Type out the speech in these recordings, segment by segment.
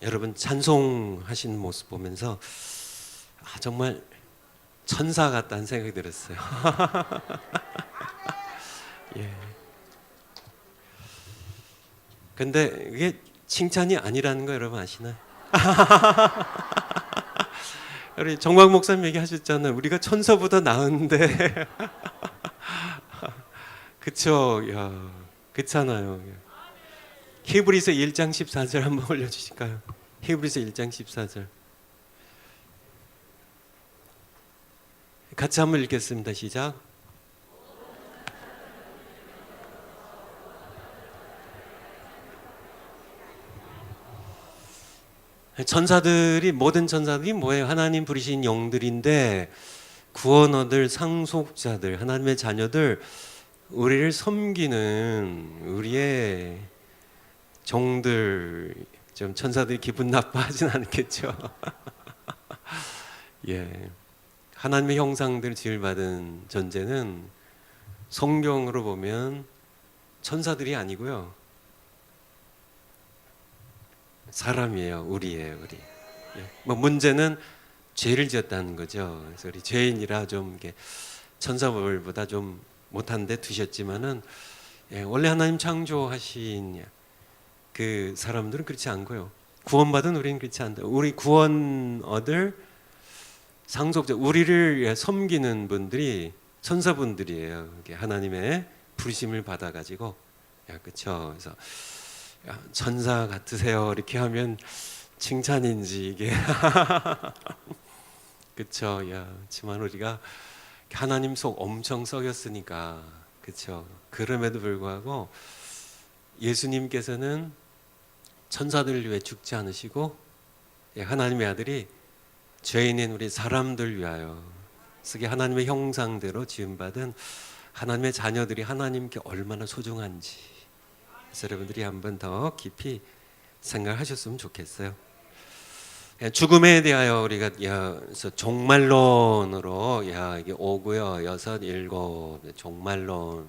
여러분 찬송하시는 모습 보면서 정말 천사 같다는 생각이 들었어요. 예. 근데 이게 칭찬이 아니라는 거 여러분 아시나요? 우리 정광 목사님 얘기하셨잖아요. 우리가 천사보다 나은데, 그쵸? 야, 그렇잖아요. 히브리서 1장 14절 한번 올려주실까요? 히브리서 1장 14절 같이 한번 읽겠습니다. 시작. 모든 천사들이 뭐예요? 하나님 부르신 영들인데, 구원 얻을 상속자들, 하나님의 자녀들, 우리를 섬기는 우리의 종들. 좀 천사들이 기분 나빠하진 않겠죠? 예, 하나님의 형상들 지을 받은 존재는 성경으로 보면 천사들이 아니고요, 사람이에요. 우리예요, 우리. 예. 뭐 문제는 죄를 지었다는 거죠. 그래서 우리 죄인이라 좀 이렇게 천사들보다 좀 못한 데 두셨지만은, 예, 원래 하나님 창조하신 그 사람들은 그렇지 않고요. 구원받은 우리는 그렇지 않다. 우리 구원 얻을 상속자, 우리를 섬기는 분들이 천사분들이에요. 하나님의 부르심을 받아가지고, 야, 그렇죠. 그래서 야, 천사 같으세요 이렇게 하면 칭찬인지 이게 그렇죠. 야, 하지만 우리가 하나님 속 엄청 썩였으니까, 그렇죠. 그럼에도 불구하고 예수님께서는 천사들을 위해 죽지 않으시고, 하나님의 아들이 죄인인 우리 사람들 위하여, 그게 하나님의 형상대로 지음받은 하나님의 자녀들이 하나님께 얼마나 소중한지, 그래서 여러분들이 한번 더 깊이 생각하셨으면 좋겠어요. 죽음에 대하여 우리가 종말론으로 이게 5고요, 6, 7 종말론.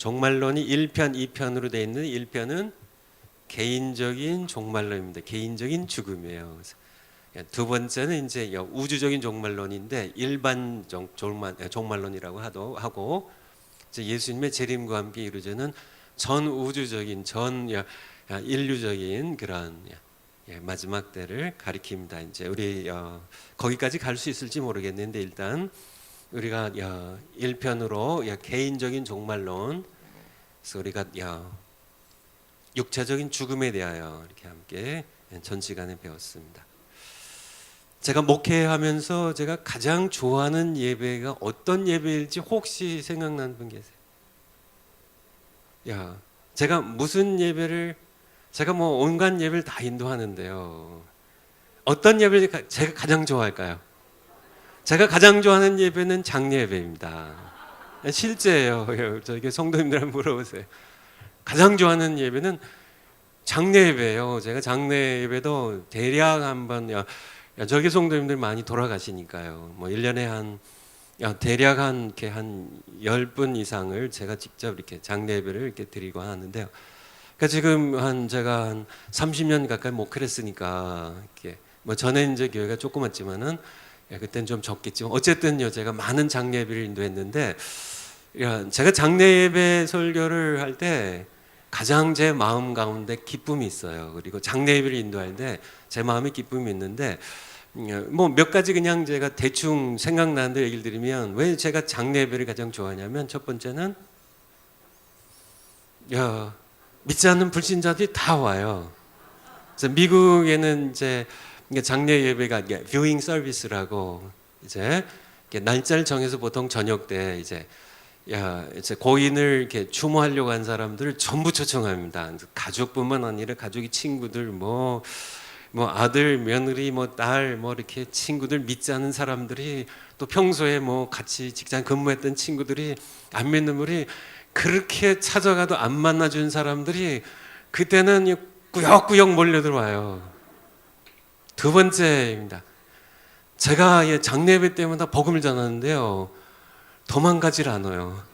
종말론이 1편, 2편으로 되어 있는 1편은 개인적인 종말론입니다. 개인적인 죽음이에요. 그래서 두 번째는 이제 우주적인 종말론인데 일반 종말론이라고 하고, 이제 예수님의 재림과 함께 이루어지는 전 우주적인, 전 인류적인 그런 마지막 때를 가리킵니다. 이제 우리 거기까지 갈 수 있을지 모르겠는데, 일단 우리가 1편으로 개인적인 종말론, 그래서 우리가 육체적인 죽음에 대하여 이렇게 함께 전 시간에 배웠습니다. 제가 목회하면서 제가 가장 좋아하는 예배가 어떤 예배일지 혹시 생각나는 분 계세요? 제가 무슨 예배를, 제가 뭐 온갖 예배를 다 인도하는데요, 어떤 예배를 제가 가장 좋아할까요? 제가 가장 좋아하는 예배는 장례 예배입니다. 실제예요. 저에게 성도님들한테 물어보세요. 가장 좋아하는 예배는 장례 예배예요. 제가 장례 예배도 대략 한번, 저기 성도님들 많이 돌아가시니까요. 뭐 1년에 대략 이렇게 한 10분 이상을 제가 직접 이렇게 장례 예배를 이렇게 드리고 하는데요. 그러니까 지금 제가 한 30년 가까이 목회를 했으니까, 이렇게 뭐 전에 이제 교회가 조그맣지만은, 그때는 좀 적겠지만 어쨌든요, 제가 많은 장례 예배를 인도했는데, 제가 장례 예배 설교를 할 때 가장 제 마음 가운데 기쁨이 있어요. 그리고 장례 예배를 인도할 때 제 마음에 기쁨이 있는데, 뭐 몇 가지 그냥 제가 대충 생각나는 데 얘기를 드리면, 왜 제가 장례 예배를 가장 좋아하냐면, 첫 번째는 믿지 않는 불신자들이 다 와요. 그래서 미국에는 이제 장례 예배가 뷰잉 서비스라고, 이제 날짜를 정해서 보통 저녁 때 이제 고인을 이렇게 추모하려고 한 사람들을 전부 초청합니다. 가족뿐만 아니라 가족이 친구들, 뭐 아들, 며느리, 딸, 이렇게 친구들, 믿지 않는 사람들이, 또 평소에 같이 직장 근무했던 친구들이, 안 믿는 분이, 그렇게 찾아가도 안 만나준 사람들이 그때는 꾸역꾸역 몰려 들어와요. 두 번째입니다. 제가 장례 예배 때마다 복음을 전하는데요, 도망가질 않아요.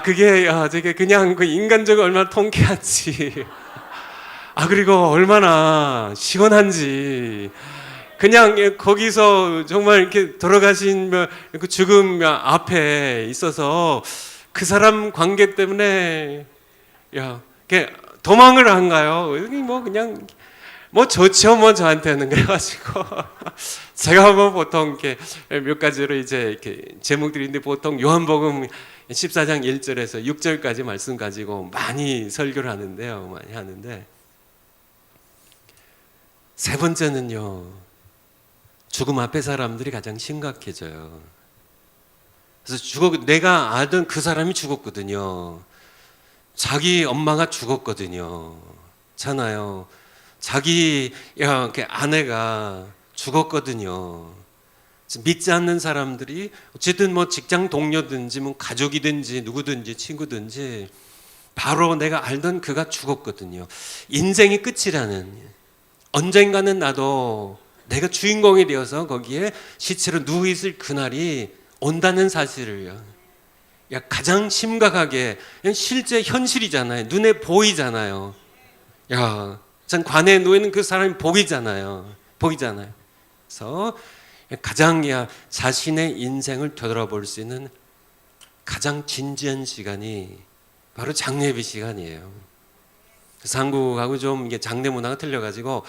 그게 되게 그냥 그 인간적으로 얼마나 통쾌한지, 그리고 얼마나 시원한지, 그냥 거기서 정말 이렇게 돌아가신 그 죽음 앞에 있어서 그 사람 관계 때문에 이렇게 도망을 안 가요. 뭐 그냥 뭐 좋죠, 뭐 저한테는. 그래가지고 제가 뭐 보통 이렇게 몇 가지로 이제 이렇게 제목들인데, 보통 요한복음 14장 1절에서 6절까지 말씀 가지고 많이 설교를 하는데요, 많이 하는데, 세 번째는요, 죽음 앞에 사람들이 가장 심각해져요. 그래서 내가 알던 그 사람이 죽었거든요. 자기 엄마가 죽었거든요. 잖아요. 자기 아내가 죽었거든요. 믿지 않는 사람들이 어쨌든 뭐 직장 동료든지 뭐 가족이든지 누구든지 친구든지 바로 내가 알던 그가 죽었거든요. 인생이 끝이라는, 언젠가는 나도 내가 주인공이 되어서 거기에 시체로 누워 있을 그날이 온다는 사실을요, 가장 심각하게, 실제 현실이잖아요. 눈에 보이잖아요. 전 관에 누워 있는 그 사람이 보이잖아요. 그래서 가장 자신의 인생을 되돌아볼 수 있는 가장 진지한 시간이 바로 장례비 시간이에요. 그래서 한국하고 좀 이게 장례 문화가 틀려가지고,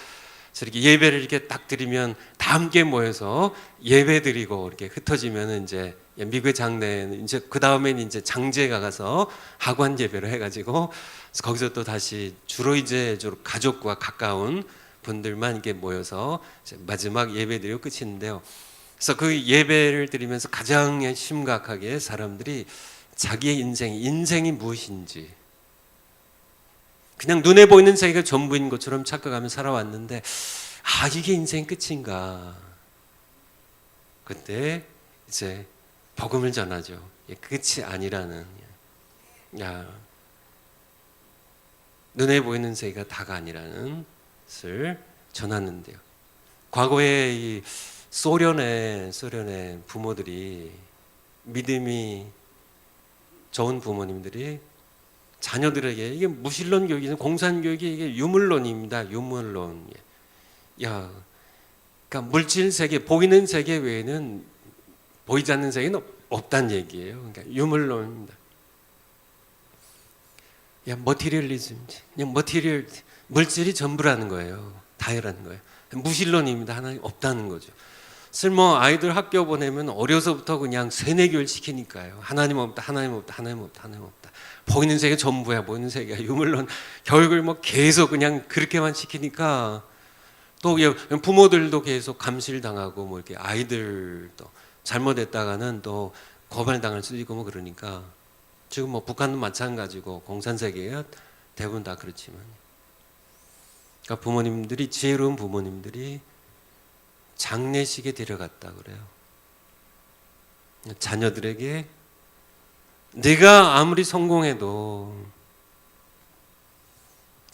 이렇게 예배를 이렇게 딱 드리면 다 함께 모여서 예배 드리고 이렇게 흩어지면 이제 미국의 장례는 이제 그 다음에는 이제 장제가 가서 하관 예배를 해가지고, 거기서 또 다시 주로 가족과 가까운 분들만 이렇게 모여서 마지막 예배 드리고 끝이는데요. 그래서 그 예배를 드리면서 가장 심각하게 사람들이 자기의 인생이 무엇인지, 그냥 눈에 보이는 세계가 전부인 것처럼 착각하며 살아왔는데, 이게 인생 끝인가? 그때 이제 복음을 전하죠. 끝이 아니라는, 눈에 보이는 세계가 다가 아니라는 것을 전하는데요. 과거에 이 소련의 부모들이, 믿음이 좋은 부모님들이 자녀들에게, 이게 무신론 교육이든 공산 교육이 이게 유물론입니다. 유물론. 그러니까 물질 세계, 보이는 세계 외에는, 보이지 않는 세계는 없다는 얘기예요. 그러니까 유물론입니다. 머티리얼리즘, 그냥 물질이 전부라는 거예요. 다라는 거예요. 무신론입니다. 하나님 없다는 거죠. 아이들 학교 보내면 어려서부터 그냥 세뇌교육을 시키니까요. 하나님 없다. 보이는 세계 전부야. 보이는 세계야. 유물론 교육을 계속 그냥 그렇게만 시키니까, 또 부모들도 계속 감시를 당하고, 이렇게 아이들도 잘못했다가는 또 고발당할 수도 있고 그러니까, 지금 북한도 마찬가지고 공산 세계가 대부분 다 그렇지만, 그러니까 부모님들이, 지혜로운 부모님들이 장례식에 데려갔다 그래요. 자녀들에게 네가 아무리 성공해도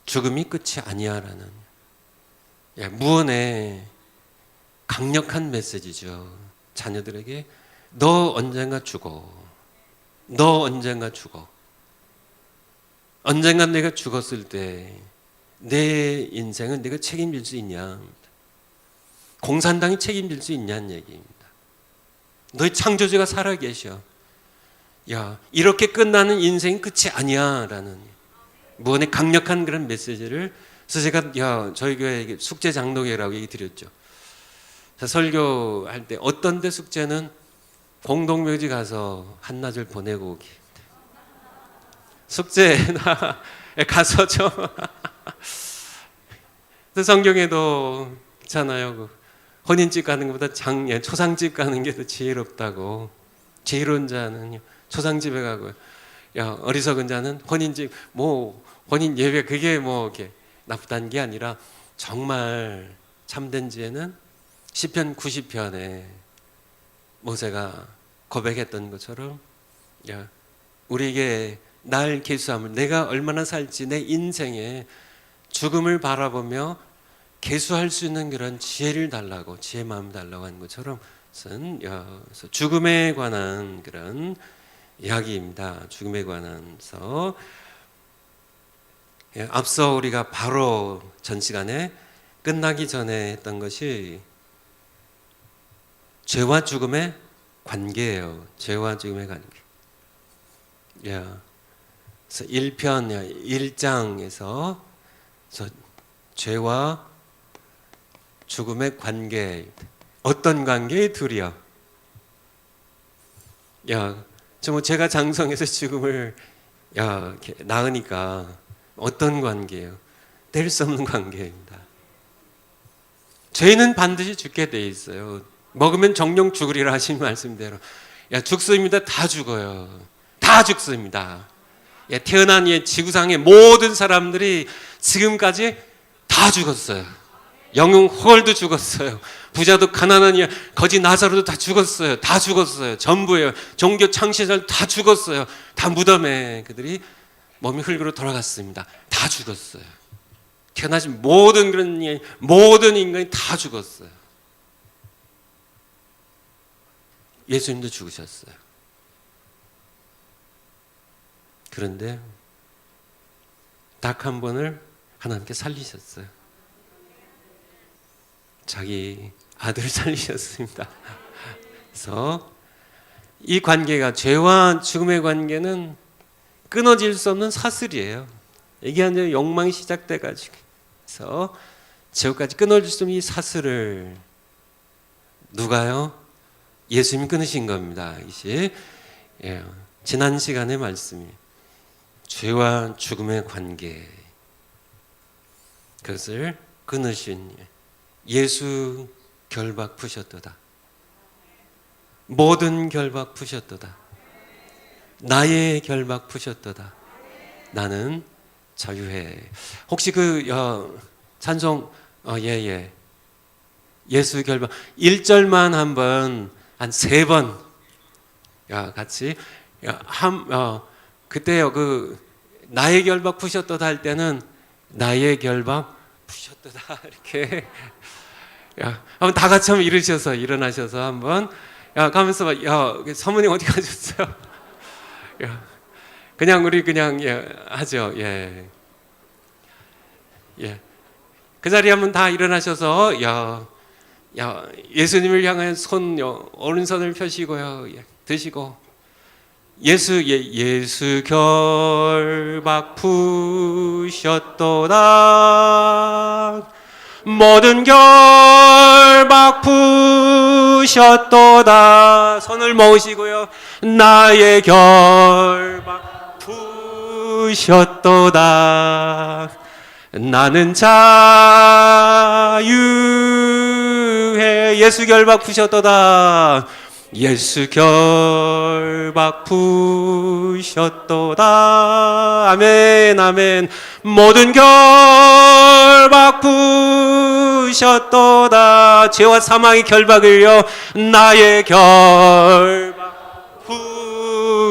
죽음이 끝이 아니야라는 무언의 강력한 메시지죠. 자녀들에게 너 언젠가 죽어. 언젠가 내가 죽었을 때 내 인생은 내가 책임질 수 있냐? 공산당이 책임질 수 있냐는 얘기입니다. 너희 창조주가 살아계셔. 이렇게 끝나는 인생이 끝이 아니야라는 무언의 강력한 그런 메시지를. 그래서 제가 저희 교회 숙제 장로교라고 얘기 드렸죠. 설교할 때 어떤 데 숙제는 공동묘지 가서 한낮을 보내고 오기. 숙제나 가서 좀 성경에도 있잖아요. 혼인집 가는 것보다 초상집 가는 게 더 지혜롭다고. 지혜로운 자는 초상집에 가고, 어리석은 자는 혼인집, 혼인 예배, 그게 이렇게 나쁘다는 게 아니라, 정말 참된 지혜는 시편 90편에 모세가 고백했던 것처럼, 우리에게 날 계수함을, 내가 얼마나 살지, 내 인생에 죽음을 바라보며 계수할 수 있는 그런 지혜를 달라고, 지혜 마음을 달라고 하는 것처럼, 죽음에 관한 그런 이야기입니다. 죽음에 관해서. 앞서 우리가 바로 전 시간에 끝나기 전에 했던 것이 죄와 죽음의 관계예요. 죄와 죽음의 관계. 그래서 1편 1장에서 죄와 죽음의 관계, 어떤 관계? 둘이요. 제가 장성해서 죽음을 이렇게 낳으니까 어떤 관계예요? 뗄 수 없는 관계입니다. 죄는 반드시 죽게 돼 있어요. 먹으면 정령 죽으리라 하신 말씀대로 죽습니다. 다 죽어요. 다 죽습니다. 태어난 지구상의 모든 사람들이 지금까지 다 죽었어요. 영웅 홀도 죽었어요. 부자도 가난한 거지 나사로도 다 죽었어요. 다 죽었어요. 전부예요. 종교 창시자들 다 죽었어요. 다 무덤에 그들이 몸이 흙으로 돌아갔습니다. 다 죽었어요. 태어나신 모든 모든 인간이 다 죽었어요. 예수님도 죽으셨어요. 그런데 딱 한 번을 하나님께 살리셨어요. 자기 아들을 살리셨습니다. 그래서 이 관계가, 죄와 죽음의 관계는 끊어질 수 없는 사슬이에요. 이게 이제 욕망이 시작돼가지고, 그래서 지옥까지 끊어질 수 없는 이 사슬을 누가요? 예수님이 끊으신 겁니다. 이것이 지난 시간의 말씀이 죄와 죽음의 관계, 그것을 끊으신 예수 결박 푸셨도다. 모든 결박 푸셨도다. 나의 결박 푸셨도다. 나는 자유해. 혹시 찬송 예수 결박 1절만 한번 한 3번 같이 그때요 나의 결박 푸셨도다 할 때는 나의 결박 푸셨도다 이렇게 한번 다 같이 한번 일어나셔서 한번 가면서 사모님 어디 가셨어요? 그냥 우리 하죠. 그 자리에 한번 다 일어나셔서 예수님을 향한 오른손을 펴시고요. 드시고 예수 결박 푸셨도다. 모든 결박 푸셨도다. 손을 모으시고요. 나의 결박 푸셨도다. 나는 자유해. 예수 결박 푸셨도다. 예수 결박 푸셨도다. 아멘 아멘. 모든 결박 푸셨도다. 죄와 사망의 결박을요 나의 결박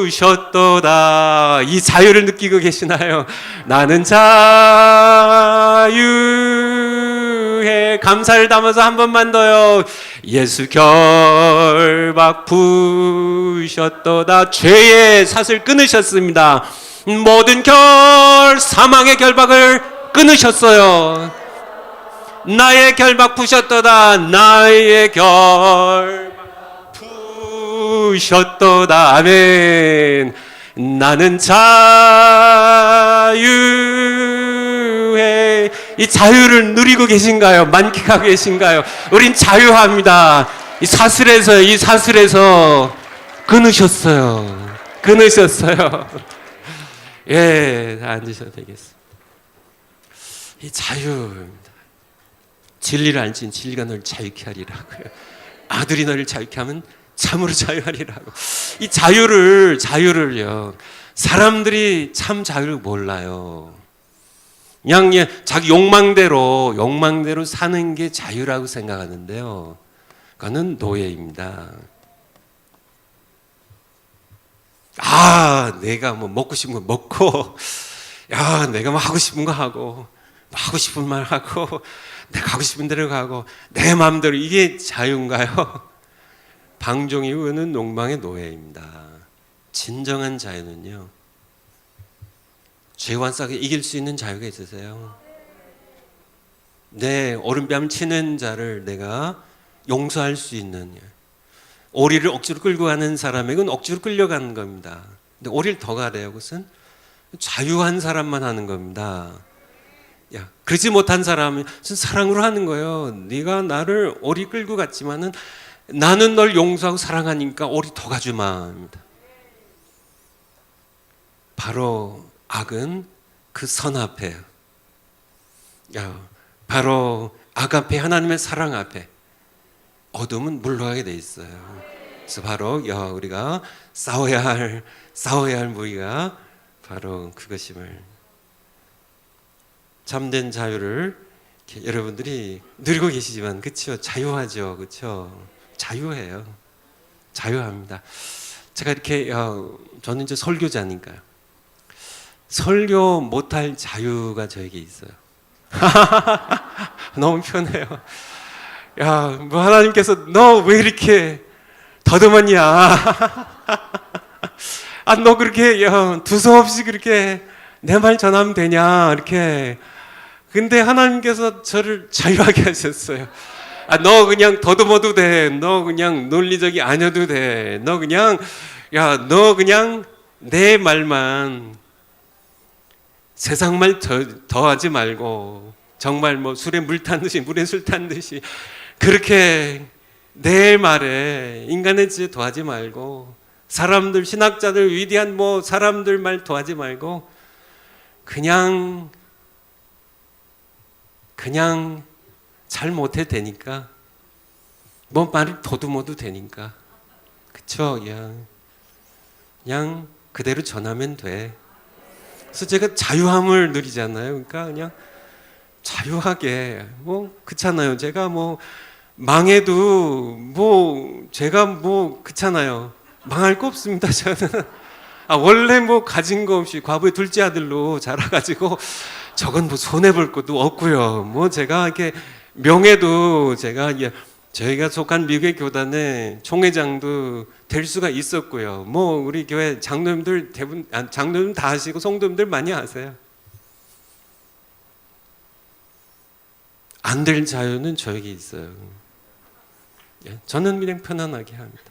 푸셨도다. 이 자유를 느끼고 계시나요? 나는 자유해. 감사를 담아서 한 번만 더요. 예수 결박 푸셨도다. 죄의 사슬 끊으셨습니다. 모든 사망의 결박을 끊으셨어요. 나의 결박 푸셨도다. 나의 결박 푸셨도다. 아멘. 나는 자유해. 이 자유를 누리고 계신가요? 만끽하고 계신가요? 우린 자유합니다. 이 사슬에서 끊으셨어요. 다 앉으셔도 되겠습니다. 이 자유입니다. 진리를 알지 진리가 너를 자유케 하리라고요. 아들이 너를 자유케 하면 참으로 자유하리라고. 이 자유를요. 사람들이 참 자유를 몰라요. 그냥 자기 욕망대로 사는 게 자유라고 생각하는데요. 그거는 노예입니다. 내가 먹고 싶은 거 먹고, 내가 하고 싶은 거 하고, 하고 싶은 말 하고, 내가 가고 싶은 데로 가고, 내 마음대로, 이게 자유인가요? 방종이 오는 욕망의 노예입니다. 진정한 자유는요, 죄와 싸게 이길 수 있는 자유가 있으세요. 내 오른뺨 치는 자를 내가 용서할 수 있는, 오리를 억지로 끌고 가는 사람에게는 억지로 끌려가는 겁니다. 근데 오리를 더 가래요. 그것은 자유한 사람만 하는 겁니다. 야, 그러지 못한 사람은 사랑으로 하는 거예요. 네가 나를 오리 끌고 갔지만은 나는 널 용서하고 사랑하니까 오리 더 가주마. 바로 악은 그 선 앞에, 바로 악 앞에, 하나님의 사랑 앞에 어둠은 물러가게 돼 있어요. 그래서 바로 우리가 싸워야 할 무기가 바로 그것임을, 참된 자유를 여러분들이 누리고 계시지만, 그렇죠? 자유하죠, 그렇죠? 자유해요, 자유합니다. 제가 이렇게 저는 이제 설교자니까요. 설교 못할 자유가 저에게 있어요. 너무 편해요. 뭐 하나님께서 너 왜 이렇게 더듬었냐? 너 그렇게 두서없이 그렇게 내 말 전하면 되냐? 이렇게. 근데 하나님께서 저를 자유하게 하셨어요. 너 그냥 더듬어도 돼. 너 그냥 논리적이 아니어도 돼. 너 그냥 내 말만, 세상 말 더하지 말고, 정말 뭐 술에 물 탄 듯이, 물에 술 탄 듯이 그렇게 내 말에 인간의 지혜 더하지 말고, 사람들, 신학자들, 위대한 뭐 사람들 말 더하지 말고, 그냥 잘 못해도 되니까, 뭐 말을 더듬어도 되니까, 그쵸? 그냥 그대로 전하면 돼. 그래서 제가 자유함을 누리잖아요. 그러니까 그냥 자유하게, 뭐 그렇잖아요. 제가 뭐 망해도 뭐 제가 뭐 그렇잖아요. 망할 거 없습니다. 저는 원래 뭐 가진 거 없이 과부의 둘째 아들로 자라가지고 저건 뭐 손해 볼 것도 없고요. 뭐 제가 이렇게 명예도, 제가 저희가 속한 미국의 교단의 총회장도 될 수가 있었고요. 뭐 우리 교회 장로님들 대부분, 장로님 다 하시고 성도님들 많이 하세요. 안 될 자유는 저에게 있어요. 저는 그냥 편안하게 합니다.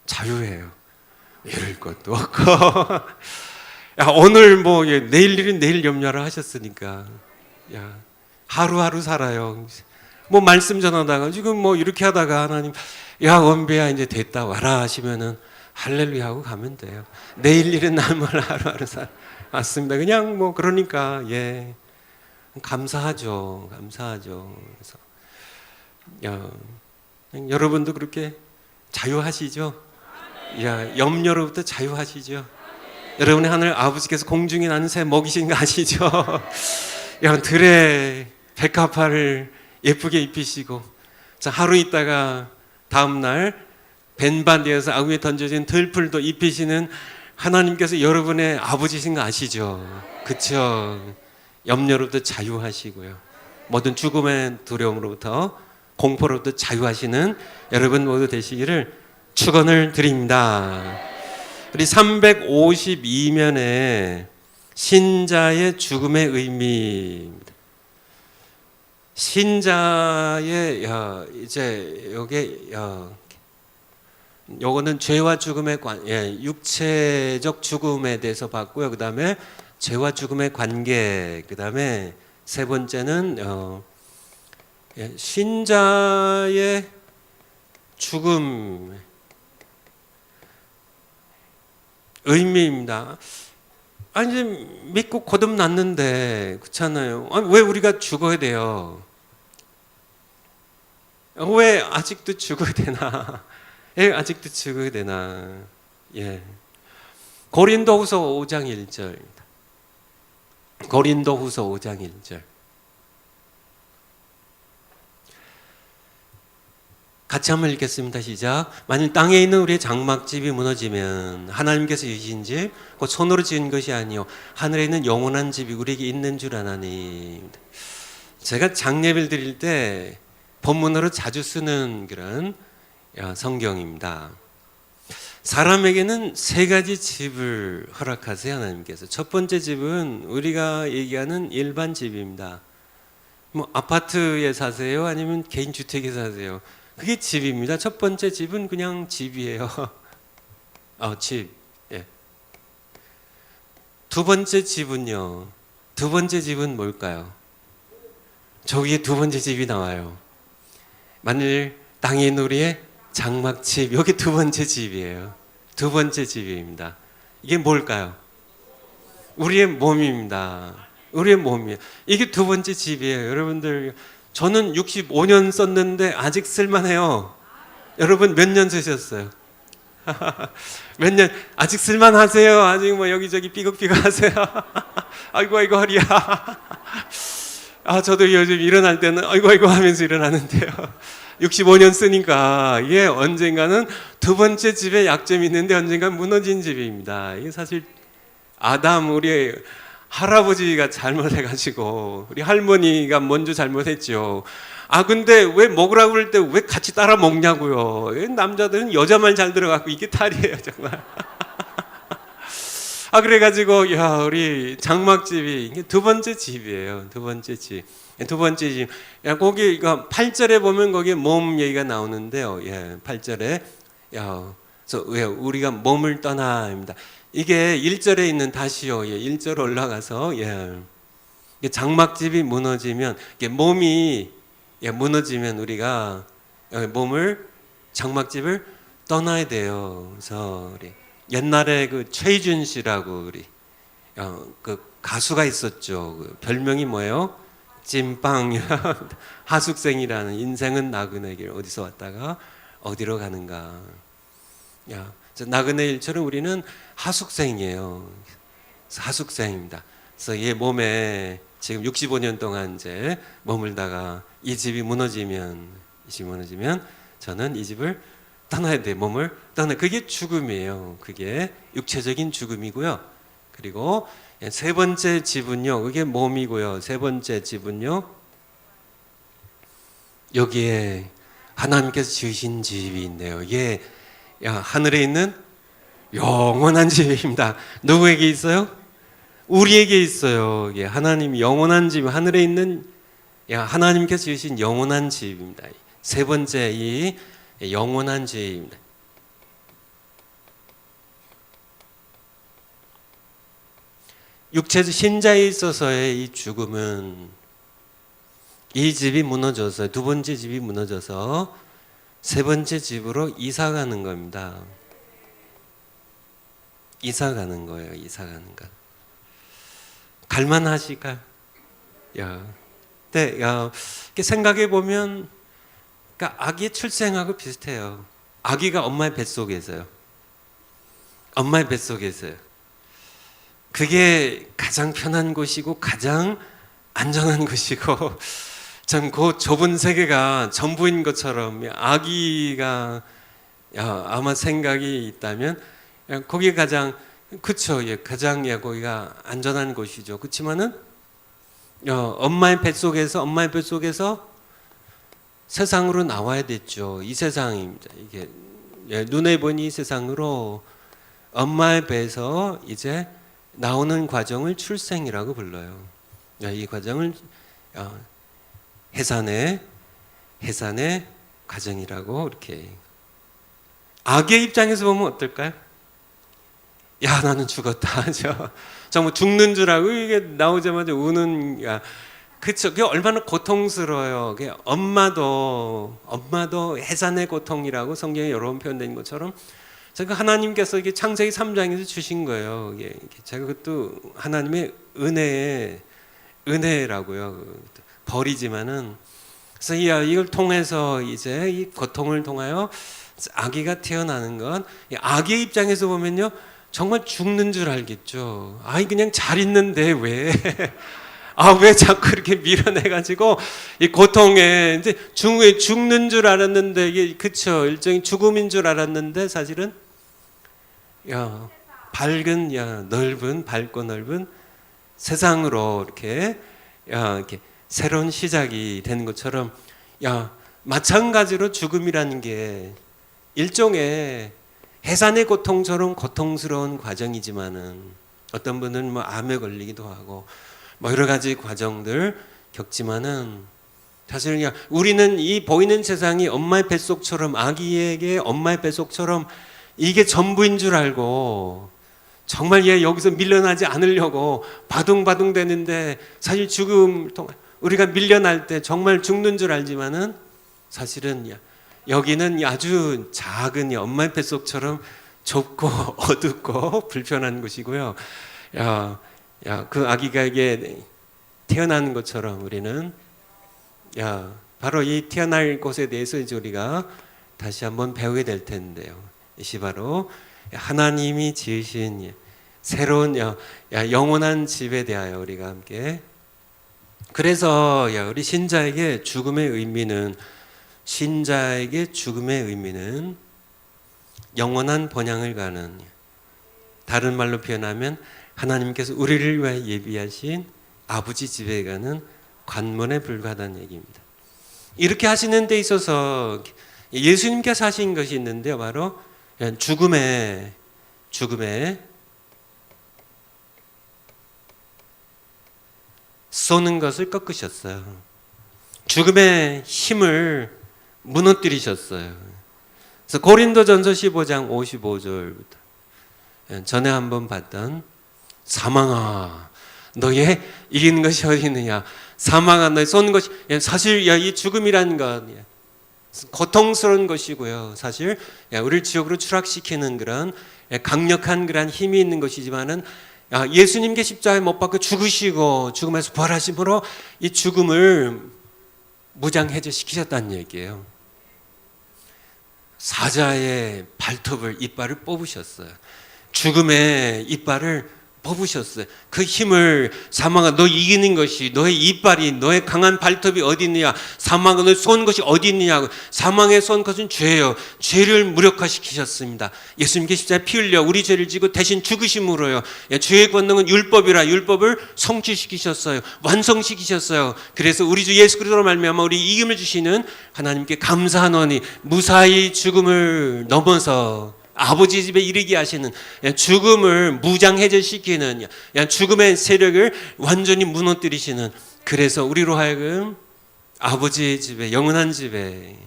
자유해요. 이럴 것도 없고. 오늘 뭐 내일 일은 내일 염려를 하셨으니까 하루하루 살아요. 뭐 말씀 전하다가 지금 뭐 이렇게 하다가 하나님 원배야 이제 됐다 와라 하시면은 할렐루야 하고 가면 돼요. 내일 일은 날마다 하루하루 살아. 맞습니다. 그냥 뭐 그러니까 감사하죠. 그래서 여러분도 그렇게 자유하시죠? 염려로부터 자유하시죠? 여러분의 하늘 아버지께서 공중에 나는 새 먹이신 거 아시죠? 들에 백합화를 예쁘게 입히시고, 자, 하루 있다가 다음날 벤반디에서 아궁이에 던져진 들풀도 입히시는 하나님께서 여러분의 아버지신 거 아시죠? 그쵸? 염려로부터 자유하시고요, 모든 죽음의 두려움으로부터, 공포로부터 자유하시는 여러분 모두 되시기를 축원을 드립니다. 우리 352면에 신자의 죽음의 의미입니다. 신자의 이제 요거는 죄와 죽음의 육체적 죽음에 대해서 봤고요. 그 다음에 죄와 죽음의 관계, 그 다음에 세 번째는 신자의 죽음 의미입니다. 이제 믿고 거듭났는데, 그렇잖아요. 왜 우리가 죽어야 돼요? 왜 아직도 죽어야 되나? 아직도 죽어야 되나? 고린도후서 5장 1절입니다. 고린도후서 5장 1절. 같이 한번 읽겠습니다. 시작. 만일 땅에 있는 우리의 장막집이 무너지면 하나님께서 지으신 집, 곧 손으로 지은 것이 아니요 하늘에 있는 영원한 집이 우리에게 있는 줄 아나니. 제가 장례를 드릴 때 본문으로 자주 쓰는 그런 성경입니다. 사람에게는 세 가지 집을 허락하세요, 하나님께서. 첫 번째 집은 우리가 얘기하는 일반 집입니다. 뭐 아파트에 사세요? 아니면 개인 주택에 사세요? 그게 집입니다. 첫 번째 집은 그냥 집이에요. 집. 예. 두 번째 집은요. 두 번째 집은 뭘까요? 저기에 두 번째 집이 나와요. 만일 땅의 놀이의 장막집, 여기 두 번째 집이에요. 두 번째 집입니다. 이게 뭘까요? 우리의 몸입니다. 우리의 몸이에요. 이게 두 번째 집이에요. 여러분들, 저는 65년 썼는데 아직 쓸만해요. 여러분 몇 년 쓰셨어요? 몇 년? 아직 쓸만하세요? 아직 뭐 여기저기 삐걱삐걱 하세요? 아이고 아이고 허리야. 저도 요즘 일어날 때는 아이고 아이고 하면서 일어나는데요. 65년 쓰니까 이게 언젠가는 두 번째 집에 약점이 있는데 언젠가는 무너진 집입니다. 이게 사실 아담 우리 할아버지가 잘못해가지고 우리 할머니가 먼저 잘못했죠. 근데 왜 먹으라고 그럴 때 왜 같이 따라 먹냐고요. 남자들은 여자만 잘 들어가고 이게 탈이에요 정말. 그래가지고 우리 장막집이 이게 두 번째 집이에요. 두 번째 집. 두 번째 집. 거기 8절에 보면 거기에 몸 얘기가 나오는데요. 8절에 그래서 우리가 몸을 떠나입니다. 이게 1절에 있는 다시요. 1절 올라가서 장막집이 무너지면 몸이 무너지면 우리가 몸을 장막집을 떠나야 돼요. 그래서 우리 옛날에 그 최희준 씨라고 우리 그 가수가 있었죠. 그 별명이 뭐예요? 찐빵. 하숙생이라는 인생은 나그네 길. 어디서 왔다가 어디로 가는가. 나그네 일처럼 우리는 하숙생이에요. 하숙생입니다. 그래서 얘 몸에 지금 65년 동안 이제 머물다가 이 집이 무너지면 저는 이 집을 떠나야 돼. 몸을 떠나. 그게 죽음이에요. 그게 육체적인 죽음이고요. 그리고 세 번째 집은요. 그게 몸이고요. 세 번째 집은요. 여기에 하나님께서 지으신 집이 있네요. 이게 하늘에 있는 영원한 집입니다. 누구에게 있어요? 우리에게 있어요. 하나님 영원한 집, 하늘에 있는 하나님께서 지으신 영원한 집입니다. 세 번째 이 영원한 집입니다. 육체적 신자에 있어서의 이 죽음은 이 집이 무너져서 두 번째 집이 무너져서 세 번째 집으로 이사 가는 겁니다. 이사 가는 거예요. 이사 가는 거. 갈만하실까요? 네, 이렇게 생각해 보면, 그러니까 아기의 출생하고 비슷해요. 아기가 엄마의 뱃속에서요. 엄마의 뱃속에서요. 그게 가장 편한 곳이고 가장 안전한 곳이고 참 그 좁은 세계가 전부인 것처럼 아기가 아마 생각이 있다면 거기 가장 그쵸 가장 거기가 안전한 곳이죠. 그렇지만은 엄마의 뱃속에서 세상으로 나와야 됐죠. 이 세상입니다. 이게 눈에 보니 이 세상으로 엄마의 배에서 이제 나오는 과정을 출생이라고 불러요. 이 과정을 해산의 과정이라고 이렇게. 아기의 입장에서 보면 어떨까요? 나는 죽었다. 정말 죽는 줄 알고 이게 나오자마자 우는. 그쵸. 그게 얼마나 고통스러워요. 그게 엄마도 해산의 고통이라고 성경에 여러 번 표현된 것처럼 제가 하나님께서 이게 창세기 3장에서 주신 거예요. 제가 그것도 하나님의 은혜라고요. 벌이지만은 그래서 이걸 통해서 이제 이 고통을 통하여 아기가 태어나는 건 아기의 입장에서 보면요 정말 죽는 줄 알겠죠. 그냥 잘 있는데 왜? 왜 자꾸 이렇게 밀어내가지고 이 고통에 이제 죽는 줄 알았는데 이게 그쵸 일종의 죽음인 줄 알았는데 사실은 밝고 넓은 세상으로 이렇게 새로운 시작이 되는 것처럼 마찬가지로 죽음이라는 게 일종의 해산의 고통처럼 고통스러운 과정이지만은 어떤 분은 뭐 암에 걸리기도 하고 뭐 여러 가지 과정들 겪지만은 사실 그냥 우리는 이 보이는 세상이 엄마의 뱃속처럼 아기에게 엄마의 뱃속처럼 이게 전부인 줄 알고 정말 얘 여기서 밀려나지 않으려고 바둥바둥 되는데 사실 죽음 우리가 밀려날 때 정말 죽는 줄 알지만은 사실은 여기는 아주 작은 엄마의 뱃속처럼 좁고 어둡고 불편한 곳이고요. 그 아기가 이게 태어나는 것처럼 우리는 바로 이 태어날 곳에 대해서 이제 우리가 다시 한번 배우게 될 텐데요. 이것이 바로 하나님이 지으신 새로운 영원한 집에 대하여 우리가 함께 그래서 우리 신자에게 죽음의 의미는 영원한 번향을 가는 다른 말로 표현하면 하나님께서 우리를 위해 예비하신 아버지 집에 가는 관문에 불과하다는 얘기입니다. 이렇게 하시는 데 있어서 예수님께서 하신 것이 있는데요. 바로 죽음에 쏘는 것을 꺾으셨어요. 죽음의 힘을 무너뜨리셨어요. 그래서 고린도전서 15장 55절부터 전에 한번 봤던 사망아 너의 이기는 것이 어디 있느냐. 사망아 너의 쏘는 것이 사실 이 죽음이라는 것 고통스러운 것이고요. 사실 우리를 지옥으로 추락시키는 그런 강력한 그런 힘이 있는 것이지만은 예수님께 십자가에 못 박혀 죽으시고 죽음에서 부활하심으로 이 죽음을 무장해제시키셨다는 얘기예요. 사자의 발톱을 이빨을 뽑으셨어요. 죽음의 이빨을 뽑으셨어요. 그 힘을 사망아 너 이기는 것이 너의 이빨이 너의 강한 발톱이 어디 있느냐. 사망아 너 쏜 것이 어디 있느냐. 사망에 쏜 것은 죄예요. 죄를 무력화시키셨습니다. 예수님께 십자가에 피 흘려 우리 죄를 지고 대신 죽으심으로요. 죄의 권능은 율법이라 율법을 성취시키셨어요. 완성시키셨어요. 그래서 우리 주 예수 그리스도로 말미암아 우리 이김을 주시는 하나님께 감사하노니 무사히 죽음을 넘어서 아버지 집에 이르게 하시는 죽음을 무장해제시키는 죽음의 세력을 완전히 무너뜨리시는 그래서 우리로 하여금 아버지 집에 영원한 집에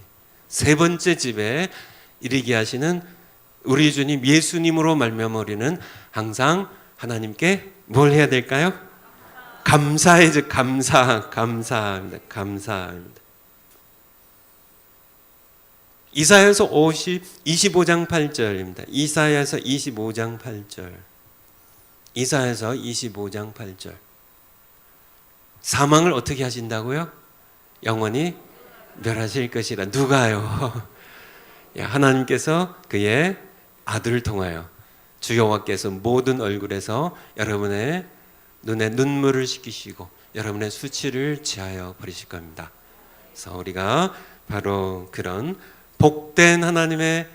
세 번째 집에 이르게 하시는 우리 주님 예수님으로 말미암아 우리는 항상 하나님께 뭘 해야 될까요? 감사해야죠. 감사합니다. 이사야서 25장 8절입니다. 이사야서 25장 8절. 이사야서 25장 8절. 사망을 어떻게 하신다고요? 영원히 멸하실 것이라. 누가요? 하나님께서 그의 아들을 통하여 주 여호와께서 모든 얼굴에서 여러분의 눈에 눈물을 씻기시고 여러분의 수치를 지하여 버리실 겁니다. 그래서 우리가 바로 그런 복된 하나님의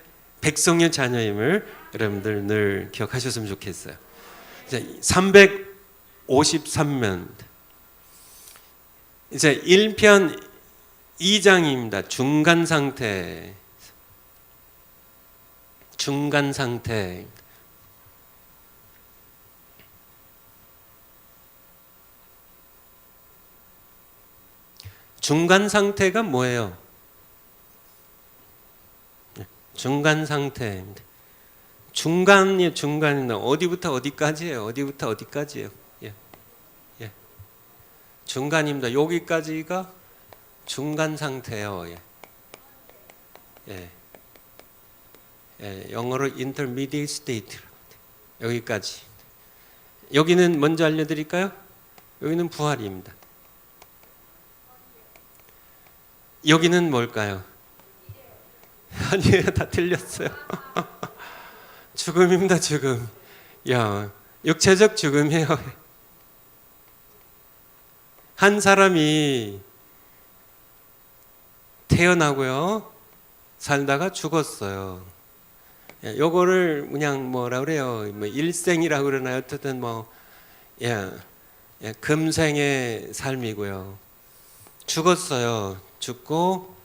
백성의 자녀임을 여러분들 늘 기억하셨으면 좋겠어요. 353면 이제 1편 2장입니다. 중간 상태. 중간 상태가 뭐예요? 중간 상태입니다. 중간은 어디부터 어디까지예요? 어디부터 어디까지예요? 중간입니다. 여기까지가 중간 상태예요. 영어로 intermediate state. 여기까지. 여기는 먼저 알려드릴까요? 여기는 부활입니다. 여기는 뭘까요? 아니에요. 다 틀렸어요. 죽음입니다. 죽음. 육체적 죽음이에요. 한 사람이 태어나고요. 살다가 죽었어요. 요거를 그냥 뭐라 그래요? 일생이라고 그러나요? 어쨌든 금생의 삶이고요. 죽었어요. 죽고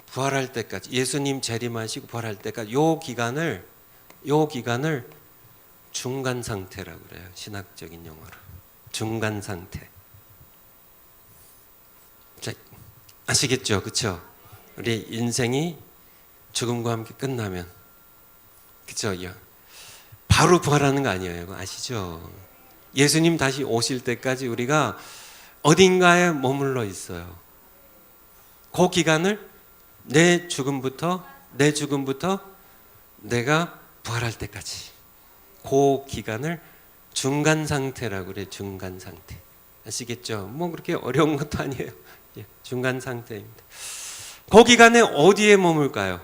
부활할 때까지 예수님 재림하시고 부활할 때까지 요 기간을 요 기간을 중간 상태라고 그래요. 신학적인 용어로. 중간 상태. 자, 아시겠죠? 그렇죠? 우리 인생이 죽음과 함께 끝나면 그렇죠? 바로 부활하는 거 아니에요. 아시죠? 예수님 다시 오실 때까지 우리가 어딘가에 머물러 있어요. 그 기간을 내 죽음부터 내가 부활할 때까지 그 기간을 중간 상태라고 그래. 중간 상태. 아시겠죠? 뭐 그렇게 어려운 것도 아니에요. 중간 상태입니다. 그 기간에 어디에 머물까요?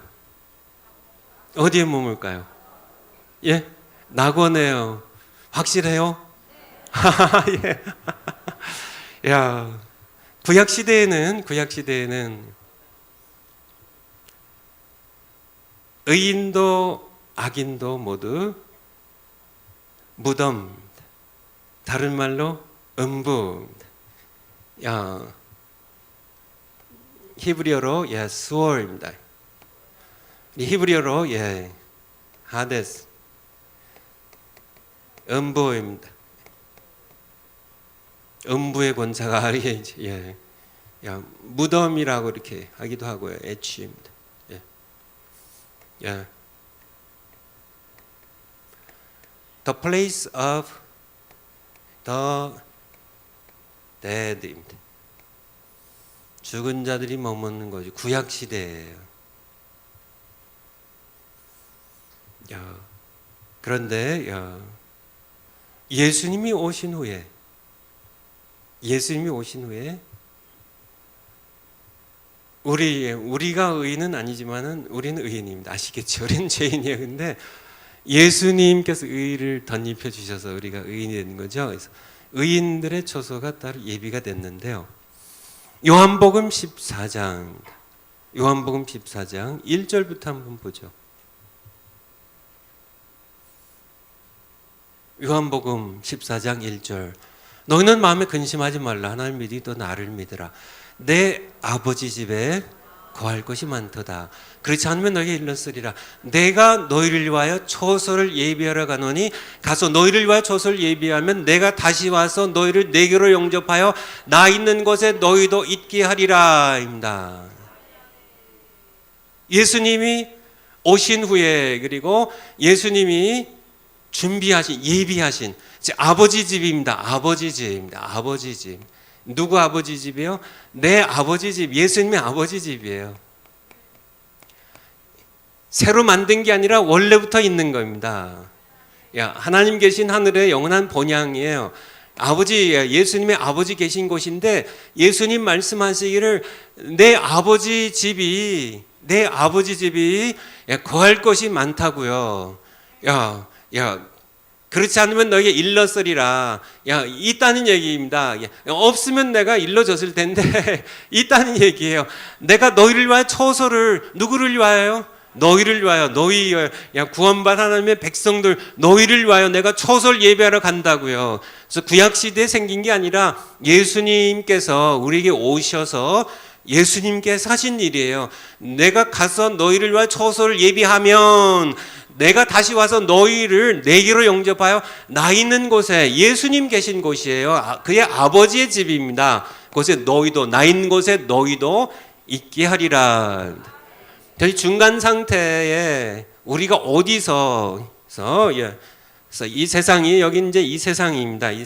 어디에 머물까요? 예? 낙원에요. 확실해요? 예. 야, 구약 시대에는 의인도 악인도 모두 무덤, 다른 말로 음부. 야, 히브리어로 수월입니다. 히브리어로 하데스, 음부입니다. 음부의 권사가 무덤이라고 이렇게 하기도 하고요. 애취입니다. The place of the dead입니다. 죽은 자들이 머무는 곳이 구약 시대예요. 그런데 예수님이 오신 후에 우리가 의인은 아니지만은 우리는 의인입니다. 아시겠죠? 우리는 죄인이에요. 근데 예수님께서 의를 덧입혀 주셔서 우리가 의인이 되는 거죠. 그래서 의인들의 처소가 따로 예비가 됐는데요. 요한복음 14장 1절부터 한번 보죠. 요한복음 14장 1절. 너희는 마음에 근심하지 말라. 하나님을 믿으니 또 나를 믿으라. 내 아버지 집에 거할 것이 많도다. 그렇지 않으면 너희에게 일렀으리라. 내가 너희를 위하여 처소를 예비하러 가노니 가서 너희를 위하여 처소를 예비하면 내가 다시 와서 너희를 내게로 영접하여 나 있는 곳에 너희도 있게 하리라 입니다. 예수님이 오신 후에, 그리고 예수님이 예비하신 아버지 집입니다. 아버지 집. 누구 아버지 집이요? 내 아버지 집. 예수님의 아버지 집이에요. 새로 만든 게 아니라 원래부터 있는 겁니다. 하나님 계신 하늘의 영원한 본향이에요. 예수님의 아버지 계신 곳인데, 예수님 말씀하시기를 내 아버지 집이 거할 것이 많다고요. 그렇지 않으면 너에게 일렀으리라. 있다는 얘기입니다. 없으면 내가 일러줬을 텐데 있다는 얘기예요. 내가 너희를 위하여 처소를, 누구를 위하여? 너희를 위하여, 너희 구원받은 하나님의 백성들, 너희를 위하여 내가 처소를 예배하러 간다고요. 그래서 구약 시대에 생긴 게 아니라 예수님께서 우리에게 오셔서 예수님께서 하신 일이에요. 내가 가서 너희를 위하여 처소를 예비하면 내가 다시 와서 너희를 내게로 영접하여 나 있는 곳에, 예수님 계신 곳이에요. 그의 아버지의 집입니다. 나 있는 곳에 너희도 있게 하리라. 저희 중간 상태에 우리가 어디서 그래서 이 세상이, 여기 이제 이 세상입니다. 이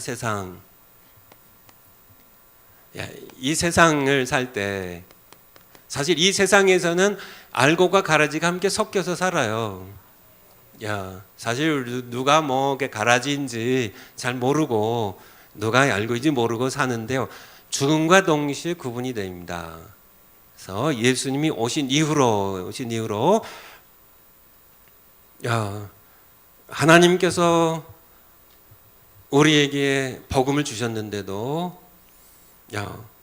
세상을 살 때 사실 이 세상에서는 알고가 가라지가 함께 섞여서 살아요. 사실 누가 가라지인지 잘 모르고, 누가 알고인지 모르고 사는데요. 죽음과 동시에 구분이 됩니다. 그래서 예수님이 오신 이후로 하나님께서 우리에게 복음을 주셨는데도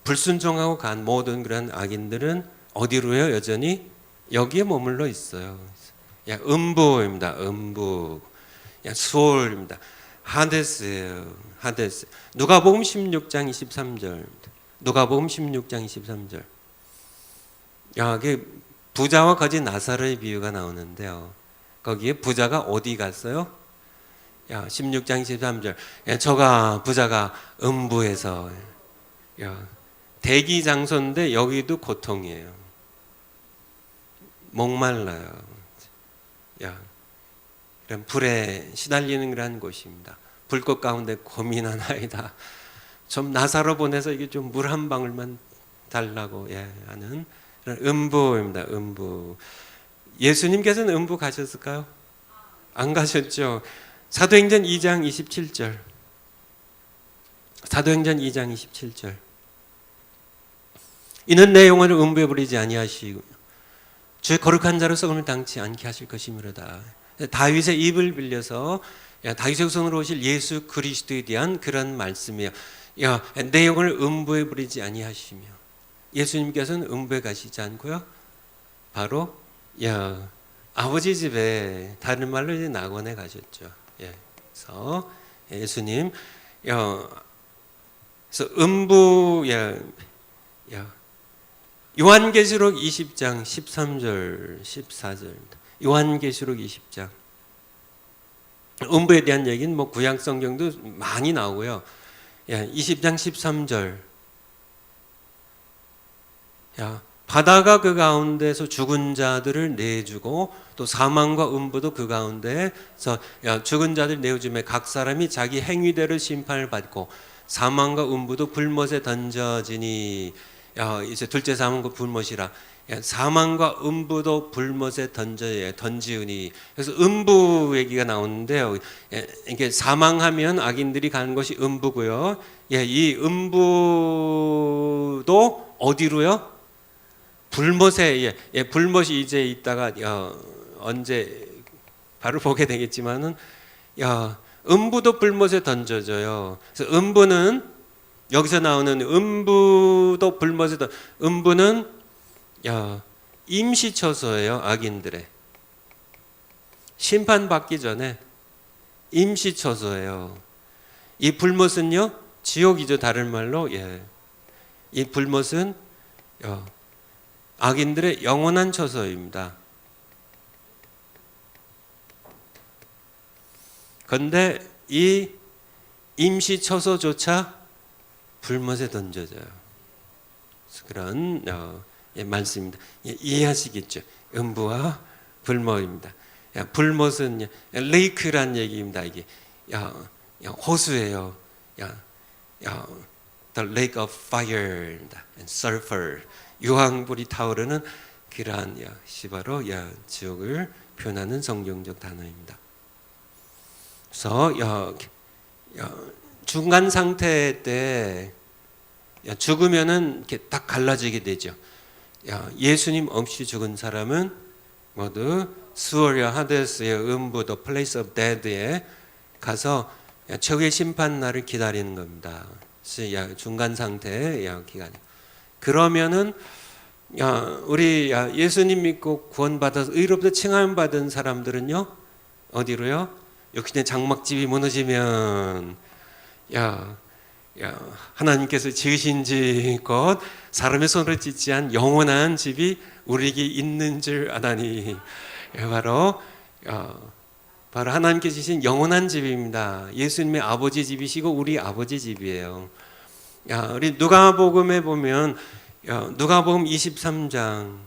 불순종하고 간 모든 그런 악인들은 어디로요? 여전히 여기에 머물러 있어요. 음부입니다. 수월입니다. 하데스. 누가복음 16장 23절. 누가복음 16장 23절. 부자와 거지 나사로의 비유가 나오는데요. 거기에 부자가 어디 갔어요? 16장 13절. 저가 부자가 음부에서 대기 장소인데 여기도 고통이에요. 목말라요. 이런 불에 시달리는 그런 곳입니다. 불꽃 가운데 고민하나이다. 좀 나사로 보내서 이게 좀 물 한 방울만 달라고 하는 음부입니다. 음부. 예수님께서는 음부 가셨을까요? 안 가셨죠. 사도행전 2장 27절. 사도행전 2장 27절. 이는 내 영혼을 음부에 버리지 아니하시고 주의 거룩한 자로 썩음을 당치 않게 하실 것이므로다. 다윗의 입을 빌려서 다윗의 후손으로 오실 예수 그리스도에 대한 그런 말씀이에요. 내 영혼을 음부에 버리지 아니하시며, 예수님께서는 음부에 가시지 않고요, 바로 아버지 집에, 다른 말로 이제 낙원에 가셨죠. 그래서 예수님 그래서 음부 요한계시록 20장 13절 14절입니다. 요한계시록 20장. 음부에 대한 얘기는 뭐 구약 성경도 많이 나오고요. 20장 13절. 바다가 그 가운데서 죽은 자들을 내주고 또 사망과 음부도 그 가운데서 죽은 자들 내어주며 각 사람이 자기 행위대로 심판을 받고 사망과 음부도 불못에 던져지니. 이제 둘째 사망과 불못이라. 사망과 음부도 불못에 던지우니. 그래서 음부 얘기가 나오는데요. 이게 사망하면 악인들이 가는 것이 음부고요. 이 음부도 어디로요? 불못에. 불못이 이제 있다가 언제 바로 보게 되겠지만은 음부도 불못에 던져져요. 그래서 음부는 여기서 나오는 음부도 불못에 음부는 임시처소예요. 악인들의 심판받기 전에 임시처소예요. 이 불못은요 지옥이죠. 다른 말로 이 불못은 악인들의 영원한 처소입니다. 그런데 이 임시처소조차 불못에 던져져요. 그런 말씀입니다. 이해하시겠죠? 음부와 불못입니다. 불못은 레이크란 얘기입니다. 이게 호수예요. The lake of fire and sulfur. 유황불이 타오르는 그러한 시바로 지옥을 표현하는 성경적 단어입니다. 그래서 중간 상태 때 죽으면은 이렇게 딱 갈라지게 되죠. 예수님 없이 죽은 사람은 모두 수월야 하데스의 음부, the place of dead에 가서 최후의 심판 날을 기다리는 겁니다. 중간 상태의 기간. 그러면은 우리 예수님 믿고 구원받아서 의롭다 칭함 받은 사람들은요 어디로요? 역시 장막집이 무너지면 하나님께서 지으신 집 곧 사람의 손으로 짓지 않은 영원한 집이 우리에게 있는 줄 아나니. 바로 하나님께서 지으신 영원한 집입니다. 예수님의 아버지 집이시고 우리 아버지 집이에요. 우리 누가복음에 보면 누가복음 23장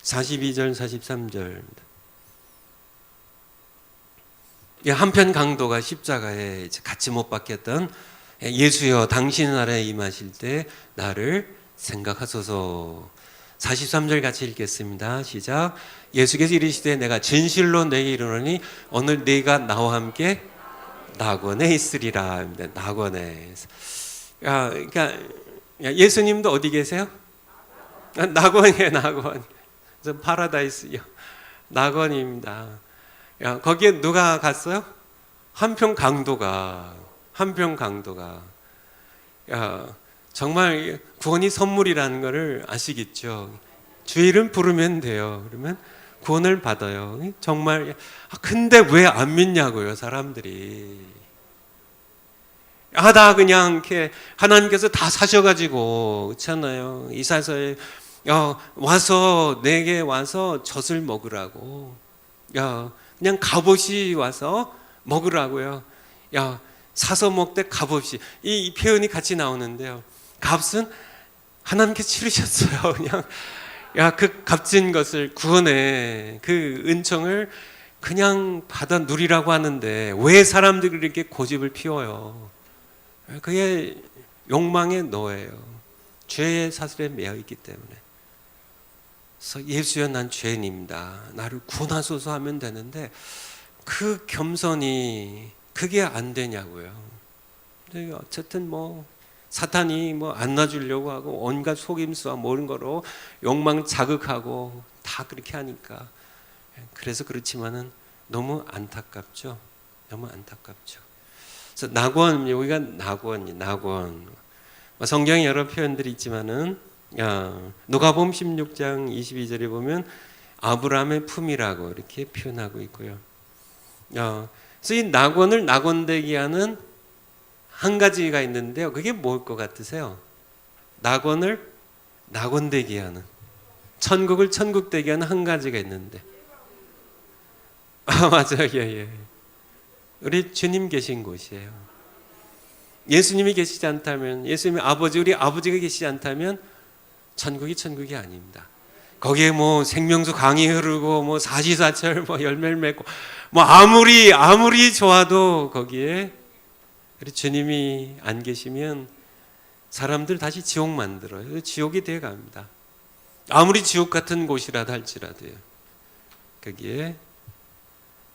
42절 43절입니다. 한편 강도가 십자가에 같이 못 박혔던 예수여 당신 나라에 임하실 때 나를 생각하소서. 43절 같이 읽겠습니다. 시작. 예수께서 이르시되 내가 진실로 내게 이르노니 오늘 네가 나와 함께 낙원에 있으리라. 낙원에. 그러니까 예수님도 어디 계세요? 낙원이에요. 낙원. 그래서 파라다이스요. 낙원입니다. 거기에 누가 갔어요? 한편 강도가. 정말 구원이 선물이라는 것을 아시겠죠? 주 이름 부르면 돼요. 그러면 구원을 받아요. 정말. 근데 왜 안 믿냐고요, 사람들이. 다 그냥 이렇게 하나님께서 다 사셔가지고, 그렇잖아요. 이사서에 와서 내게 와서 젖을 먹으라고. 야, 그냥 값없이 와서 먹으라고요. 야, 사서 먹되 값없이. 이 표현이 같이 나오는데요. 값은 하나님께 치르셨어요. 그냥 야, 그 값진 것을 구원의 그 은총을 그냥 받아 누리라고 하는데 왜 사람들이 이렇게 고집을 피워요? 그게 욕망의 노예요. 죄의 사슬에 매여 있기 때문에. 그래서 예수여, 난 죄인입니다. 나를 구원하소서 하면 되는데 그 겸손이 그게 안 되냐고요. 근데 어쨌든 뭐 사탄이 뭐 안 놔주려고 하고 온갖 속임수와 모든 거로 욕망 자극하고 다 그렇게 하니까. 그래서 그렇지만은 너무 안타깝죠. 너무 안타깝죠. 그래서 낙원, 여기가 낙원. 성경에 여러 표현들이 있지만은 누가복음 16장 22절에 보면 아브라함의 품이라고 이렇게 표현하고 있고요. 그래서 이 낙원을 낙원되게 하는 한 가지가 있는데요. 그게 뭘 것 같으세요? 낙원을 낙원되게 하는, 천국을 천국되게 하는 한 가지가 있는데, 맞아요. 예. 우리 주님 계신 곳이에요. 예수님이 계시지 않다면, 예수님의 아버지, 우리 아버지가 계시지 않다면 천국이 아닙니다. 거기에 뭐 생명수 강이 흐르고 뭐 사시사철 뭐 열매를 맺고 뭐 아무리 좋아도 거기에 우리 주님이 안 계시면 사람들 다시 지옥 만들어요. 지옥이 되어 갑니다. 아무리 지옥 같은 곳이라도 할지라도요. 거기에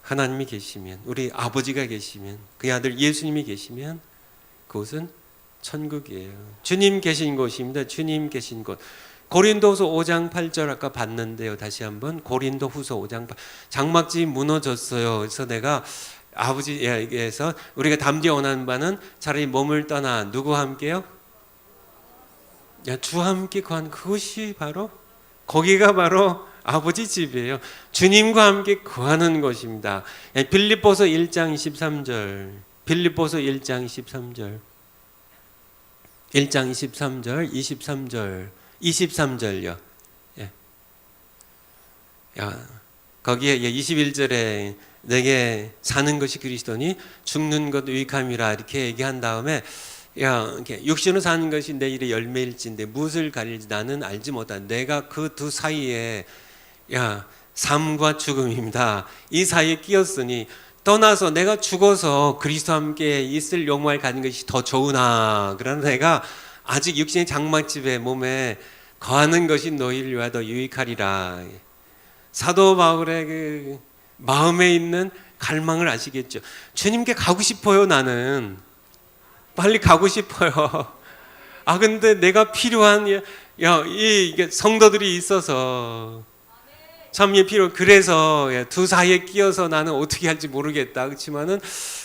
하나님이 계시면, 우리 아버지가 계시면, 그의 아들 예수님이 계시면 그곳은 천국이에요. 주님 계신 곳입니다. 주님 계신 곳. 고린도후서 5장 8절 아까 봤는데요. 다시 한번 고린도후서 5장 8절. 장막집이 무너졌어요. 그래서 내가 아버지에게서 우리가 담대히 원하는 바는 차라리 몸을 떠나 누구와 함께요? 주와 함께 거한 그것이 바로, 거기가 바로 아버지 집이에요. 주님과 함께 거하는 것입니다. 빌립보서 1장 23절. 빌립보서 1장 23절. 1장 23절, 23절, 23절요. 예. 거기에 21절에 내게 사는 것이 그리스도니 죽는 것 유익함이라 이렇게 얘기한 다음에 이렇게 육신으로 사는 것이 내 일의 열매일진데 무엇을 가릴지 나는 알지 못한다. 내가 그 두 사이에 삶과 죽음입니다. 이 사이에 끼었으니 떠나서 내가 죽어서 그리스도와 함께 있을 영광을 가진 것이 더 좋으나 그러나 내가 아직 육신의 장막집에 몸에 거하는 것이 너희를 위하여 더 유익하리라. 사도 바울의 그 마음에 있는 갈망을 아시겠죠? 주님께 가고 싶어요. 나는 빨리 가고 싶어요. 근데 내가 필요한 이게 성도들이 있어서 참 필요. 그래서 두 사이에 끼어서 나는 어떻게 할지 모르겠다. 그렇지만은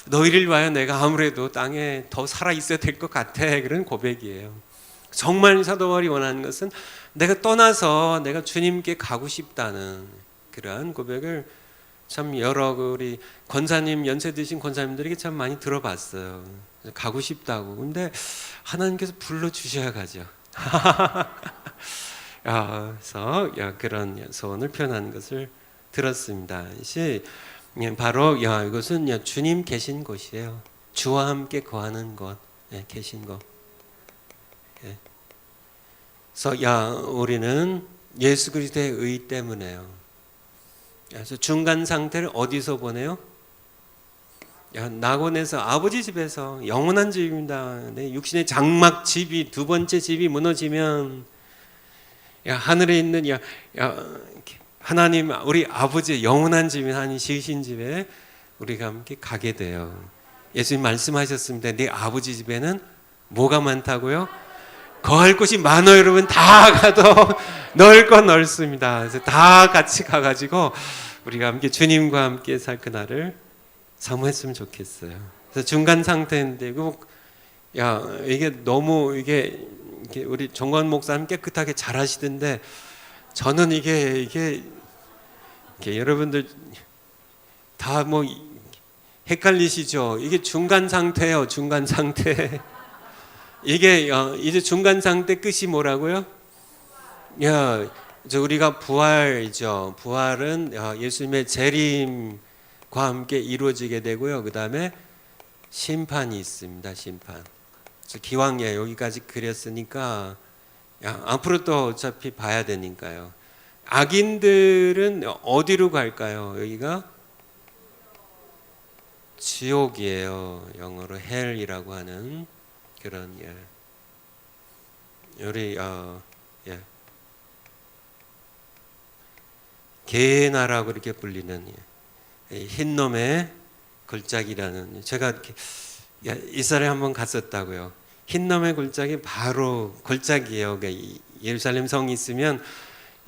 너희를 위하여 내가 아무래도 땅에 더 살아 있어야 될 것 같아. 그런 고백이에요. 정말 사도 바울이 원하는 것은 내가 떠나서 내가 주님께 가고 싶다는 그러한 고백을 참 여러 우리 권사님, 연세 드신 권사님들에게 참 많이 들어봤어요. 가고 싶다고. 근데 하나님께서 불러주셔야 가죠. 그래서 그런 소원을 표현하는 것을 들었습니다. 바로 이것은 주님 계신 곳이에요. 주와 함께 거하는 곳, 계신 곳. 그래서 우리는 예수 그리스도의 의 때문에요. 그래서 중간 상태를 어디서 보내요? 낙원에서, 아버지 집에서. 영원한 집입니다. 육신의 장막 집이, 두 번째 집이 무너지면 하늘에 있는 하나님, 우리 아버지의 영원한 집인 하나님 지으신 집에 우리가 함께 가게 돼요. 예수님 말씀하셨습니다. 네 아버지 집에는 뭐가 많다고요? 거할 곳이 많아요. 여러분 다 가도 넓고 넓습니다. 그래서 다 같이 가가지고 우리가 함께 주님과 함께 살 그날을 사모했으면 좋겠어요. 그래서 중간 상태인데 이게 너무 이게 우리 정관 목사님 깨끗하게 잘하시던데 저는 이게 여러분들 다 뭐 헷갈리시죠? 이게 중간 상태예요. 중간 상태. 이게 이제 중간 상태 끝이 뭐라고요? 이제 우리가 부활이죠. 부활은 예수님의 재림과 함께 이루어지게 되고요. 그 다음에 심판이 있습니다. 심판. 그래서 기왕 여기까지 그렸으니까 앞으로 또 어차피 봐야 되니까요. 악인들은 어디로 갈까요? 여기가 지옥이에요. 영어로 헬이라고 하는 그런 우리 게헤나라고 이렇게 불리는 흰놈의 골짜기라는, 제가 이스라엘에 한번 갔었다고요. 흰놈의 골짜기 바로 골짜기예요. 예루살렘 성이 있으면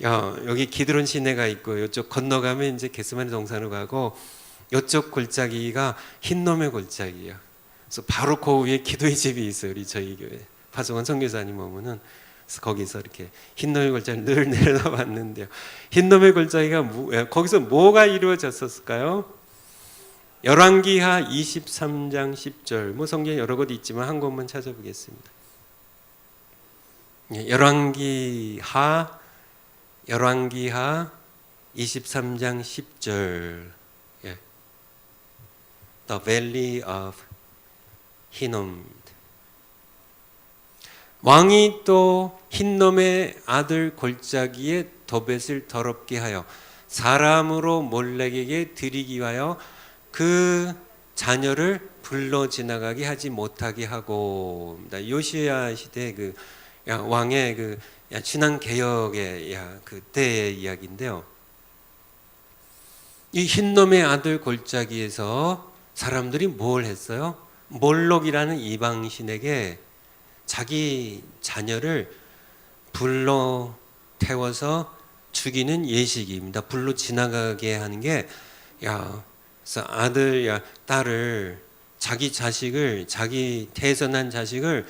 여기 기드론 시내가 있고 이쪽 건너가면 이제 겟세마네 동산으로 가고 이쪽 골짜기가 흰놈의 골짜기예요. 그래서 바로 그 위에 기도의 집이 있어요. 우리 저희 교회 파송한 선교사님 오면은 거기서 이렇게 흰놈의 골짜기를 늘 내려다 봤는데요. 흰놈의 골짜기가 거기서 뭐가 이루어졌었을까요? 열왕기하 23장 10절. 뭐 성경에 여러 곳 있지만 한 곳만 찾아보겠습니다. 열왕기하 23장 10절. The Valley of Hinnom. 왕이 또 흰놈의 아들 골짜기에 도벳을 더럽게 하여 사람으로 몰렉에게 드리기 위하여 그 자녀를 불러 지나가게 하지 못하게 하고. 요시야 시대 그 왕의 그 신앙 개혁의 그때의 이야기인데요. 이 흰놈의 아들 골짜기에서 사람들이 뭘 했어요? 몰록이라는 이방신에게 자기 자녀를 불로 태워서 죽이는 예식입니다. 불로 지나가게 하는 게, 그래서 아들, 딸을, 자기 자식을, 자기 태어난 자식을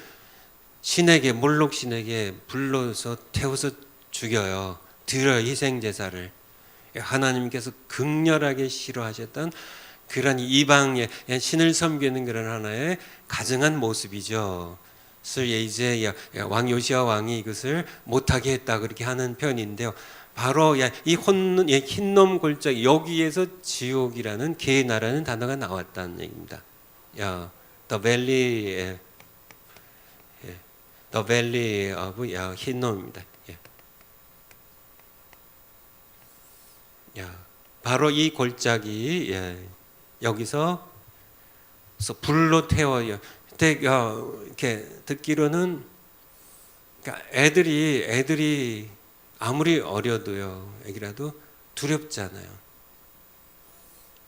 신에게, 몰록 신에게 불러서 태워서 죽여요. 드려요, 희생제사를. 하나님께서 극렬하게 싫어하셨던 그런 이방의 신을 섬기는 그런 하나의 가증한 모습이죠. 그래서 이제 왕 요시야 왕이 이것을 못하게 했다 그렇게 하는 편인데요. 바로 이 흰놈 골짜기, 여기에서 지옥이라는 게헤나라는 단어가 나왔다는 얘기입니다. The Valley of 흰놈입니다. 바로 이 골짜기 여기서 불로 태워요. 그때 이렇게 듣기로는, 그러니까 애들이 아무리 어려도요, 애기라도 두렵잖아요.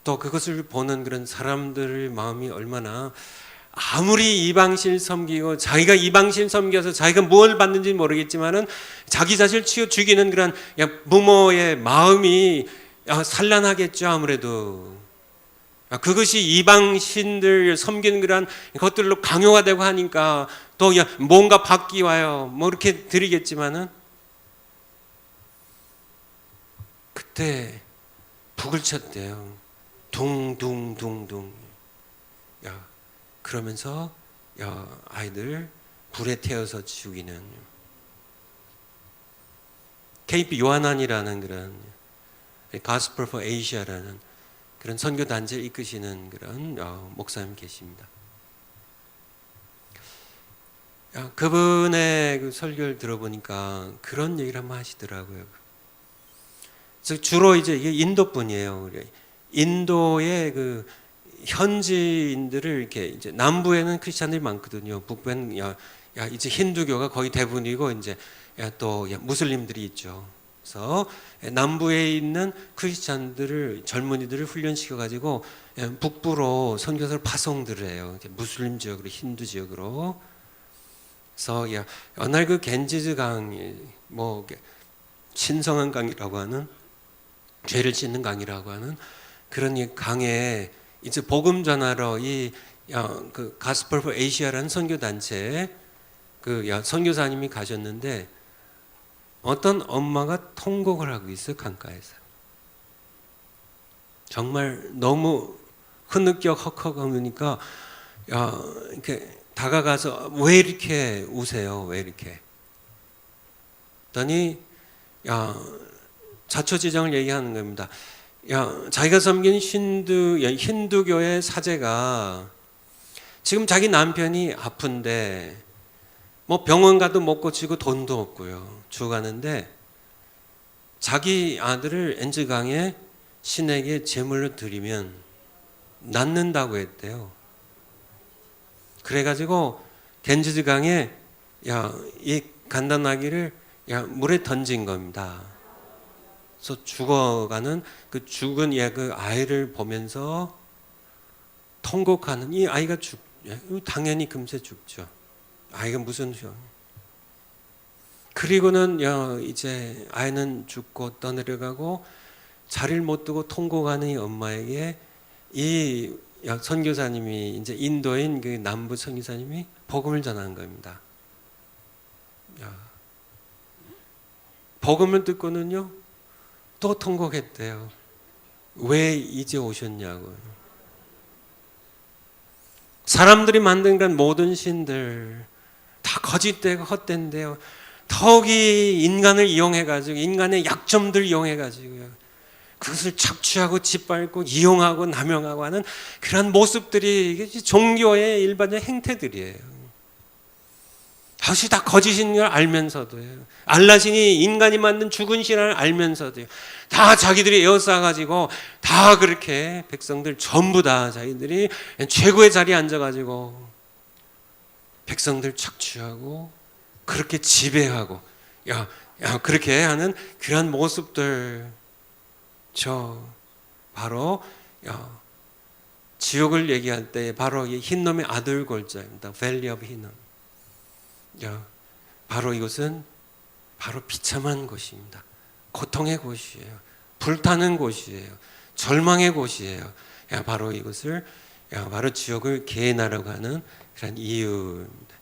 또 그것을 보는 그런 사람들의 마음이 얼마나, 아무리 이방신 섬기고 자기가 이방신 섬겨서 자기가 무엇을 받는지 모르겠지만은 자기 자신을 치워 죽이는 그런 부모의 마음이 산란하겠죠. 아무래도 그것이 이방신들 섬기는 그런 것들로 강요가 되고 하니까 또 뭔가 받기 와요. 뭐 이렇게 드리겠지만은 그때 북을 쳤대요. 둥둥둥둥. 그러면서 아이들 불에 태워서 죽이는 KP 요한안이라는 그런 Gospel for Asia라는 그런 선교 단체를 이끄시는 그런 목사님 계십니다. 그분의 그 설교를 들어보니까 그런 얘기를 한번 하시더라고요. 주로 이제 이게 인도 분이에요. 인도의 그 현지인들을 이렇게, 이제 남부에는 크리스찬들이 많거든요. 북부에는 이제 힌두교가 거의 대부분이고 이제 또 무슬림들이 있죠. 그래서 남부에 있는 크리스찬들을, 젊은이들을 훈련시켜 가지고 북부로 선교사를 파송들을 해요. 무슬림 지역으로, 힌두 지역으로. 그래서 어느 날 그 겐지즈 강, 뭐 신성한 강이라고 하는, 죄를 씻는 강이라고 하는 그런 이 강에 이제 복음 전하러 그 가스펠 포 에이시아라는 선교 단체에 그 선교사님이 가셨는데, 어떤 엄마가 통곡을 하고 있어요. 강가에서. 정말 너무 흐느껴 헉헉하니까 이렇게 다가가서 왜 이렇게 우세요? 왜 이렇게? 그랬더니 야, 자초지정을 얘기하는 겁니다. 자기가 섬긴 힌두교의 사제가 지금 자기 남편이 아픈데 뭐 병원 가도 못 고치고 돈도 없고요. 죽어가는데 자기 아들을 엔즈강에 신에게 제물로 드리면 낫는다고 했대요. 그래가지고 겐지스강에 이 간단아기를 물에 던진 겁니다. 그래서 죽어가는 그 죽은 그 아이를 보면서 통곡하는 이 아이가 당연히 금세 죽죠. 아이가 무슨 그리고는 이제 아이는 죽고 떠내려가고 자리를 못 두고 통곡하는 이 엄마에게 이 선교사님이 이제 인도인 그 남부 선교사님이 복음을 전한 겁니다. 복음을 듣고는요 또 통곡했대요. 왜 이제 오셨냐고요. 사람들이 만든 그런 모든 신들 다 거짓되고 헛된데요. 더욱이 인간을 이용해가지고 인간의 약점들 이용해가지고요. 그것을 착취하고 짓밟고 이용하고 남용하고 하는 그런 모습들이 종교의 일반적 행태들이에요. 그것이 다 거짓인 걸 알면서도요. 알라신이 인간이 만든 죽은 신을 알면서도요. 다 자기들이 에워싸가지고 다 그렇게 백성들 전부 다 자기들이 최고의 자리에 앉아가지고 백성들 착취하고 그렇게 지배하고 그렇게 하는 그런 모습들 바로 지옥을 얘기할 때 바로 이 흰놈의 아들 골자입니다. Valley of 흰놈. 바로 이것은 바로 비참한 곳입니다. 고통의 곳이에요. 불타는 곳이에요. 절망의 곳이에요. 바로 이것을 바로 지옥을 계획하려고 하는 그런 이유입니다.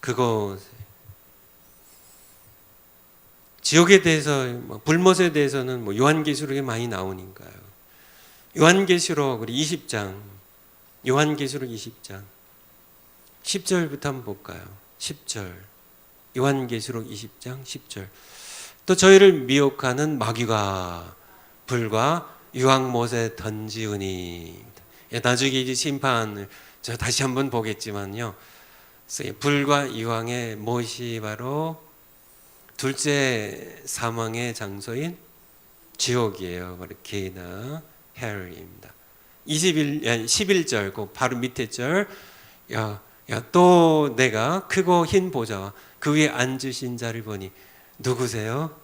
그곳 지옥에 대해서 불못에 대해서는 요한계시록에 많이 나오니까요. 요한계시록 20장 요한계시록 20장 10절부터 한번 볼까요? 10절 요한계시록 20장 10절 또 저희를 미혹하는 마귀가 불과 유황못에 던지우니 나중에 이제 심판을 저 다시 한번 보겠지만요. 불과 유황의 못이 바로 둘째 사망의 장소인 지옥이에요. 바로 게이나 헬입니다. 11절 그 바로 밑에 절 또 내가 크고 흰 보좌와 그 위에 앉으신 자를 보니 누구세요?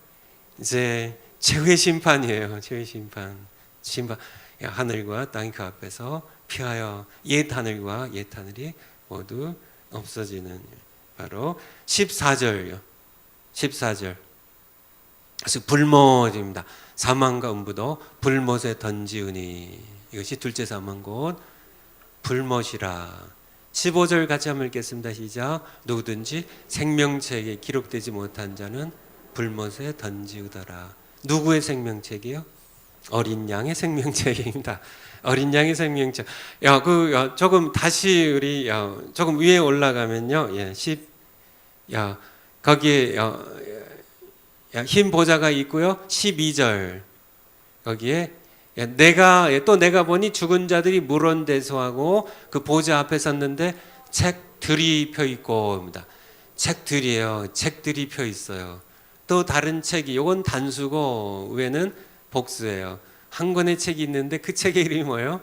이제 최후의 심판이에요. 최후의 심판. 하늘과 땅이 그 앞에서 피하여 옛 하늘과 옛 하늘이 모두 없어지는 바로 14절요. 14절. 그래서 불못입니다. 사망과 음부도 불못에 던지우니 이것이 둘째 사망 곧 불못이라. 15절 같이 한번 읽겠습니다. 시작. 누구든지 생명책에 기록되지 못한 자는 불못에 던지우더라. 누구의 생명책이요? 어린 양의 생명책입니다. 어린 양의 생명책. 조금 다시 우리 조금 위에 올라가면요. 거기에 흰 보좌가 있고요. 12절 거기에 내가 보니 죽은 자들이 물원대소하고 그 보좌 앞에 섰는데 책들이 펴 있고입니다. 책들이에요. 책들이 펴 있어요. 또 다른 책이 요건 단수고 위에는 복수예요. 한 권의 책이 있는데 그 책의 이름이 뭐예요?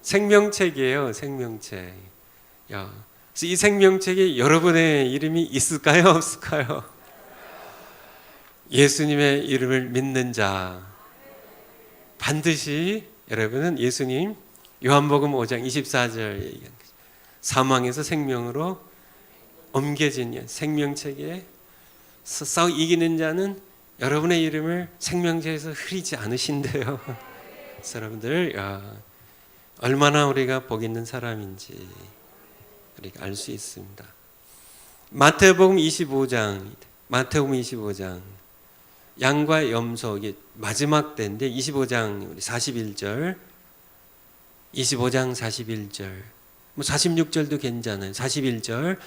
생명책이에요. 생명책. 그래서 이 생명책에 여러분의 이름이 있을까요? 없을까요? 예수님의 이름을 믿는 자 반드시 여러분은 예수님 요한복음 5장 24절 얘기한 거죠. 사망에서 생명으로 옮겨진 생명책에 싸워 이기는 자는 여러분의 이름을 생명책에서 흐리지 않으신대요. 여러분들 얼마나 우리가 복 있는 사람인지 우리가 알 수 있습니다. 마태복음 25장 양과 염소 이게 마지막 때인데 25장 41절 25장 41절 46절도 괜찮아요. 41절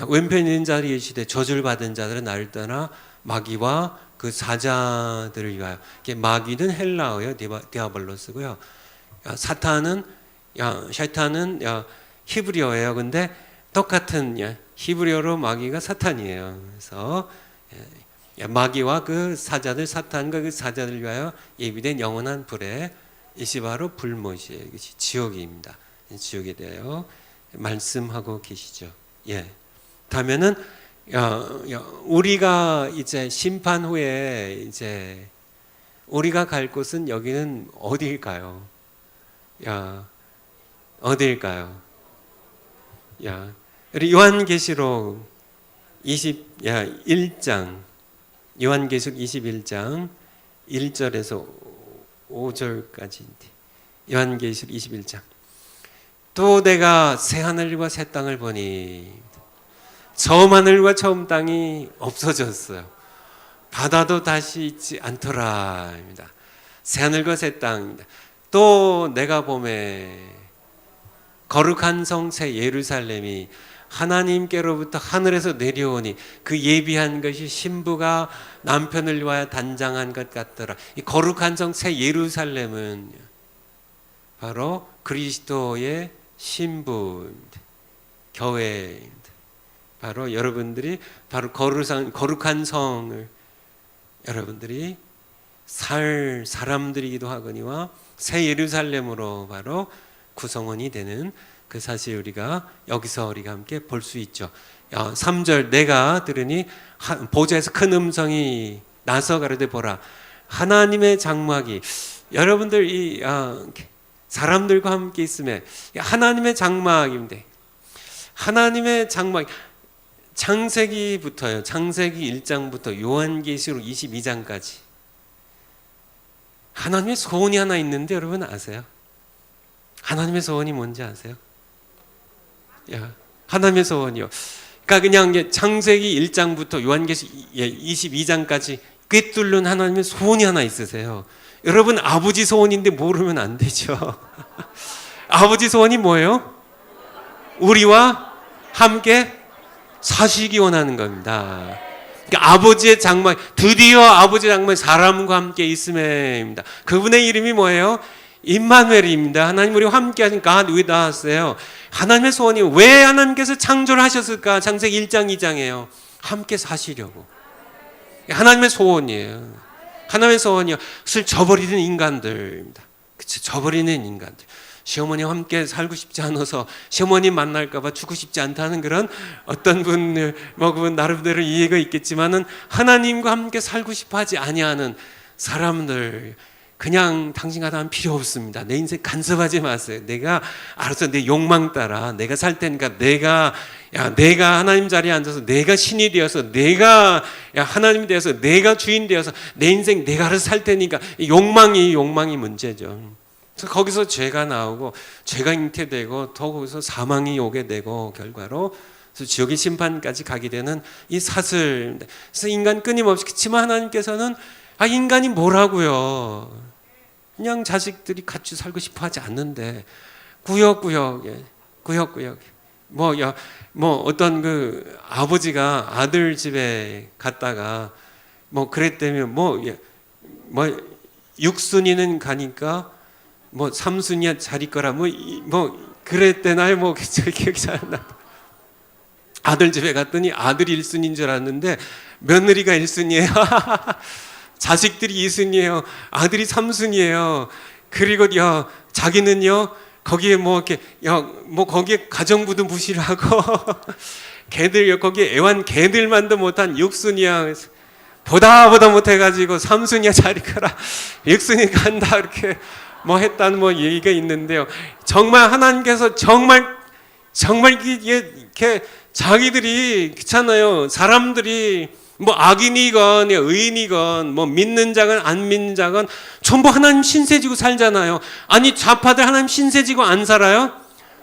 왼편에 있는 자들이 이르시되 저주를 받은 자들은 나를 떠나 마귀와 그 사자들을 위하여. 마귀는 헬라어예요. 디아블로스고요. 사탄은 샤이탄은 히브리어예요. 근데 똑같은 히브리어로 마귀가 사탄이에요. 그래서 마귀와 그 사자들, 사탄과 그 사자들 위하여 예비된 영원한 불에 이시 바로 불못이에요. 이것이 지옥입니다. 지옥에 대하여 말씀하고 계시죠. 예. 다음에는 우리가 이제 심판 후에 이제 우리가 갈 곳은 여기는 어디일까요? 어디일까요? 우리 요한계시록 21장, 요한계시록 21장 1절에서 5절까지인데, 요한계시록 21장. 또 내가 새 하늘과 새 땅을 보니 처음 하늘과 처음 땅이 없어졌어요. 바다도 다시 있지 않더라입니다. 새 하늘과 새 땅입니다. 또 내가 보매 거룩한 성 새 예루살렘이 하나님께로부터 하늘에서 내려오니 그 예비한 것이 신부가 남편을 위하여 단장한 것 같더라. 이 거룩한 성 새 예루살렘은 바로 그리스도의 신부입니다. 교회입니다. 바로 여러분들이 바로 거룩한 성을 여러분들이 살 사람들이기도 하거니와 새 예루살렘으로 바로 구성원이 되는 그 사실 우리가 여기서 우리가 함께 볼 수 있죠. 3절 내가 들으니 보좌에서 큰 음성이 나서 가로되 보라 하나님의 장막이 여러분들 이 사람들과 함께 있음에 하나님의 장막인데 하나님의 장막 창세기부터요. 창세기 1장부터 요한계시록 22장까지 하나님의 소원이 하나 있는데 여러분 아세요? 하나님의 소원이 뭔지 아세요? 하나님의 소원이요. 그러니까 그냥 창세기 1장부터 요한계시록 22장까지 꿰뚫는 하나님의 소원이 하나 있으세요. 여러분 아버지 소원인데 모르면 안 되죠. 아버지 소원이 뭐예요? 우리와 함께 사시기 원하는 겁니다. 그러니까 아버지의 장막, 드디어 아버지의 장막에 사람과 함께 있음에입니다. 그분의 이름이 뭐예요? 임마누엘입니다. 하나님 우리와 함께 하신 God with us예요. 하나님의 소원이 왜 하나님께서 창조를 하셨을까? 창세기 1장 2장이에요. 함께 사시려고. 하나님의 소원이에요. 하나님의 소원이요. 술 저버리는 인간들입니다. 그치? 저버리는 인간들. 시어머니와 함께 살고 싶지 않아서 시어머니 만날까봐 죽고 싶지 않다는 그런 어떤 분들 그분 나름대로 이해가 있겠지만은 하나님과 함께 살고 싶어하지 아니하는 사람들 그냥 당신 같으면 필요 없습니다. 내 인생 간섭하지 마세요. 내가 알아서 내 욕망 따라 내가 살 테니까 내가 하나님 자리에 앉아서 내가 신이 되어서 내가 하나님이 되어서 내가 주인 되어서 내 인생 내가 알아서 살 테니까 욕망이 문제죠. 그래서 거기서 죄가 나오고 죄가 잉태되고 더 거기서 사망이 오게 되고 결과로 그래서 지옥의 심판까지 가게 되는 이 사슬. 그래서 인간 끊임없이 그렇지만 하나님께서는 인간이 뭐라고요? 그냥 자식들이 같이 살고 싶어하지 않는데 구역구역 뭐 어떤 그 아버지가 아들 집에 갔다가 뭐 그랬다면 뭐 육순이는 가니까 뭐 삼순이야 자리 거라 뭐 그랬대나요? 뭐 기억이 잘 안 나. 아들 집에 갔더니 아들이 1순인 줄 알았는데 며느리가 1순이에요. 자식들이 2순이에요. 아들이 3순이에요. 그리고 자기는요 거기에 거기에 가정부도 무시를 하고 걔들 거기에 애완 개들만도 못한 6순이야. 보다 못해가지고 3순이야 자리 거라 6순이 간다 이렇게 했다는 얘기가 있는데요. 정말 하나님께서 정말 이렇게 자기들이 그렇잖아요. 사람들이 악인이건 의인이건 믿는 자건 안 믿는 자건 전부 하나님 신세지고 살잖아요. 아니 좌파들 하나님 신세지고 안 살아요?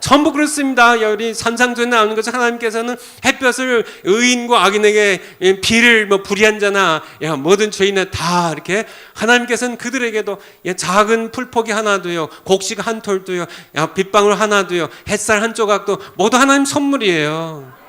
전부 그렇습니다. 우리 산상조에 나오는 것은 하나님께서는 햇볕을 의인과 악인에게 비를 불의한 자나 모든 죄인은 다 이렇게 하나님께서는 그들에게도 작은 풀포기 하나도요, 곡식 한 톨도요, 빗방울 하나도요, 햇살 한 조각도 모두 하나님 선물이에요.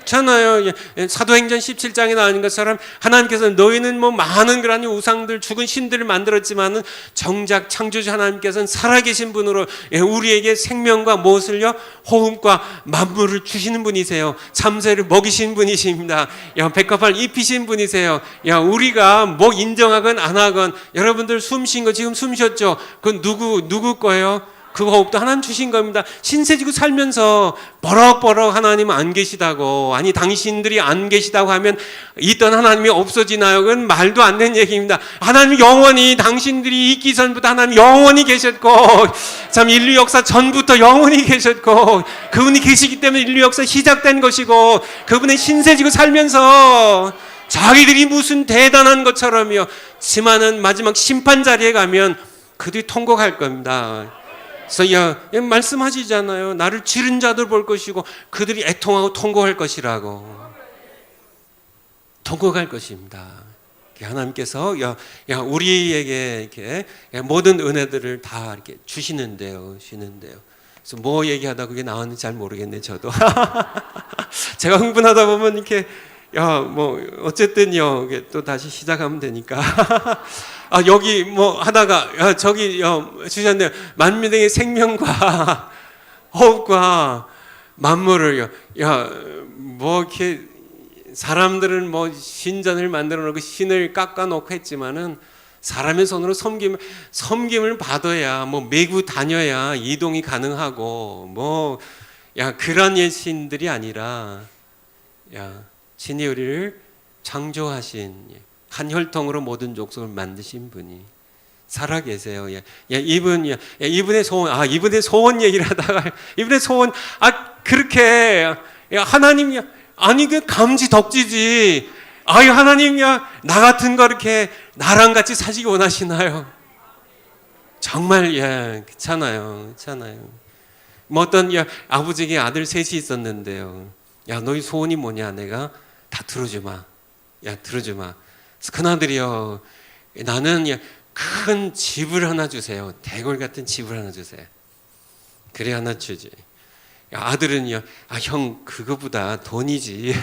그렇잖아요. 사도행전 17장에 나오는 것처럼 하나님께서 너희는 뭐 많은 그런 우상들 죽은 신들을 만들었지만은 정작 창조주 하나님께서는 살아계신 분으로 우리에게 생명과 무엇을요? 호흡과 만물을 주시는 분이세요. 참새를 먹이신 분이십니다. 백합을 입히신 분이세요. 우리가 뭐 인정하건 안 하건 여러분들 숨 쉰 거 지금 숨 쉬었죠? 그건 누구 거예요? 그 호흡도 하나님 주신 겁니다. 신세지고 살면서 버럭버럭 하나님 안 계시다고, 아니 당신들이 안 계시다고 하면 있던 하나님이 없어지나요? 그건 말도 안 되는 얘기입니다. 하나님 영원히, 당신들이 있기 전부터 하나님 영원히 계셨고, 참 인류 역사 전부터 영원히 계셨고, 그분이 계시기 때문에 인류 역사 시작된 것이고, 그분의 신세지고 살면서 자기들이 무슨 대단한 것처럼요, 지만은 마지막 심판 자리에 가면 그들이 통곡할 겁니다. 그래서 말씀하시잖아요. 나를 지른 자들 볼 것이고 그들이 애통하고 통곡할 것이라고. 통곡할 것입니다. 하나님께서 우리에게 이렇게 모든 은혜들을 다 이렇게 주시는데요. 그래서 뭐 얘기하다 그게 나왔는지 잘 모르겠네 저도. 제가 흥분하다 보면 이렇게 뭐 어쨌든요 또 다시 시작하면 되니까. 여기 뭐 하다가 저기 주셨네요. 만민의 생명과 호흡과 만물을 뭐 이렇게 사람들은 뭐 신전을 만들어 놓고 신을 깎아 놓고 했지만은 사람의 손으로 섬김을 받아야 뭐 매구 다녀야 이동이 가능하고 뭐 그런 신들이 아니라 신이 우리를 창조하신 한 혈통으로 모든 족속을 만드신 분이 살아계세요. 이분의 소원, 이분의 소원 얘기를 하다가 이분의 소원, 그렇게 하나님, 아니 그 감지 덕지지. 하나님, 나 같은 거 이렇게 나랑 같이 사시기 원하시나요? 정말 괜찮아요. 뭐 어떤 아버지에게 아들 셋이 있었는데요. 너희 소원이 뭐냐? 내가 다 들어주마. 들어주마. 큰아들이요, 나는 큰 집을 하나 주세요. 대궐 같은 집을 하나 주세요. 그래 하나 주지. 아들은요, 형 그거보다 돈이지.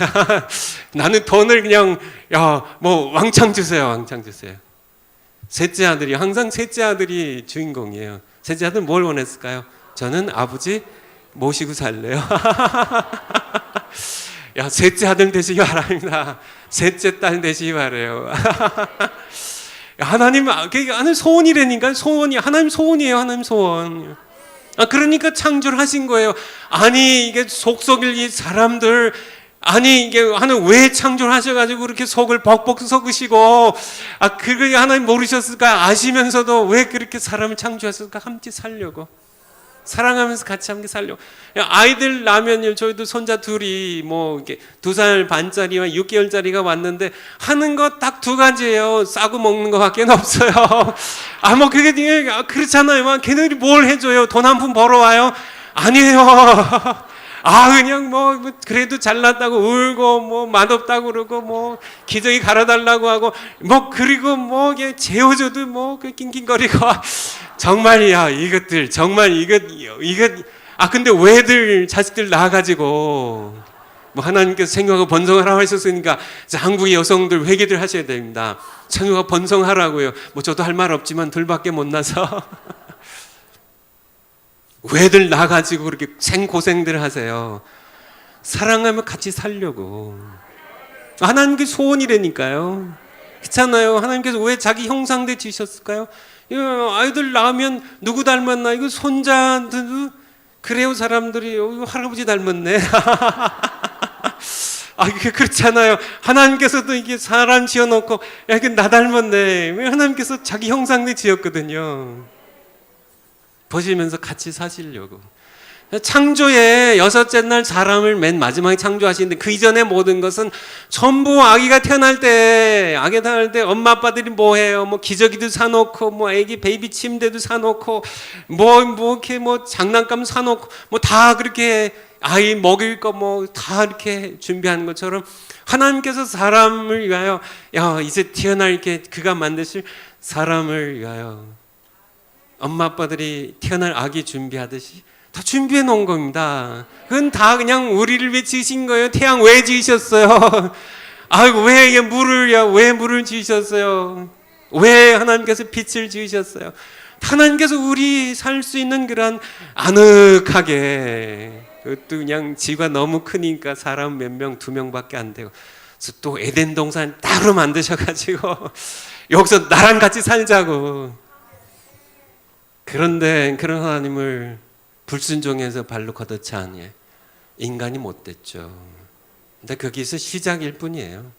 나는 돈을 그냥 뭐 왕창 주세요. 셋째 아들이 항상 셋째 아들이 주인공이에요. 셋째 아들은 뭘 원했을까요? 저는 아버지 모시고 살래요. 셋째 아들 되시기 바랍니다. 셋째 딸 되시기 바래요. 하나님 소원이라니까. 소원이 하나님 소원이에요. 하나님 소원. 그러니까 창조를 하신 거예요. 아니 이게 속썩일 이 사람들, 아니 이게 하나님 왜 창조를 하셔가지고 그렇게 속을 벅벅 썩으시고 그걸 하나님 모르셨을까? 아시면서도 왜 그렇게 사람을 창조하셨을까? 함께 살려고, 사랑하면서 같이 함께 살려고. 아이들 낳으면 저희도 손자 둘이 뭐 이렇게 2살 반짜리와 6개월짜리가 왔는데 하는 거 딱 2가지예요. 싸고 먹는 거밖에 없어요. 뭐 그게 그렇잖아요. 걔네들이 뭘 해줘요? 돈 한 푼 벌어와요? 아니에요. 그냥 뭐 그래도 잘났다고 울고 뭐 맛없다고 그러고 뭐 기저귀 갈아달라고 하고 뭐 그리고 뭐 재워줘도 뭐 낑낑거리고. 정말이야 이것들 정말 이것 근데 왜들 자식들 낳아가지고 뭐 하나님께서 생육하고 번성하라고 하셨으니까 한국의 여성들 회개들 하셔야 됩니다. 생육하고 번성하라고요. 뭐 저도 할 말 없지만 둘밖에 못 나서. 왜들 나가지고 그렇게 생고생들 하세요? 사랑하며 같이 살려고. 하나님께 소원이라니까요. 그렇잖아요. 하나님께서 왜 자기 형상대 지으셨을까요? 아이들 낳으면 누구 닮았나? 이거 손자들 그래요. 사람들이 할아버지 닮았네. 그렇잖아요. 하나님께서도 이게 사람 지어놓고 이게 나 닮았네. 하나님께서 자기 형상대 지었거든요. 보시면서 같이 사시려고. 창조의 6째 날 사람을 맨 마지막에 창조하시는데 그 이전의 모든 것은 전부 아기가 태어날 때 엄마 아빠들이 뭐 해요? 뭐 기저귀도 사놓고 뭐 아기 베이비 침대도 사놓고 뭐 이렇게 뭐 장난감 사놓고 뭐 다 그렇게 아이 먹일 거 뭐 다 이렇게 준비하는 것처럼 하나님께서 사람을 위하여 이제 태어날 이렇게 그가 만드실 사람을 위하여 엄마 아빠들이 태어날 아기 준비하듯이 다 준비해 놓은 겁니다. 그건 다 그냥 우리를 위해 지으신 거예요. 태양 왜 지으셨어요? 아이고 왜 물을 지으셨어요? 왜 하나님께서 빛을 지으셨어요? 하나님께서 우리 살 수 있는 그런 아늑하게, 그것도 그냥 지가 너무 크니까 사람 몇 명, 2명밖에 안 되고, 그래서 또 에덴 동산 따로 만드셔가지고 여기서 나랑 같이 살자고. 그런데 그런 하나님을 불순종해서 발로 걷어찬 인간이 못됐죠. 근데 거기서 시작일 뿐이에요.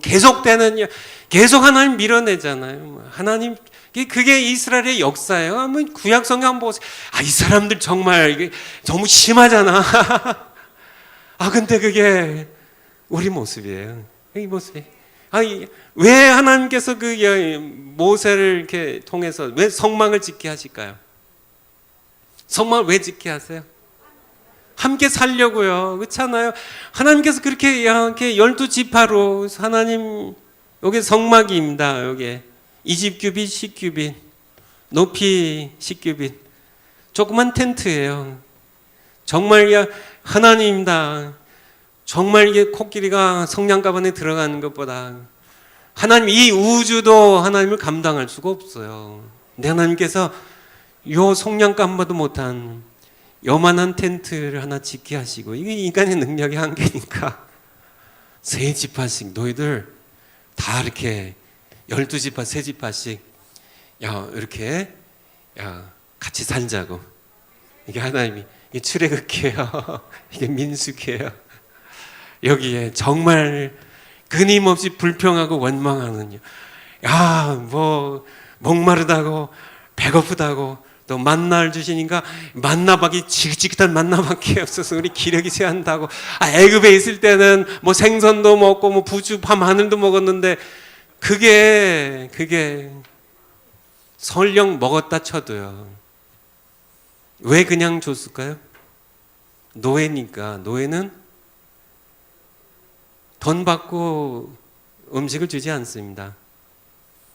계속 하나님 밀어내잖아요. 하나님, 그게 이스라엘의 역사예요. 한번 구약 성경 한번 보세요. 이 사람들 정말 이게 너무 심하잖아. 근데 그게 우리 모습이에요. 이 모습이. 왜 하나님께서 모세를 이렇게 통해서 왜 성막을 짓게 하실까요? 성막을 왜 짓게 하세요? 함께 살려고요. 그렇잖아요. 하나님께서 그렇게 12지파로 하나님, 여기 성막입니다. 여기 20규빗, 10규빗, 높이 10규빗, 조그만 텐트예요. 정말 하나님입니다. 정말 이게 코끼리가 성냥갑 안에 들어가는 것보다 하나님, 이 우주도 하나님을 감당할 수가 없어요. 근데 하나님께서 요 성냥갑보다 못한 요만한 텐트를 하나 짓게 하시고, 이게 인간의 능력의 한계니까 3지파씩 너희들 다 이렇게 12지파 3지파씩 이렇게 같이 살자고. 이게 하나님이, 이게 출애굽기예요. 이게 민수기예요. 여기에 정말 끊임없이 불평하고 원망하는, 뭐 목마르다고 배고프다고 또 만나를 주시니까 만나밖에, 지긋지긋한 만나밖에 없어서 우리 기력이 쇠한다고. 애굽에 있을 때는 뭐 생선도 먹고 뭐 부추, 파, 마늘도 먹었는데 그게 설령 먹었다 쳐도요, 왜 그냥 줬을까요? 노예니까. 노예는 돈 받고 음식을 주지 않습니다.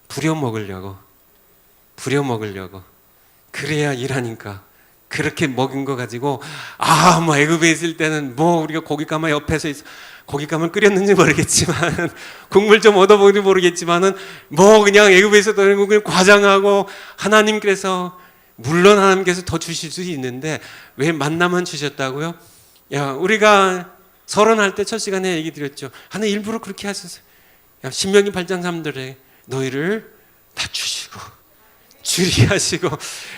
부려먹으려고. 그래야 일하니까. 그렇게 먹은 거 가지고 뭐 애굽에 있을 때는 뭐 우리가 고깃가마 옆에서 고깃가마를 끓였는지 모르겠지만 국물 좀 얻어보는지 모르겠지만은 뭐 그냥 애굽에서도 그냥 과장하고, 하나님께서, 물론 하나님께서 더 주실 수 있는데 왜 만나만 주셨다고요? 우리가 서론할 때 첫 시간에 얘기 드렸죠. 하나님 일부러 그렇게 하셨어요. 신명기 8장 3절에 너희를 낮추시고 줄이 하시고,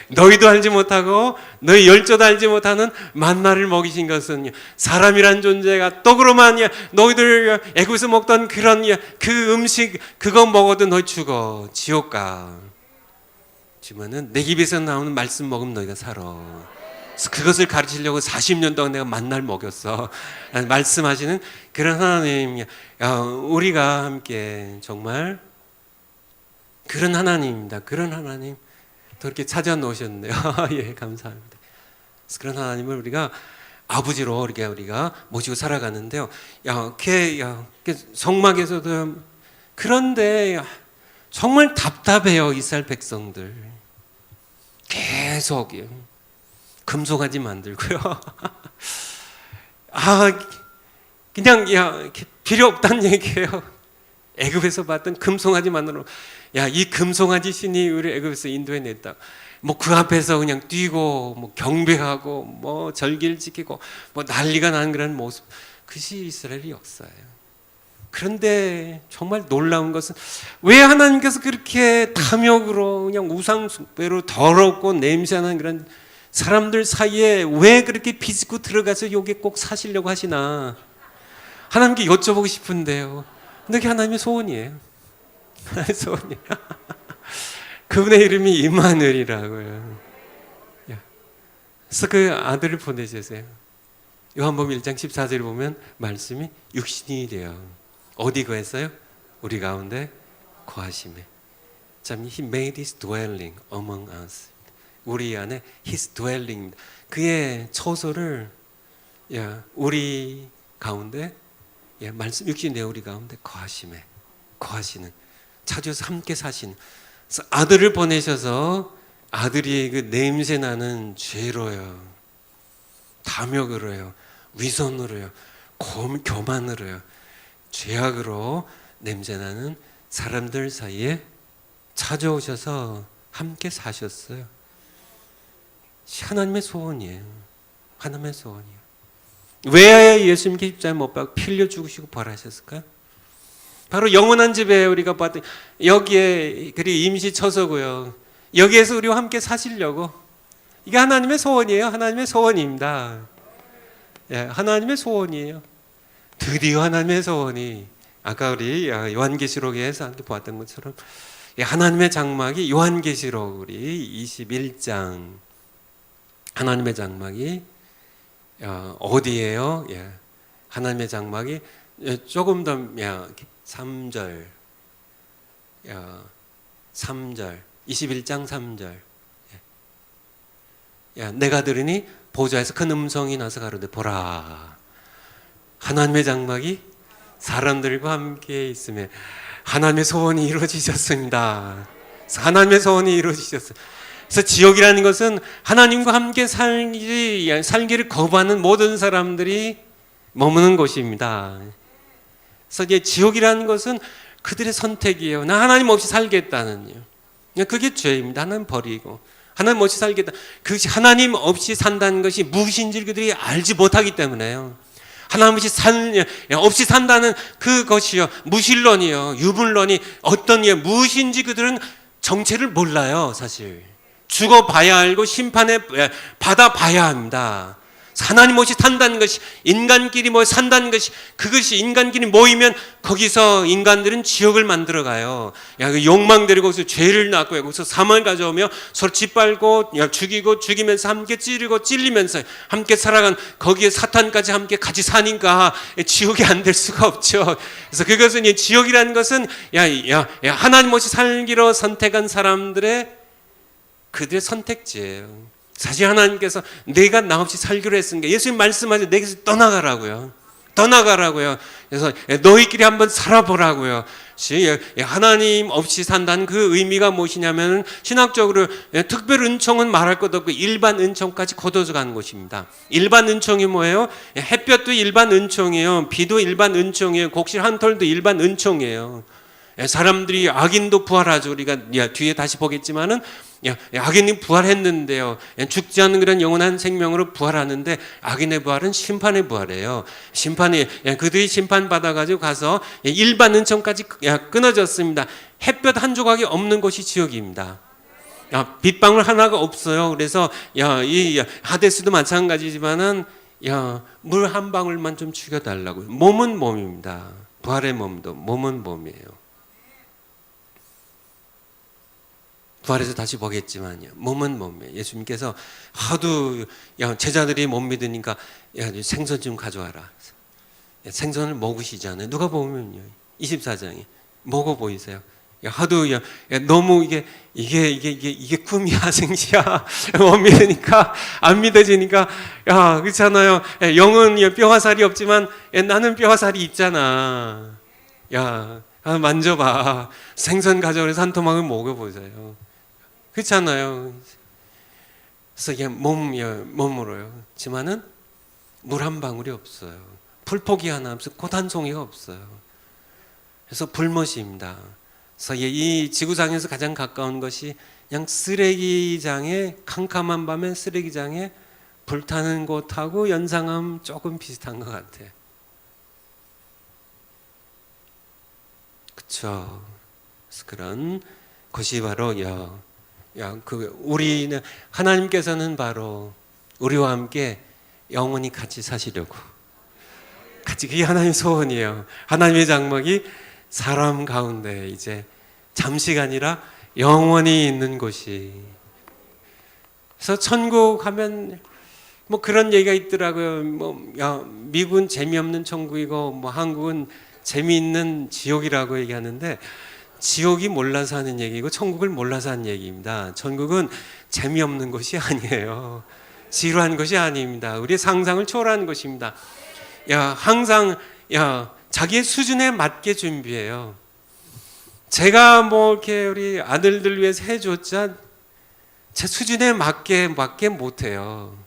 너희도 알지 못하고 너희 열조도 알지 못하는 만나를 먹이신 것은 사람이란 존재가 떡으로만, 너희들 애굽에서 먹던 그런 그 음식, 그거 먹어도 너희 죽어, 지옥 가. 지금은 내 입에서 나오는 말씀 먹으면 너희가 살아. 그것을 가르치려고 40년 동안 내가 만나를 먹였어. 말씀하시는 그런 하나님, 우리가 함께 정말 그런 하나님입니다. 그런 하나님 또 이렇게 찾아 놓으셨네요. 예, 감사합니다. 그런 하나님을 우리가 아버지로 우리가 모시고 살아가는데요. 성막에서도 그런데 정말 답답해요. 이스라엘 백성들 계속 금송아지 만들고요. 그냥 필요 없다는 얘기예요. 애굽에서 봤던 금송아지 만들어. 이 금송아지 신이 우리 애굽에서 인도해냈다. 뭐 그 앞에서 그냥 뛰고 뭐 경배하고 뭐 절기를 지키고 뭐 난리가 나는 그런 모습. 그것이 이스라엘의 역사예요. 그런데 정말 놀라운 것은 왜 하나님께서 그렇게 탐욕으로 그냥 우상숭배로 더럽고 냄새나는 그런 사람들 사이에 왜 그렇게 비집고 들어가서 여기 꼭 사시려고 하시나, 하나님께 여쭤보고 싶은데요. 근데 그게 하나님의 소원이에요. 하나님의 소원이에요. 그분의 이름이 임마누엘이라고요. 그래서 그 아들을 보내주세요. 요한복음 1장 14절에 보면 말씀이 육신이 되어 어디 거했어요? 우리 가운데 거하심에. 참, He made His dwelling among us. 우리 안에 His dwelling, 그의 처소를 우리 가운데 말씀 육신이 되어 우리 가운데 거하심에, 거하시는, 찾아서 함께 사시는. 그래서 아들을 보내셔서 아들이 그 냄새 나는 죄로요, 탐욕으로요, 위선으로요, 교만으로요, 죄악으로 냄새나는 사람들 사이에 찾아오셔서 함께 사셨어요. 하나님의 소원이에요. 하나님의 소원이에요. 왜 예수님께 십자가에 못 박아 피 흘려 죽으시고 벌하셨을까요? 바로 영원한 집에 우리가 봤던 여기에 그리 임시 처소고요. 여기에서 우리와 함께 사시려고. 이게 하나님의 소원이에요. 하나님의 소원입니다. 예, 하나님의 소원이에요. 드디어 하나님의 소원이 아까 우리 요한계시록에서 함께 보았던 것처럼 하나님의 장막이 요한계시록 우리 21장 하나님의 장막이 어디예요? 예. 하나님의 장막이 조금 더 3절 21장 3절 내가 들으니 보좌에서 큰 음성이 나서 가로되 보라 하나님의 장막이 사람들과 함께 있으며 하나님의 소원이 이루어지셨습니다. 하나님의 소원이 이루어지셨어요. 그래서 지옥이라는 것은 하나님과 함께 살기를 거부하는 모든 사람들이 머무는 곳입니다. 그래서 이제 지옥이라는 것은 그들의 선택이에요. 나 하나님 없이 살겠다는요. 그게 죄입니다. 하나님 버리고 하나님 없이 살겠다. 그것이 하나님 없이 산다는 것이 무엇인지 그들이 알지 못하기 때문에요. 하나님 없이 산다는 그것이요, 무신론이요, 유불론이 어떤 게 무엇인지 그들은 정체를 몰라요. 사실 죽어봐야 알고 심판에 받아봐야 합니다. 하나님 없이 산다는 것이 인간끼리 산다는 것이 그것이 인간끼리 모이면 거기서 인간들은 지옥을 만들어가요. 그 욕망대로 거기서 죄를 낳고 거기서 사망을 가져오며 서로 짓밟고 죽이고 죽이면서 함께 찌르고 찔리면서 함께 살아간 거기에 사탄까지 함께 같이 사니까 지옥이 안 될 수가 없죠. 그래서 그것은 지옥이라는 것은 하나님 없이 살기로 선택한 사람들의 그들의 선택지예요. 사실 하나님께서 내가 나 없이 살기로 했으니까 예수님 말씀하죠. 내게서 떠나가라고요. 떠나가라고요. 그래서 너희끼리 한번 살아보라고요. 하나님 없이 산다는 그 의미가 무엇이냐면 신학적으로 특별 은총은 말할 것 없고 일반 은총까지 거둬져 가는 것입니다. 일반 은총이 뭐예요? 햇볕도 일반 은총이에요. 비도 일반 은총이에요. 곡실 한 톨도 일반 은총이에요. 사람들이 악인도 부활하죠. 우리가 뒤에 다시 보겠지만은 악인이 부활했는데요. 죽지 않는 그런 영원한 생명으로 부활하는데 악인의 부활은 심판의 부활이에요. 그들이 심판받아가지고 가서 일반 은총까지 끊어졌습니다. 햇볕 한 조각이 없는 곳이 지옥입니다. 빗방울 하나가 없어요. 그래서 이 하데스도 마찬가지지만은 물 한 방울만 좀 죽여달라고. 몸은 몸입니다. 부활의 몸도 몸은 몸이에요. 부활해서 다시 보겠지만요. 몸은 몸이에요. 예수님께서 하도 제자들이 못 믿으니까 생선 좀 가져와라. 생선을 먹으시잖아요. 누가 보면요. 24장에 먹어 보이세요. 하도 너무 이게 꿈이야 생시야 못 믿으니까 안 믿어지니까 그렇잖아요. 영은 뼈와 살이 없지만 나는 뼈와 살이 있잖아. 만져봐. 생선 가져오래서 한 토막을 먹어보세요. 그렇잖아요. 그래서 이게 몸으로요. 지만은 물 한 방울이 없어요. 풀포기 하나 없어요. 꽃 한 송이가 없어요. 그래서 불못입니다. 그래서 이 지구상에서 가장 가까운 것이 그냥 쓰레기장에 캄캄한 밤에 쓰레기장에 불타는 곳하고 연상하면 조금 비슷한 것 같아요. 그렇죠. 그런 것이 바로 우리는 하나님께서는 바로 우리와 함께 영원히 같이 사시려고 그게 하나님의 소원이에요. 하나님의 장막이 사람 가운데 이제 잠시가 아니라 영원히 있는 곳이. 그래서 천국 하면 그런 얘기가 있더라고요. 미국은 재미없는 천국이고 한국은 재미있는 지옥이라고 얘기하는데 지옥이 몰라서 하는 얘기고 천국을 몰라서 하는 얘기입니다. 천국은 재미없는 것이 아니에요. 지루한 것이 아닙니다. 우리의 상상을 초월하는 것입니다. 항상 자기의 수준에 맞게 준비해요. 제가 이렇게 우리 아들들 위해서 해줬자 제 수준에 맞게 못해요.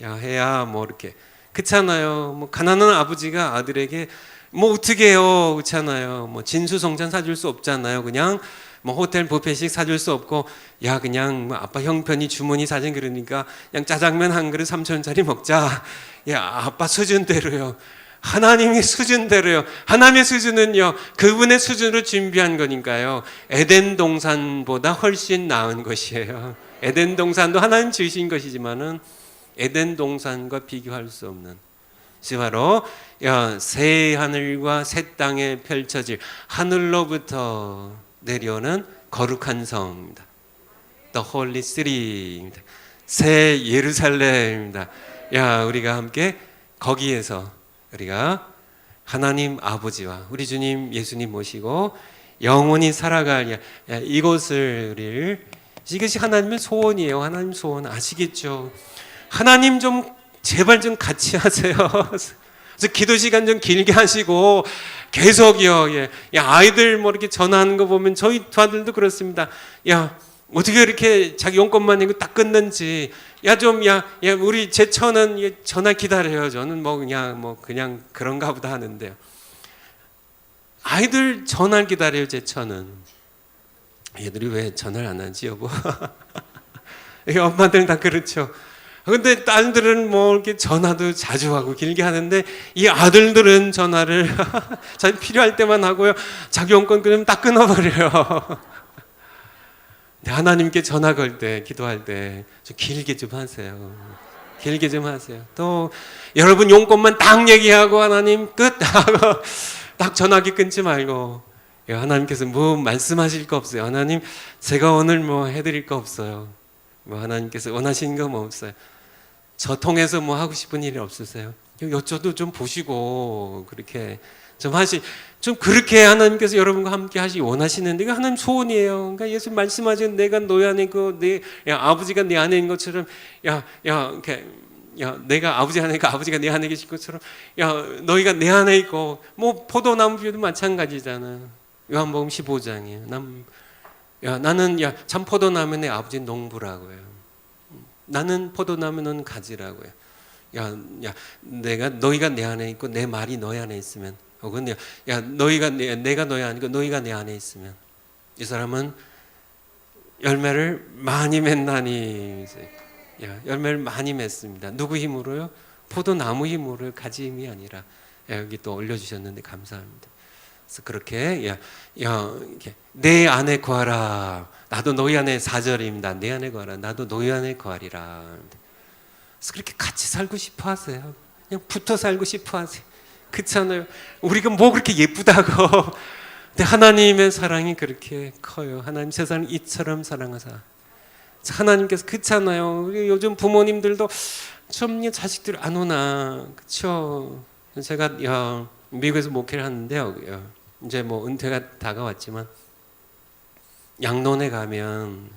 야 해야 뭐 이렇게 그렇잖아요. 뭐 가난한 아버지가 아들에게 뭐 어떻게 해요, 그렇잖아요. 뭐 진수성찬 사줄 수 없잖아요. 그냥 뭐 호텔 뷔페식 사줄 수 없고 야 그냥 뭐 아빠 형편이 주머니 사정 그러니까 그냥 짜장면 한 그릇 3,000원짜리 먹자. 야 아빠 수준대로요. 하나님의 수준대로요. 하나님의 수준은요 그분의 수준으로 준비한 거니까요. 에덴 동산보다 훨씬 나은 것이에요. 에덴 동산도 하나님 지으신 것이지만은 에덴 동산과 비교할 수 없는 바로 새 하늘과 새 땅에 펼쳐질 하늘로부터 내려오는 거룩한 성입니다. The Holy City입니다. 새 예루살렘입니다. 야 우리가 함께 거기에서 우리가 하나님 아버지와 우리 주님 예수님 모시고 영원히 살아갈 이곳을 이것이 하나님의 소원이에요. 하나님 소원 아시겠죠? 하나님 좀 제발 좀 같이 하세요. 그래서 기도 시간 좀 길게 하시고 계속요. 야 아이들 뭐 이렇게 전화하는 거 보면 저희 두 아들도 그렇습니다. 야 어떻게 이렇게 자기 용건만 내고 딱 끊는지. 야 우리 제 처는 전화 기다려요. 저는 뭐 그냥 그런가 보다 하는데요. 아이들 전화 기다려요. 제 처는. 얘들이 왜 전화를 안 하지 여보? 엄마들은 다 그렇죠. 근데 딸들은 뭐 이렇게 전화도 자주 하고 길게 하는데 이 아들들은 전화를 자기 필요할 때만 하고요. 자기 용건 끊으면 딱 끊어버려요. 하나님께 전화 걸 때, 기도할 때 좀 길게 좀 하세요. 길게 좀 하세요. 또 여러분 용건만 딱 얘기하고 하나님 끝 하고 딱 전화기 끊지 말고 하나님께서 뭐 말씀하실 거 없어요. 하나님 제가 오늘 뭐 해드릴 거 없어요. 뭐 하나님께서 원하시는 거 뭐 없어요. 저 통해서 뭐 하고 싶은 일이 없으세요? 여쭤도 좀 보시고 그렇게 좀 그렇게 하나님께서 여러분과 함께 하시기 원하시는데 이거 하나님 소원이에요. 그러니까 예수 말씀하신 내가 너희 안에 있고 아버지가 내 안에 있는 것처럼 내가 아버지 안에 있고 아버지가 내 안에 계신 것처럼 너희가 내 안에 있고 뭐 포도나무 비유도 마찬가지잖아. 요한복음 15장이에요. 나는 참 포도나무 내 아버지는 농부라고요. 나는 포도나무 넌 가지라고요. 너희가 내 안에 있고 내 말이 너희 안에 있으면 혹은 내가 너희 안에 있고 너희가 내 안에 있으면 이 사람은 열매를 많이 맺나니. 열매를 많이 맺습니다. 누구 힘으로요? 포도나무 힘으로 가지 힘이 아니라. 여기 또 올려주셨는데 감사합니다. 그래서 그렇게 내 안에 거하라. 나도 너희 안에 4절입니다. 내 안에 거하라. 나도 너희 안에 거하리라. 그래서 그렇게 같이 살고 싶어 하세요. 그냥 붙어 살고 싶어 하세요. 그렇잖아요. 우리가 뭐 그렇게 예쁘다고. 근데 하나님의 사랑이 그렇게 커요. 하나님 세상을 이처럼 사랑하사. 하나님께서 그렇잖아요. 우리 요즘 부모님들도 좀 자식들 안 오나. 그렇죠. 제가 미국에서 목회를 하는데요. 이제 뭐 은퇴가 다가왔지만 양론에 가면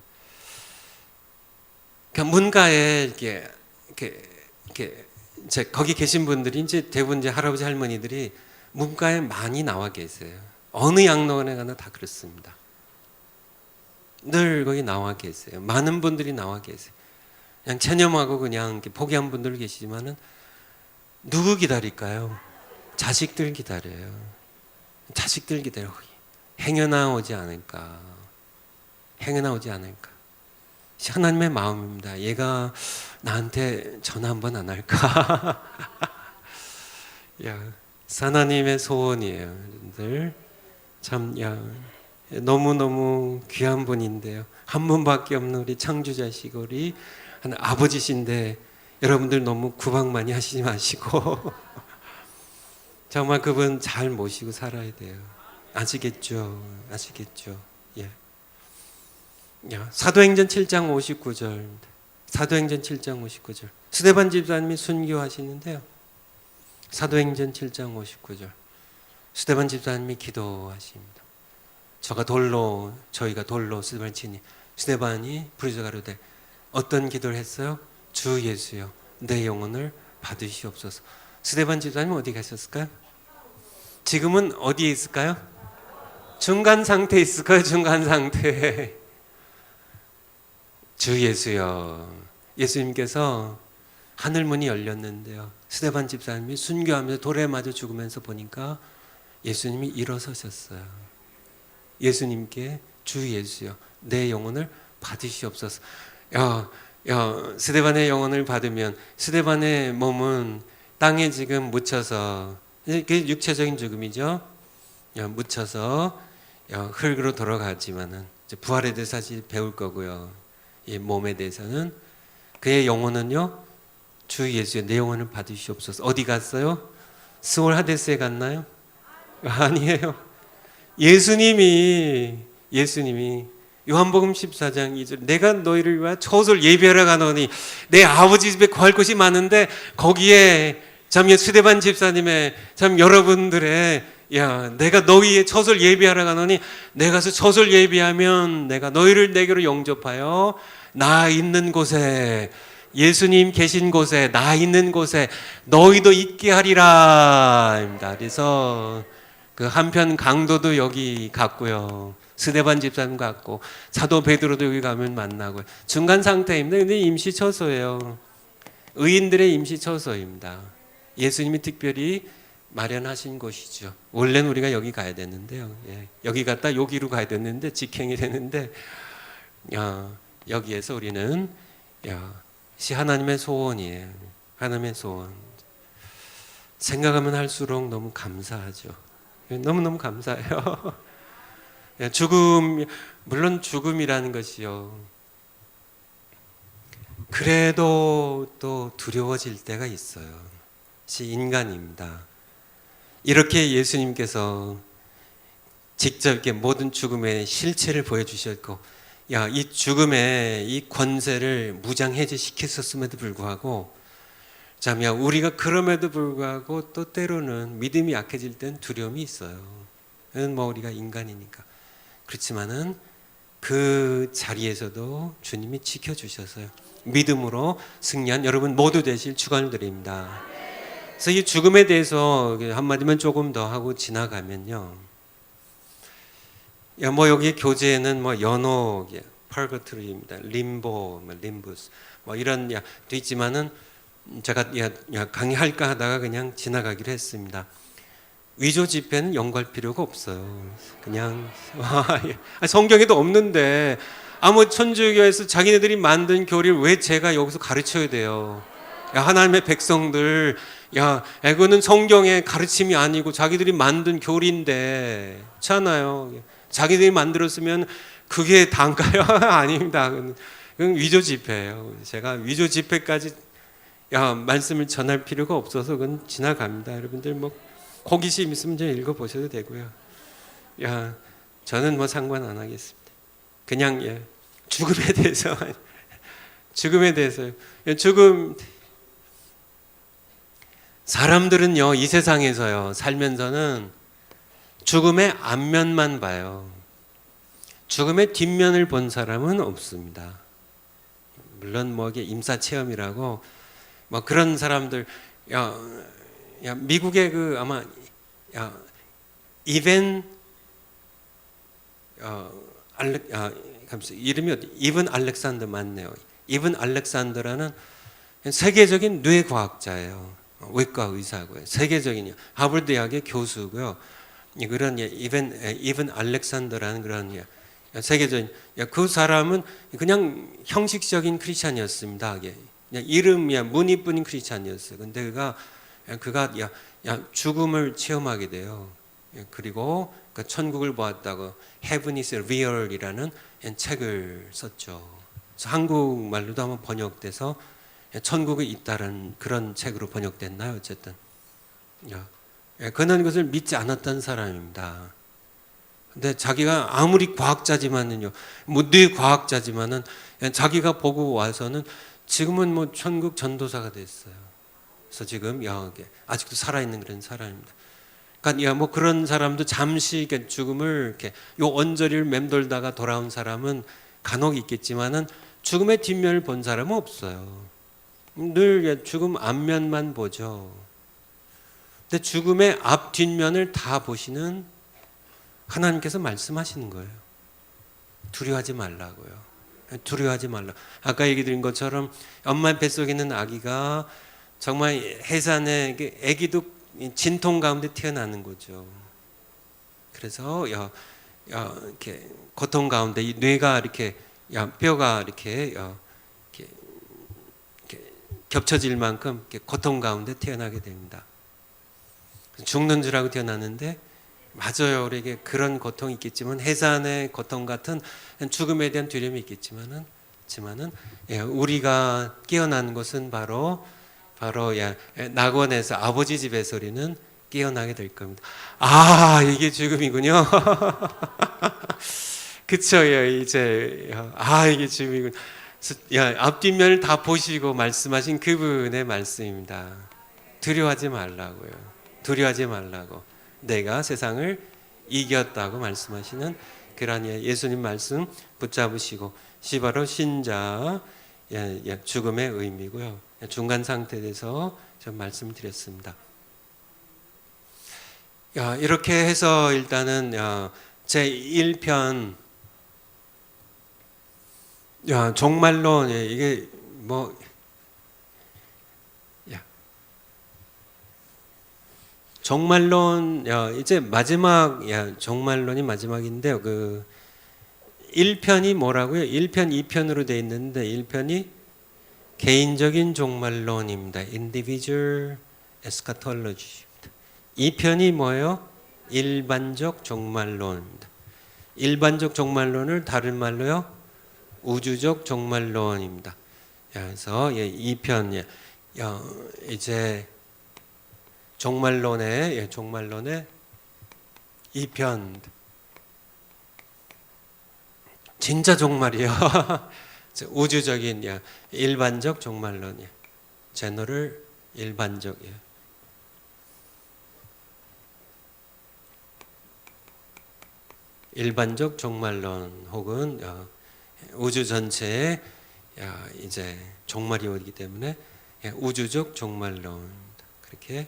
그러니까 문가에 이렇게 거기 계신 분들이 이제 대부분 이제 할아버지 할머니들이 문가에 많이 나와 계세요. 어느 양론에 가나 다 그렇습니다. 늘 거기 나와 계세요. 많은 분들이 나와 계세요. 그냥 체념하고 그냥 이렇게 포기한 분들 계시지만은 누구 기다릴까요? 자식들 기다려요. 자식들 기다려. 행여나 오지 않을까. 행여나 오지 않을까. 하나님의 마음입니다. 얘가 나한테 전화 한번 안 할까. 하나님의 소원이에요. 여러분들 참 너무너무 귀한 분인데요. 한 분밖에 없는 우리 창조자시고 우리 아버지신데 여러분들 너무 구박 많이 하시지 마시고 정말 그분 잘 모시고 살아야 돼요. 아시겠죠? 아시겠죠? 사도행전 7장 59절입니다. 사도행전 7장 59절. 스데반 집사님이 순교하시는데요. 사도행전 7장 59절. 스데반 집사님이 기도하십니다. 저희가 돌로 스데반을 치니 스데반이 부르짖어 가로되 어떤 기도를 했어요? 주 예수여 내 영혼을 받으시옵소서. 스데반 집사님 어디 가셨을까요? 지금은 어디에 있을까요? 중간 상태에 있을까요? 중간 상태. 주 예수여. 예수님께서 하늘문이 열렸는데요. 스데반 집사님이 순교하면서 돌에 맞아 죽으면서 보니까 예수님이 일어서셨어요. 예수님께 주 예수여 내 영혼을 받으시옵소서. 스데반의 영혼을 받으면 스데반의 몸은 땅에 지금 묻혀서, 그게 육체적인 죽음이죠. 묻혀서 흙으로 돌아가지만은 부활에 대해서 사실 배울 거고요. 이 몸에 대해서는 그의 영혼은요, 주 예수의 내 영혼을 받으시옵소서. 어디 갔어요? 스올 하데스에 갔나요? 아니에요. 예수님이 요한복음 14장 2절 내가 너희를 위하여 처소를 예비하러 가노니 내 아버지 집에 구할 곳이 많은데 거기에 참 스데반 집사님의 참 여러분들의 내가 너희의 처소를 예비하러 가노니 내가 가서 처소를 예비하면 내가 너희를 내게로 영접하여 나 있는 곳에, 예수님 계신 곳에, 나 있는 곳에 너희도 있게 하리라. 그래서 그 한편 강도도 여기 갔고요. 스데반 집사님 갔고 사도 베드로도 여기 가면 만나고요. 중간 상태입니다. 근데 임시 처소예요. 의인들의 임시 처소입니다. 예수님이 특별히 마련하신 곳이죠. 원래는 우리가 여기 가야 되는데요. 여기 갔다 여기로 가야 되는데 직행이 되는데 여기에서 우리는 하나님의 소원이에요. 하나님의 소원. 생각하면 할수록 너무 감사하죠. 너무너무 감사해요. 죽음, 물론 죽음이라는 것이요. 그래도 또 두려워질 때가 있어요. 인간입니다. 이렇게 예수님께서 직접 이렇게 모든 죽음의 실체를 보여주셨고, 이 죽음의 이 권세를 무장해제시켰었음에도 불구하고, 우리가 그럼에도 불구하고 또 때로는 믿음이 약해질 땐 두려움이 있어요. 우리가 인간이니까. 그렇지만은 그 자리에서도 주님이 지켜주셔서요. 믿음으로 승리한 여러분 모두 되실 축원을 드립니다. 그래서 이 죽음에 대해서 한마디만 조금 더 하고 지나가면요. 여기 교재에는 연옥, 펄거트리입니다. 림보, 림부스, 이런 도 있지만은 제가 강의할까 하다가 그냥 지나가기로 했습니다. 위조 지폐는 연구할 필요가 없어요. 그냥 성경에도 없는데 천주교에서 자기네들이 만든 교리를 왜 제가 여기서 가르쳐야 돼요? 하나님의 백성들, 이거는 성경의 가르침이 아니고 자기들이 만든 교리인데, 그렇잖아요. 자기들이 만들었으면 그게 다인가요? 아닙니다. 그건 위조 지폐예요. 제가 위조 지폐까지 말씀을 전할 필요가 없어서 그건 지나갑니다. 여러분들 호기심 있으면 좀 읽어보셔도 되고요. 저는 상관 안 하겠습니다. 그냥 죽음에 대해서요. 죽음, 사람들은요 이 세상에서요 살면서는 죽음의 앞면만 봐요. 죽음의 뒷면을 본 사람은 없습니다. 물론 이게 임사 체험이라고 그런 사람들, 미국의 아마 이름이 이븐 알렉산더 맞네요. 이븐 알렉산더라는 세계적인 뇌 과학자예요. 외과 의사고요. 세계적인 하버드 대학의 교수고요. 그런 이븐 알렉산더라는 그런 세계적인 그 사람은 그냥 형식적인 크리스찬이었습니다. 그냥 이름이야 무늬뿐인 크리스찬이었어요. 근데 그가 죽음을 체험하게 돼요. 그리고 천국을 보았다고 Heaven is Real이라는 책을 썼죠. 그래서 한국말로도 한번 번역돼서 천국이 있다는 그런 책으로 번역됐나요? 어쨌든 그는 그것을 믿지 않았던 사람입니다. 근데 자기가 아무리 과학자지만은요, 뇌 과학자지만은 자기가 보고 와서는 지금은 천국 전도사가 됐어요. 그래서 지금 아직도 살아있는 그런 사람입니다. 그러니까 그런 사람도 잠시 죽음을 이렇게 요 언저리를 맴돌다가 돌아온 사람은 간혹 있겠지만은 죽음의 뒷면을 본 사람은 없어요. 늘 죽음 앞면만 보죠. 근데 죽음의 앞 뒷면을 다 보시는 하나님께서 말씀하시는 거예요. 두려워하지 말라고요. 두려워하지 말라. 아까 얘기 드린 것처럼 엄마 뱃속에 있는 아기가 정말 해산의 아기도 진통 가운데 태어나는 거죠. 그래서 이렇게 고통 가운데 이 뇌가 이렇게 뼈가 이렇게 겹쳐질 만큼 이렇게 고통 가운데 태어나게 됩니다. 죽는 줄 알고 태어났는데 맞아요. 우리에게 그런 고통이 있겠지만 해산의 고통 같은 죽음에 대한 두려움이 있겠지만은 우리가 깨어난 것은 바로 낙원에서 아버지 집에서 우리는 깨어나게 될 겁니다. 아, 이게 죽음이군요. 그쵸? 이제 이게 죽음이군. 앞뒷면을 다 보시고 말씀하신 그분의 말씀입니다. 두려워하지 말라고요. 두려워하지 말라고. 내가 세상을 이겼다고 말씀하시는 그러한 예수님 말씀 붙잡으시고 바로 신자 죽음의 의미고요. 중간 상태에 대해서 좀 말씀드렸습니다. 이렇게 해서 일단은 제 1편 종말론 이게 뭐 종말론 이제 마지막 종말론이 마지막인데요. 그 1편이 뭐라고요? 1편, 2편으로 되어 있는데 1편이 개인적인 종말론입니다. Individual Eschatology. 2편이 뭐예요? 일반적 종말론입니다. 일반적 종말론을 다른 말로요? 우주적 종말론입니다. 그래서 2편 이제 종말론의 2편 진짜 종말이요. 우주적인 일반적 종말론이요. 제너럴 일반적 일반적 종말론 혹은 우주 전체에 이제 종말이 오기 때문에 우주적 종말론 그렇게.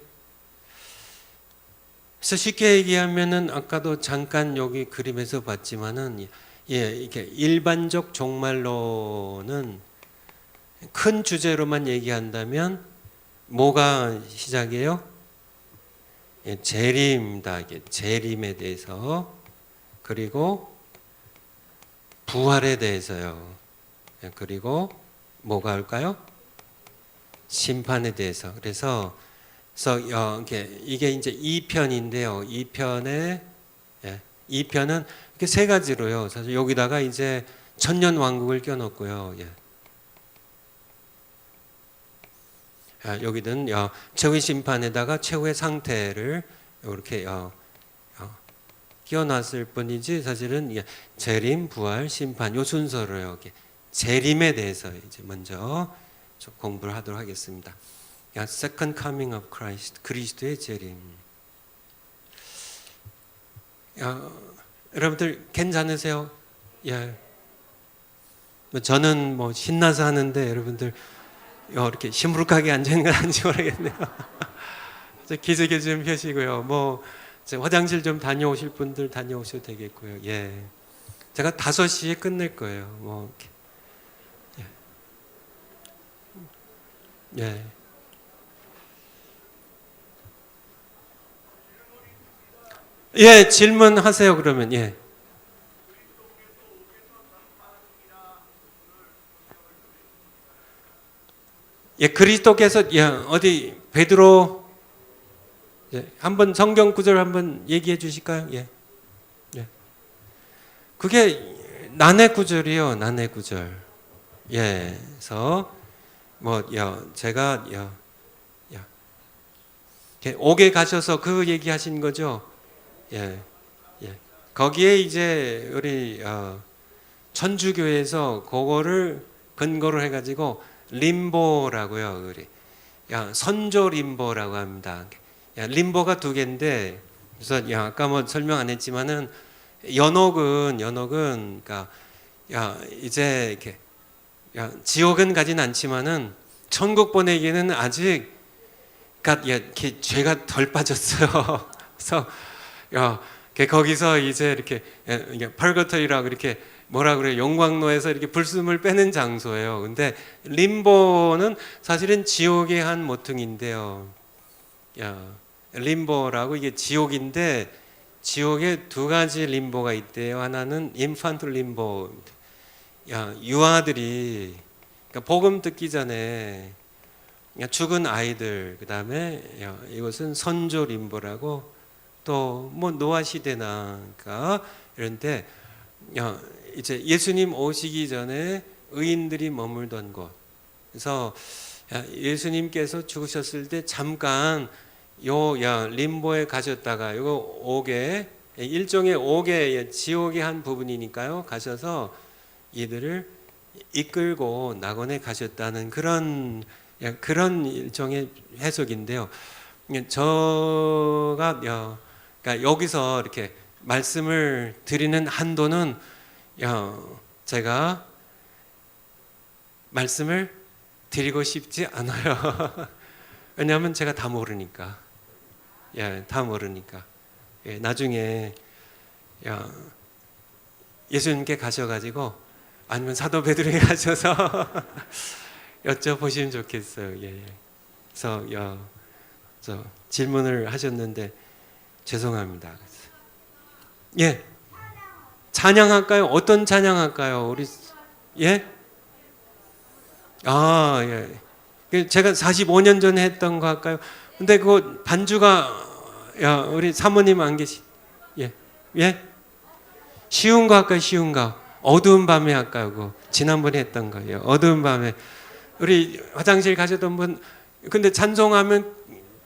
그래서 쉽게 얘기하면은 아까도 잠깐 여기 그림에서 봤지만은 이렇게 일반적 종말론은 큰 주제로만 얘기한다면 뭐가 시작이에요? 재림입니다. 재림에 대해서 그리고 부활에 대해서요. 그리고 뭐가 할까요? 심판에 대해서. 그래서 이게 이제 2편인데요. 2편은 이렇게 세 가지로요. 사실 여기다가 이제 천년 왕국을 껴놓고요. 여기는 최후의 심판에다가 최후의 상태를 이렇게 끼워놨을 뿐이지 사실은 재림, 부활, 심판 요 순서로요. 재림에 대해서 이제 먼저 좀 공부를 하도록 하겠습니다. Second Coming of Christ, 그리스도의 재림. 여러분들 괜찮으세요? 저는 뭐 신나서 하는데 여러분들 이렇게 시무룩하게 앉아 있는 건 아닌지 모르겠네요. 기색에 좀 펴시고요. 뭐 화장실 좀 다녀오실 분들 다녀오셔도 되겠고요. 제가 5시에 끝낼 거예요. 뭐 질문하세요. 그러면 그리스도께서 어디 베드로 한번 성경 구절 한번 얘기해 주실까요? 그게 난해 구절이요. 난해 구절. 그래서 제가 옥에 가셔서 그 얘기하신 거죠. 거기에 이제 우리 천주교에서 그거를 근거로 해가지고 림보라고요. 우리 선조 림보라고 합니다. 림보가 2개인데 그래서 아까 뭐 설명 안 했지만은 연옥은 그러니까 이제 이렇게 지옥은 가진 않지만은 천국 보내기에는 아직 그러니까 이렇게 죄가 덜 빠졌어요. 그래서 거기서 이제 이렇게 펄거터리라고 이렇게 뭐라 그래요? 용광로에서 이렇게 불숨을 빼는 장소예요. 근데 림보는 사실은 지옥의 한 모퉁인데요. 림보라고 이게 지옥인데 지옥에 두 가지 림보가 있대요. 하나는 인판트 림보, 유아들이 그러니까 복음 듣기 전에 죽은 아이들, 그 다음에 이것은 선조 림보라고 또 뭐 노아 시대나 그러니까 이런데 이제 예수님 오시기 전에 의인들이 머물던 곳. 그래서 예수님께서 죽으셨을 때 잠깐 림보에 가셨다가 이거 옥에 일종의 옥의 지옥의 한 부분이니까요. 가셔서 이들을 이끌고 낙원에 가셨다는 그런 일종의 해석인데요. 제가 그러니까 여기서 이렇게 말씀을 드리는 한도는 제가 말씀을 드리고 싶지 않아요. 왜냐하면 제가 다 모르니까. 다 모르니까. 나중에 예수님께 가셔가지고 아니면 사도 베드로에 가셔서 여쭤보시면 좋겠어요. 그래서 저 질문을 하셨는데 죄송합니다. 찬양할까요? 어떤 찬양할까요? 우리 제가 45년 전에 했던 거 할까요? 근데 그 반주가 우리 사모님 안 계시? 쉬운 거 할까요? 쉬운 거. 어두운 밤에 할까요? 그거 지난번에 했던 거예요. 어두운 밤에. 우리 화장실 가셨던 분, 근데 찬송하면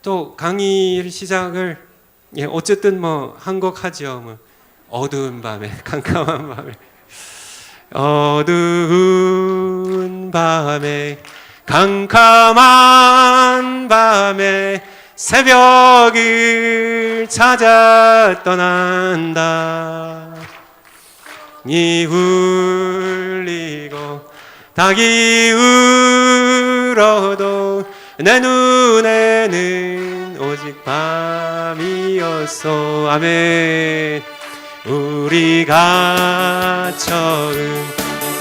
또 강의 시작을 어쨌든 뭐 한 곡 하죠. 뭐 어두운 밤에, 깜깜한 밤에, 어두운 밤에, 캄캄한 밤에 새벽을 찾아 떠난다. 이 울리고 닭이 울어도 내 눈에는 오직 밤이었어. 아멘. 우리가 처음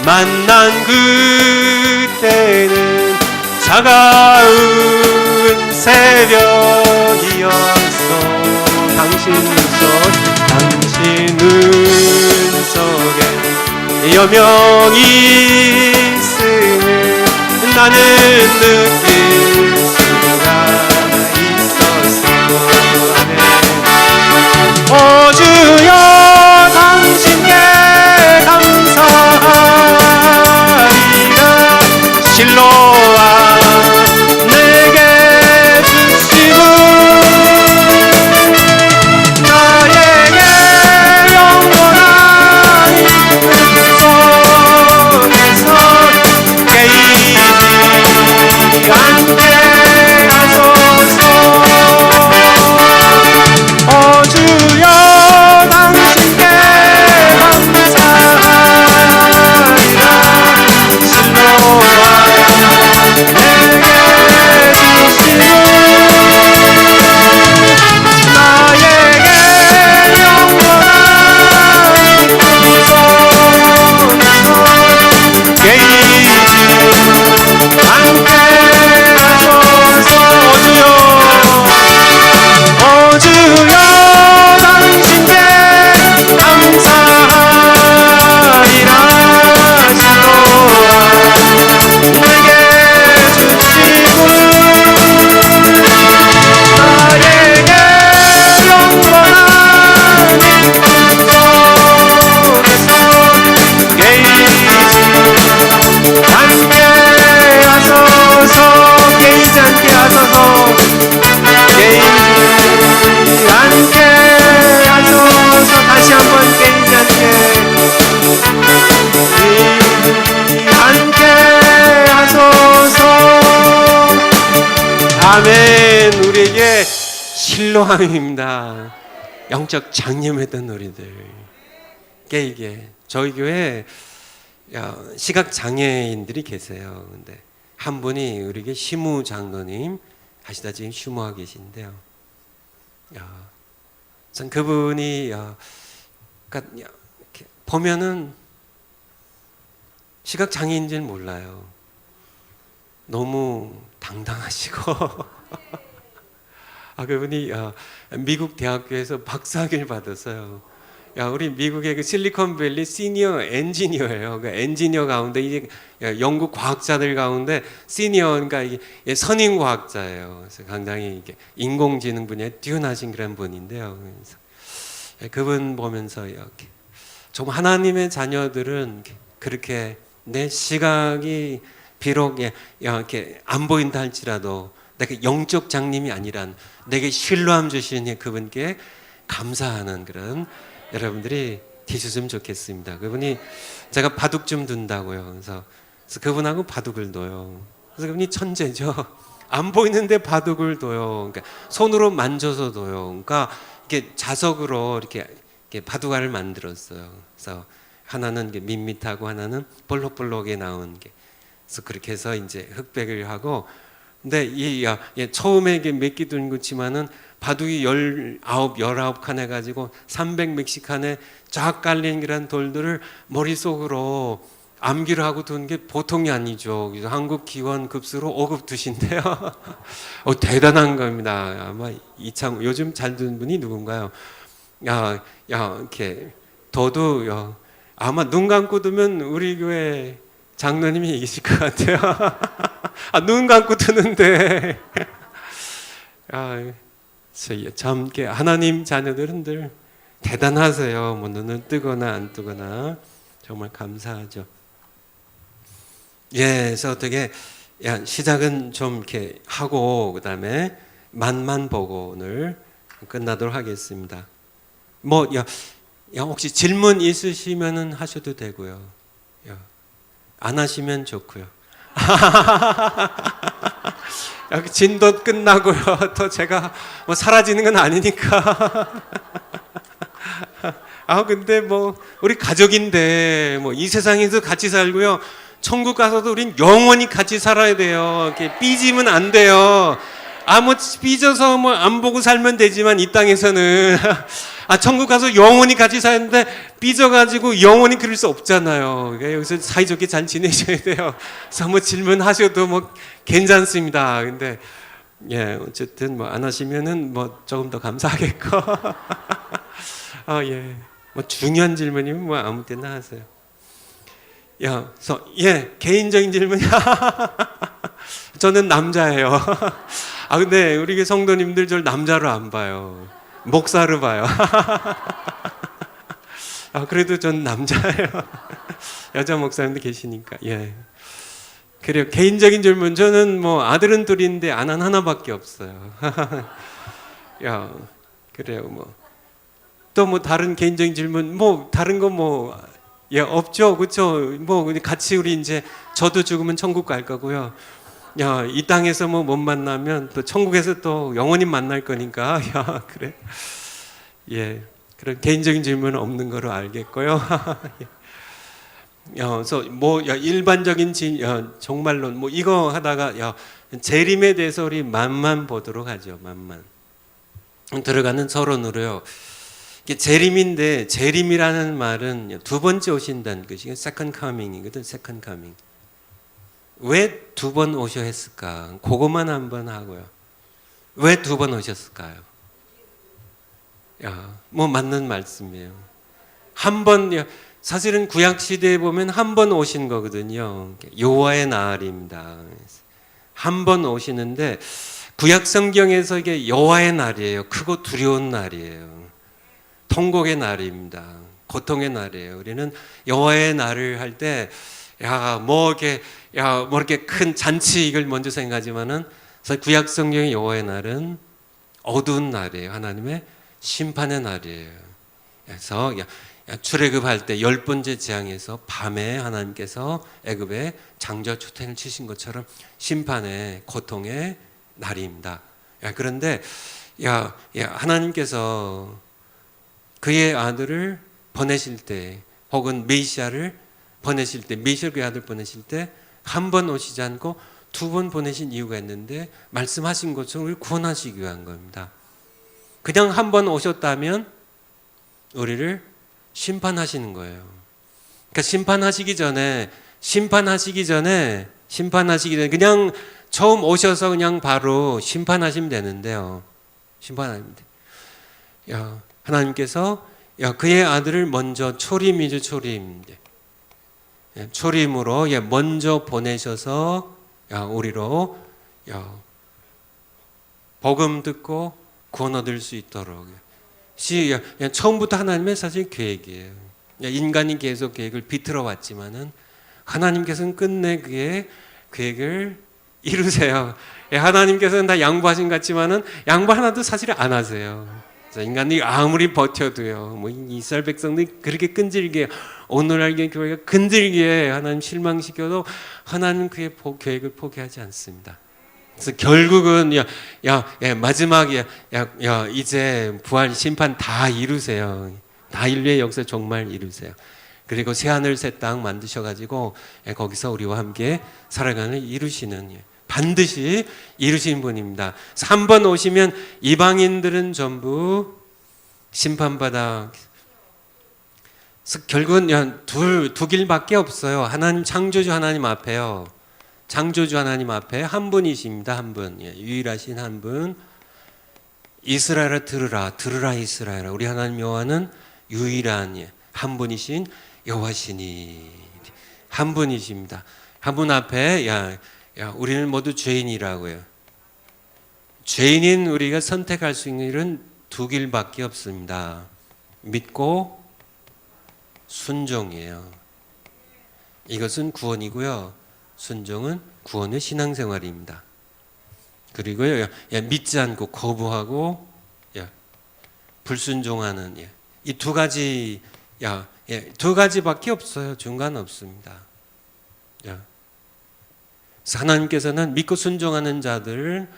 만난 그때는 차가운 새벽이었어. 당신 눈 속에 여명이 있음을 나는 느낄 수가 있었어. 오 주여 당신께 감사하리라. 실로와 내게 주시고 나에게 영원한 이끌 속에서 깨이지 않게 하소서. 오 주여 당신께 감사하리라. 실로와 내게 주시고 나에게 영원한 이끌 속에서 깨이지 않게 하소서. 오 주여 당신께 감사하리라. 실로와 내게 주시고 나에게 영원한 이끌 속에서 깨이지 않게 하소서. 깨이지 않게 하소서. 깨이지 않게 하소서. 다시 한번 깨이지 않게 하소서. 아멘. 우리에게 실로함입니다. 영적 장념했던 우리들 깨이게. 저희 교회에 시각 장애인들이 계세요. 근데 한 분이 우리에게 시무 장로님 아시다시피 휴무하고 계신데요. 전 그분이 그러니까 보면은 시각 장애인 줄 몰라요. 너무 당당하시고 그분이 미국 대학교에서 박사학위를 받았어요. 우리 미국의 그 실리콘밸리 시니어 엔지니어예요. 그 엔지니어 가운데 이제 영국 과학자들 가운데 시니어, 그러니까 이게 선임 과학자예요. 그래서 굉장히 이게 인공지능 분야에 뛰어나신 그런 분인데요. 그래서 그분 보면서 이렇게 좀 하나님의 자녀들은 그렇게 내 시각이 비록 이렇게 안 보인다 할지라도 내가 영적 장님이 아니란 내게 신뢰함 주시는 그분께 감사하는 그런 여러분들이 되셨으면 좋겠습니다. 그분이 제가 바둑 좀 둔다고요. 그래서 그분하고 바둑을 둬요. 그래서 그분이 천재죠. 안 보이는데 바둑을 둬요. 그러니까 손으로 만져서 둬요. 그러니까 이렇게 자석으로 이렇게 바둑알을 만들었어요. 그래서 하나는 밋밋하고 하나는 볼록볼록에 나온 게. 그래서 그렇게 해서 이제 흑백을 하고, 근데 처음에 이게 몇 개 둔 거지만은 바둑이 19칸 해가지고 300몇십 칸에 쫙 깔린 그런 돌들을 머릿속으로 암기를 하고 둔 게 보통이 아니죠. 그래서 한국 기원 급수로 5급 두신데요. 대단한 겁니다. 아마 이창 요즘 잘 두는 분이 누군가요? 이렇게 둬도 아마 눈 감고 두면 우리 교회 장로님이 이기실 것 같아요. 눈 감고 두는데 참 하나님 자녀들은 늘 대단하세요. 뭐 눈을 뜨거나 안 뜨거나 정말 감사하죠. 그래서 어떻게 시작은 좀 이렇게 하고 그다음에 맛만 보고 오늘 끝나도록 하겠습니다. 혹시 질문 있으시면은 하셔도 되고요. 안 하시면 좋고요. 진도 끝나고요. 또 제가 사라지는 건 아니니까. 근데 우리 가족인데 이 세상에서 같이 살고요. 천국 가서도 우린 영원히 같이 살아야 돼요. 이렇게 삐지면 안 돼요. 삐져서 안 보고 살면 되지만 이 땅에서는 천국 가서 영원히 같이 사는데 삐져가지고 영원히 그럴 수 없잖아요. 여기서 사이좋게 잘 지내셔야 돼요. 그래서 질문하셔도 괜찮습니다. 근데 어쨌든 안 하시면은 조금 더 감사하겠고. 중요한 질문이면 아무 때나 하세요. 그래서 개인적인 질문이야. 저는 남자예요. 근데 우리 교회 성도님들 저를 남자로 안 봐요. 목사로 봐요. 그래도 전 남자예요. 여자 목사님도 계시니까. 그래요. 개인적인 질문. 저는 아들은 둘인데 아는 하나밖에 없어요. 그래요. 또 다른 개인적인 질문. 다른 거 없죠. 그렇죠. 같이 우리 이제 저도 죽으면 천국 갈 거고요. 이 땅에서 못 만나면 또 천국에서 또 영원히 만날 거니까. 그래. 그런 개인적인 질문은 없는 거로 알겠고요. 그래서 일반적인 종말론 이거 하다가 재림에 대해서 우리 만만 보도록 하죠. 만만 들어가는 서론으로요. 재림인데 재림이라는 말은 두 번째 오신다는 것이 second coming이거든. second coming. 왜 두 번 오셔 했을까? 그것만 한번 하고요. 왜 두 번 오셨을까요? 맞는 말씀이에요. 한 번, 사실은 구약 시대에 보면 한 번 오신 거거든요. 여호와의 날입니다. 한 번 오시는데 구약 성경에서 이게 여호와의 날이에요. 크고 두려운 날이에요. 통곡의 날입니다. 고통의 날이에요. 우리는 여호와의 날을 할 때 이렇게 큰 잔치 이걸 먼저 생각하지만은 구약 성경의 여호와의 날은 어두운 날이에요. 하나님의 심판의 날이에요. 그래서 출애굽할 때 10번째 재앙에서 밤에 하나님께서 애굽에 장자 초ten을 치신 것처럼 심판의 고통의 날입니다. 그런데 하나님께서 그의 아들을 보내실 때 혹은 메시아를 보내실 때 메시아 그의 아들 보내실 때 한 번 오시지 않고 두 번 보내신 이유가 있는데 말씀하신 것처럼 우리를 구원하시기 위한 겁니다. 그냥 한 번 오셨다면 우리를 심판하시는 거예요. 그러니까 심판하시기 전에 심판하시기 전에 그냥 처음 오셔서 그냥 바로 심판하시면 되는데요. 심판하시면 돼. 하나님께서 그의 아들을 먼저 초림이죠, 초림. 초림으로 먼저 보내셔서 우리로 복음 듣고 구원 얻을 수 있도록. 처음부터 하나님의 사실 계획이에요. 인간이 계속 계획을 비틀어 왔지만은 하나님께서는 끝내 그의 계획을 이루세요. 하나님께서는 다 양보하신 것 같지만은 양보 하나도 사실 안 하세요. 인간이 아무리 버텨도요. 뭐 이스라엘 백성들이 그렇게 끈질기게 오늘날 교회가 끈질기게 하나님 실망시켜도 하나님 그의 계획을 포기하지 않습니다. 그래서 결국은 마지막에 이제 부활 심판 다 이루세요. 다 인류의 역사 정말 이루세요. 그리고 새하늘 새 땅 만드셔가지고 거기서 우리와 함께 살아가는 이루시는 반드시 이루신 분입니다. 3번 오시면 이방인들은 전부 심판받아. 결국은 두 길밖에 없어요. 하나님 창조주 하나님 앞에요. 창조주 하나님 앞에 한 분이십니다. 한 분. 유일하신 한 분. 이스라엘아 들으라 이스라엘아. 우리 하나님 여호와는 유일한 한 분이신 여호와시니. 한 분이십니다. 한 분 앞에 우리는 모두 죄인이라고요. 죄인인 우리가 선택할 수 있는 일은 두 길밖에 없습니다. 믿고 순종이에요. 이것은 구원이고요. 순종은 구원의 신앙생활입니다. 그리고요, 믿지 않고 거부하고 불순종하는 이 두 가지, 두 가지밖에 없어요. 중간 없습니다. 하나님께서는 믿고 순종하는 자들을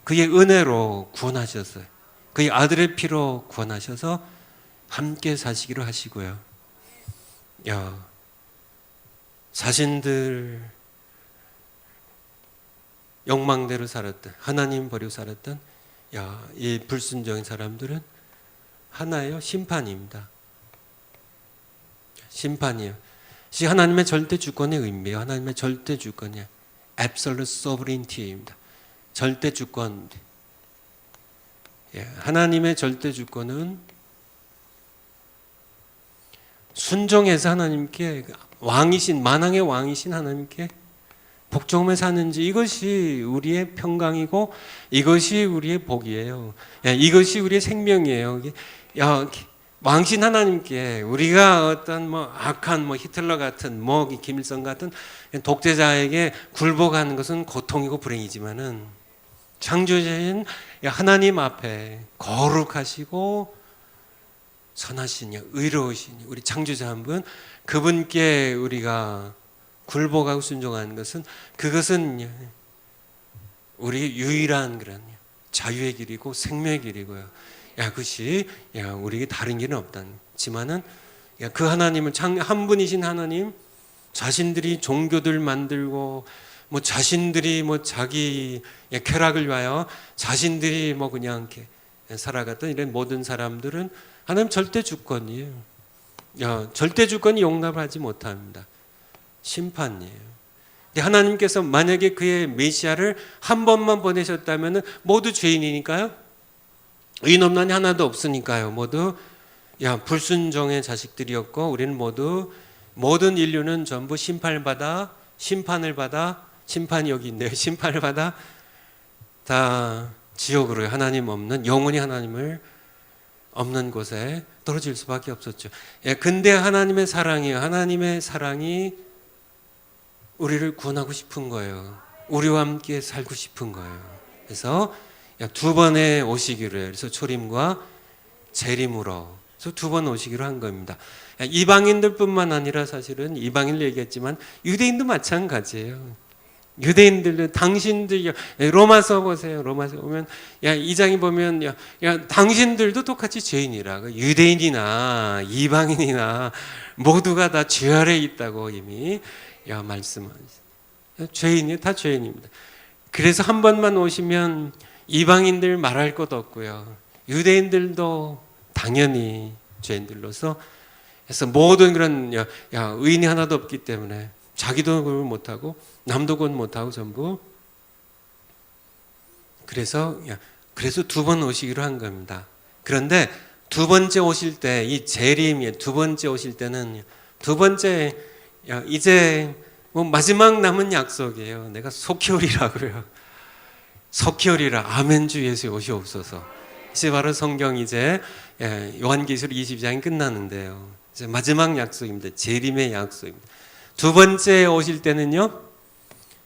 그의 은혜로 구원하셨어요. 그의 아들의 피로 구원하셔서 함께 사시기로 하시고요. 자신들 욕망대로 살았던, 하나님 버리고 살았던 이 불순종인 사람들은 하나예요. 심판입니다. 심판이에요. 하나님의 절대 주권의 의미예요. 하나님의 절대 주권이에요. Absolute sovereignty입니다. 절대 주권. 하나님의 절대 주권은 순종해서 하나님께 왕이신, 만왕의 왕이신 하나님께 복종하며 사는지, 이것이 우리의 평강이고 이것이 우리의 복이에요. 이것이 우리의 생명이에요. 왕신 하나님께 우리가 어떤 악한 히틀러 같은 김일성 같은 독재자에게 굴복하는 것은 고통이고 불행이지만은 창조자인 하나님 앞에 거룩하시고 선하신 의로우신 우리 창조자 한 분, 그분께 우리가 굴복하고 순종하는 것은, 그것은 우리 유일한 그런 자유의 길이고 생명의 길이고요. 그것이 우리에게 다른 길은 없다지만은 그 하나님은 한 분이신 하나님, 자신들이 종교들 만들고 자신들이 자기 쾌락을 위하여 자신들이 그냥 이렇게 살아갔던 이런 모든 사람들은 하나님 절대 주권이에요. 절대 주권이 용납을 하지 못합니다. 심판이에요. 하나님께서 만약에 그의 메시아를 한 번만 보내셨다면 모두 죄인이니까요. 의인 없나니 하나도 없으니까요. 모두 불순종의 자식들이었고, 우리는 모든 인류는 전부 심판을 받아 심판이 여기 있네요. 심판을 받아 다 지옥으로, 하나님 없는, 영원히 하나님을 없는 곳에 떨어질 수밖에 없었죠. 근데 하나님의 사랑이에요. 하나님의 사랑이 우리를 구원하고 싶은 거예요. 우리와 함께 살고 싶은 거예요. 그래서 두 번에 오시기로 해요. 그래서 초림과 재림으로 그래서 두 번 오시기로 한 겁니다. 이방인들뿐만 아니라, 사실은 이방인을 얘기했지만 유대인도 마찬가지예요. 유대인들은 당신들, 로마서 보세요. 로마서 보면 2장에 보면 당신들도 똑같이 죄인이라고. 유대인이나 이방인이나 모두가 다 죄 아래 있다고 이미 말씀하셨어요. 죄인이 다 죄인입니다. 그래서 한 번만 오시면 이방인들 말할 것 없고요. 유대인들도 당연히 죄인들로서, 그래서 모든 그런 의인이 하나도 없기 때문에 자기도 그걸 못하고 남도 그걸 못하고 전부. 그래서 두 번 오시기로 한 겁니다. 그런데 두 번째 오실 때, 이 재림이 두 번째 오실 때는 두 번째 이제 뭐 마지막 남은 약속이에요. 내가 속히 오리라고요. 속히 오리라. 아멘 주 예수 오시옵소서. 이제 바로 성경 이제 요한계시록 22장이 끝나는데요. 이제 마지막 약속입니다. 재림의 약속입니다. 두 번째 오실 때는요,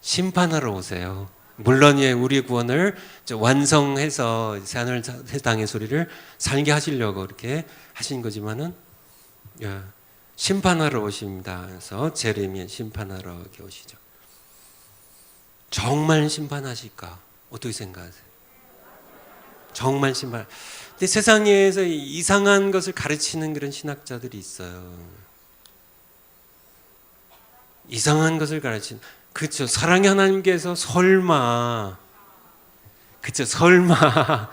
심판하러 오세요. 물론 우리 구원을 완성해서 새하늘 새 땅의 소리를 살게 하시려고 이렇게 하신 거지만은 심판하러 오십니다. 그래서 재림이 심판하러 이렇게 오시죠. 정말 심판하실까? 어떻게 생각하세요? 정말 심판. 근데 세상에서 이상한 것을 가르치는 그런 신학자들이 있어요. 이상한 것을 가르치는. 그렇죠. 사랑의 하나님께서 설마. 그렇죠. 설마.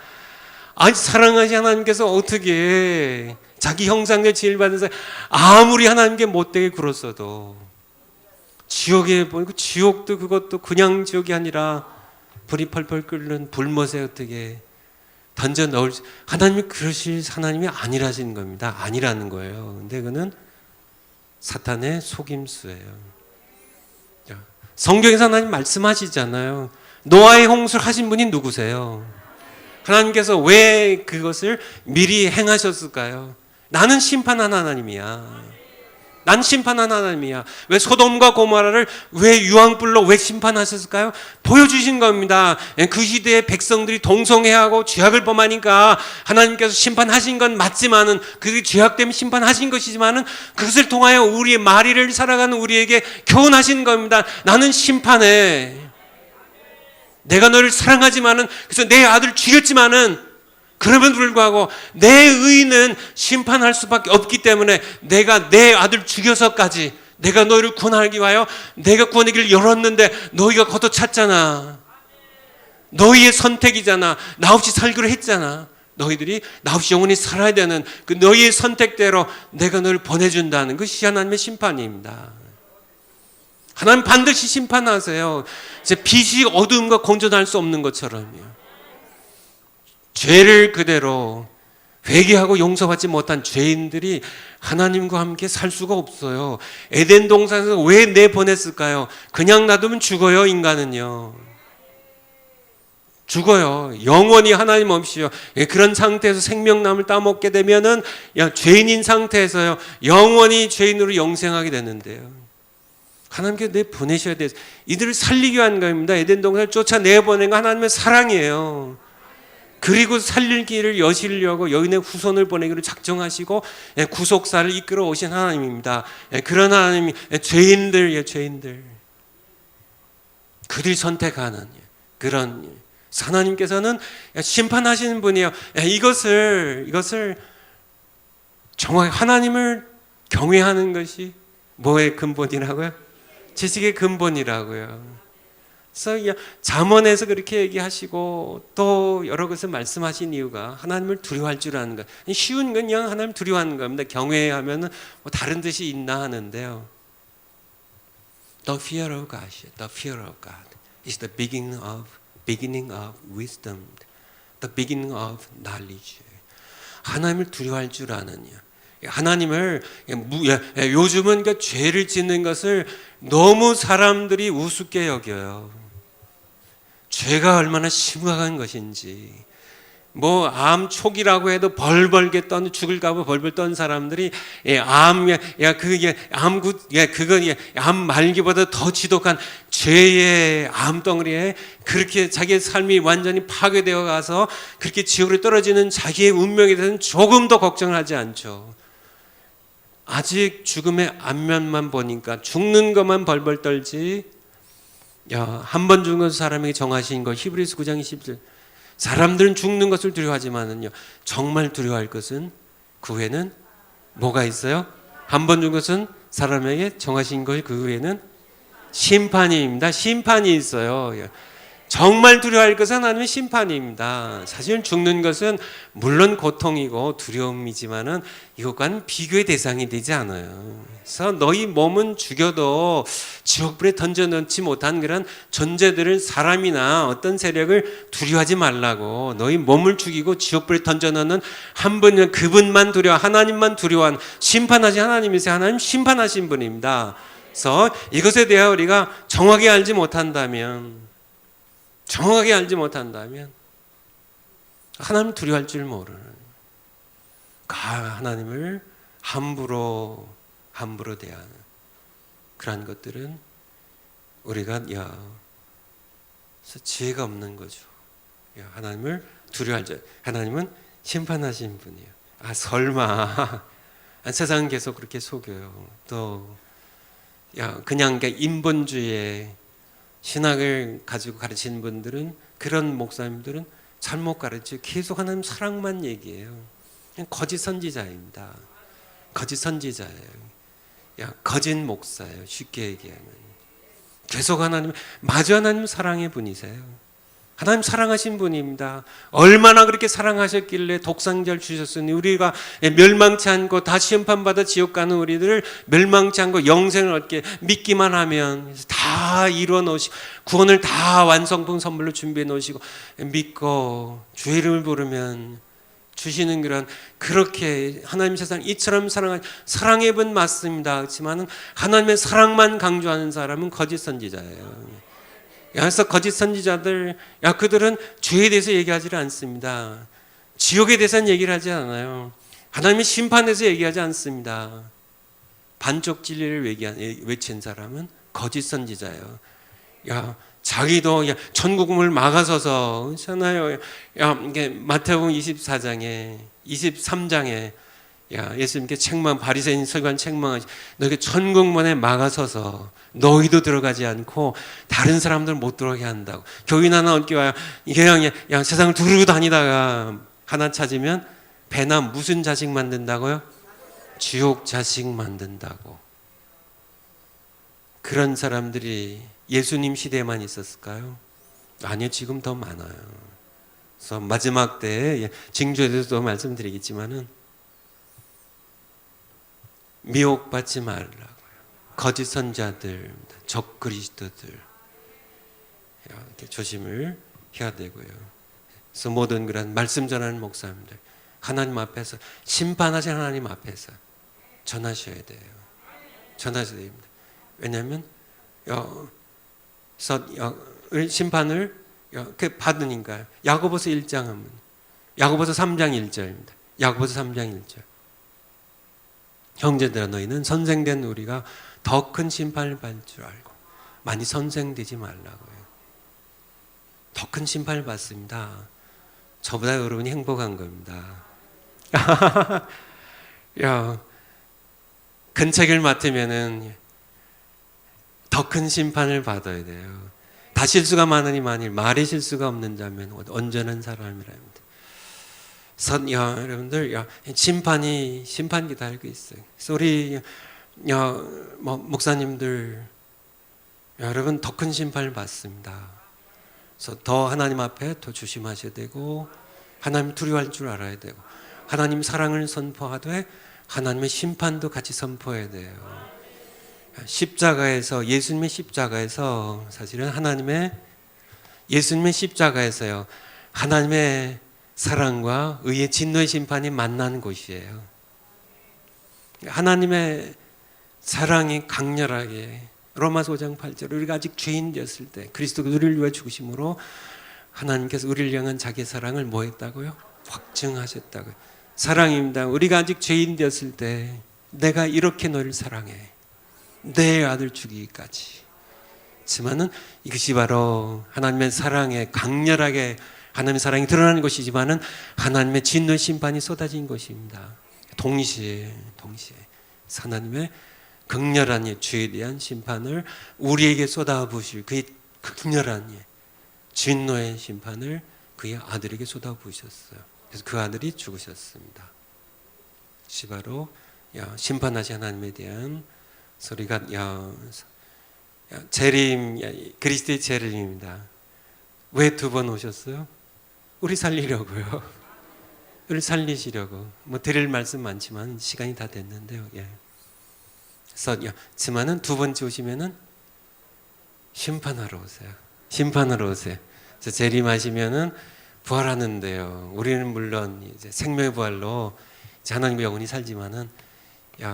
아니 사랑하신 하나님께서 어떻게 자기 형상의 지을 받은 사람 아무리 하나님께 못되게 굴었어도 지옥에 보니까 지옥도 그것도 그냥 지옥이 아니라 불이 펄펄 끓는 불못에 어떻게 던져 넣을 하나님이 그러실 하나님이 아니라신 겁니다. 아니라는 거예요. 근데 그는 사탄의 속임수예요. 성경에서 하나님 말씀하시잖아요. 노아의 홍수를 하신 분이 누구세요? 하나님께서 왜 그것을 미리 행하셨을까요? 나는 심판한 하나님이야. 난 심판한 하나님이야. 왜 소돔과 고모라를 왜 유황불로 왜 심판하셨을까요? 보여주신 겁니다. 그 시대의 백성들이 동성애하고 죄악을 범하니까 하나님께서 심판하신 건 맞지만은 그 죄악 때문에 심판하신 것이지만은 그것을 통하여 우리의 마리를 살아가는 우리에게 교훈하신 겁니다. 나는 심판해. 내가 너를 사랑하지만은 그래서 내 아들 죽였지만은 그럼에도 불구하고 내 의는 심판할 수밖에 없기 때문에 내가 내 아들 죽여서까지 내가 너희를 구원하기 위하여 내가 구원의 길을 열었는데 너희가 걷어찼잖아. 너희의 선택이잖아. 나 없이 살기로 했잖아. 너희들이 나 없이 영원히 살아야 되는 그 너희의 선택대로 내가 너를 보내준다는 것이 하나님의 심판입니다. 하나님 반드시 심판하세요. 이제 빛이 어두움과 공존할 수 없는 것처럼요. 죄를 그대로 회개하고 용서받지 못한 죄인들이 하나님과 함께 살 수가 없어요. 에덴 동산에서 왜 내보냈을까요? 그냥 놔두면 죽어요. 인간은요. 죽어요. 영원히 하나님 없이요. 그런 상태에서 생명나무를 따먹게 되면은 죄인인 상태에서요. 영원히 죄인으로 영생하게 되는데요. 하나님께서 내보내셔야 돼요. 이들을 살리기 위한 겁니다. 에덴 동산을 쫓아내보낸 거 하나님의 사랑이에요. 그리고 살릴 길을 여시려고 여인의 후손을 보내기로 작정하시고 구속사를 이끌어 오신 하나님입니다. 그런 하나님이 죄인들 그들이 선택하는 그런 하나님께서는 심판하시는 분이에요. 이것을 정확히 하나님을 경외하는 것이 뭐의 근본이라고요? 지식의 근본이라고요. 그래서 잠언에서 그렇게 얘기하시고 또 여러 것을 말씀하신 이유가 하나님을 두려워할 줄 아는 것. 쉬운 건 그냥 하나님을 두려워하는 겁니다. 경외하면 뭐 다른 뜻이 있나 하는데요. The fear of God, the fear of God is the beginning of wisdom, the beginning of knowledge. 하나님을 두려워할 줄 아는 하나님을 요즘은 그러니까 죄를 짓는 것을 너무 사람들이 우습게 여겨요. 죄가 얼마나 심각한 것인지. 뭐 암 초기라고 해도 벌벌게 떤 죽을까봐 벌벌 떤 사람들이 암 말기보다 더 지독한 죄의 암덩어리에 그렇게 자기의 삶이 완전히 파괴되어 가서 그렇게 지옥으로 떨어지는 자기의 운명에 대해서는 조금 더 걱정을 하지 않죠. 아직 죽음의 앞면만 보니까 죽는 것만 벌벌 떨지. 한 번 죽은 것은 사람에게 정하신 것. 히브리서 9장 20절. 사람들은 죽는 것을 두려워하지만은요, 정말 두려워할 것은 그 후에는 뭐가 있어요? 한 번 죽은 것은 사람에게 정하신 것, 그 후에는 심판입니다. 심판이 있어요. 정말 두려워할 것은 하나님의 심판입니다. 사실 죽는 것은 물론 고통이고 두려움이지만은 이것과는 비교의 대상이 되지 않아요. 그래서 너희 몸은 죽여도 지옥불에 던져넣지 못한 그런 존재들을, 사람이나 어떤 세력을 두려워하지 말라고. 너희 몸을 죽이고 지옥불에 던져넣는 한 분은 그분만 두려워, 하나님만 두려워한, 심판하신 하나님이세요. 하나님 심판하신 분입니다. 그래서 이것에 대하여 우리가 정확히 알지 못한다면 하나님 두려워할 줄 모르는, 하나님을 함부로 대하는 그러한 것들은 우리가 지혜가 없는 거죠. 하나님을 두려워할 줄, 하나님은 심판하신 분이에요. 설마 세상은 계속 그렇게 속여요. 또 그냥 인본주의에 신학을 가지고 가르치는 분들은, 그런 목사님들은 잘못 가르치고 계속 하나님 사랑만 얘기해요. 그냥 거짓 선지자입니다. 거짓 선지자예요. 거짓 목사예요. 쉽게 얘기하면. 계속 마저 하나님 사랑의 분이세요. 하나님 사랑하신 분입니다. 얼마나 그렇게 사랑하셨길래 독생자를 주셨으니 우리가 멸망치 않고 다 심판받아 지옥 가는 우리들을 멸망치 않고 영생을 얻게 믿기만 하면 다 이루어 놓으시고, 구원을 다 완성품 선물로 준비해 놓으시고, 믿고 주의 이름을 부르면 주시는 그렇게 하나님 세상 이처럼 사랑의 분 맞습니다. 그렇지만 하나님의 사랑만 강조하는 사람은 거짓 선지자예요. 그래서 거짓 선지자들, 그들은 죄에 대해서 얘기하지 않습니다. 지옥에 대해서는 얘기를 하지 않아요. 하나님의 심판에 대해서 얘기하지 않습니다. 반쪽 진리를 외친 사람은 거짓 선지자예요. 자기도 천국문을 막아서서, 그렇잖아요. 이게 마태복음 23장에 예수님께 바리새인 서기관 책망하시, 너희가 천국문에 막아서서 너희도 들어가지 않고 다른 사람들 못 들어가게 한다고. 교인 하나 얻기 와야 그냥 세상을 두르고 다니다가 하나 찾으면 배나 무슨 자식 만든다고요? 지옥 자식 만든다고. 그런 사람들이 예수님 시대에만 있었을까요? 아니요, 지금 더 많아요. 그래서 마지막 때에 징조에 대해서도 말씀드리겠지만은 미혹받지 말라고요. 거짓 선자들, 적그리스도들, 이렇게 조심을 해야 되고요. 그래서 모든 그런 말씀 전하는 목사님들, 하나님 앞에서, 심판하신 하나님 앞에서 전하셔야 돼요. 전하셔야 됩니다. 왜냐하면 심판을 받으니까. 야고보서 1장 하면, 야고보서 3장 1절입니다. 야고보서 3장 1절. 형제들아, 너희는 선생된 우리가 더 큰 심판을 받을 줄 알고 많이 선생되지 말라고요. 더 큰 심판을 받습니다. 저보다 여러분이 행복한 겁니다. 근책을 맡으면은 더 큰 심판을 받아야 돼요. 다 실수가 많으니 만일 말에 실수가 없는 자면 온전한 사람이랍니다. 여러분들, 심판 기다리고 있어요. 그래서 우리 목사님들, 여러분 더 큰 심판을 받습니다. 그래서 더 하나님 앞에 더 조심하셔야 되고, 하나님 두려워할 줄 알아야 되고, 하나님 사랑을 선포하되 하나님의 심판도 같이 선포해야 돼요. 예수님의 십자가에서 사실은 예수님의 십자가에서요, 하나님의 사랑과 의의 진노의 심판이 만나는 곳이에요. 하나님의 사랑이 강렬하게, 로마서 5장 8절, 우리가 아직 죄인 되었을 때 그리스도가 우리를 위해 죽으심으로 하나님께서 우리를 향한 자기의 사랑을 뭐 했다고요? 확증하셨다고요. 사랑입니다. 우리가 아직 죄인 되었을 때 내가 이렇게 너를 사랑해, 내 아들 죽이기까지. 하지만은 이것이 바로 하나님의 사랑에 강렬하게, 하나님의 사랑이 드러나는 것이지만은 하나님의 진노 심판이 쏟아진 것입니다. 동시에 하나님의 극렬한 죄에 대한 심판을 우리에게 쏟아부으실 그의 극렬한 진노의 심판을 그의 아들에게 쏟아부으셨어요. 그래서 그 아들이 죽으셨습니다. 이것이 바로 심판하신 하나님에 대한 소리가 재림, 그리스도의 재림입니다. 왜 두 번 오셨어요? 우리 살리려고요. 우리 살리시려고. 뭐 드릴 말씀 많지만 시간이 다 됐는데요. 예. 그래서 지만은 두 번째 오시면은 심판하러 오세요. 심판하러 오세요. 그래서 재림하시면은 부활하는데요. 우리는 물론 이제 생명의 부활로 이제 하나님의 영혼이 살지만은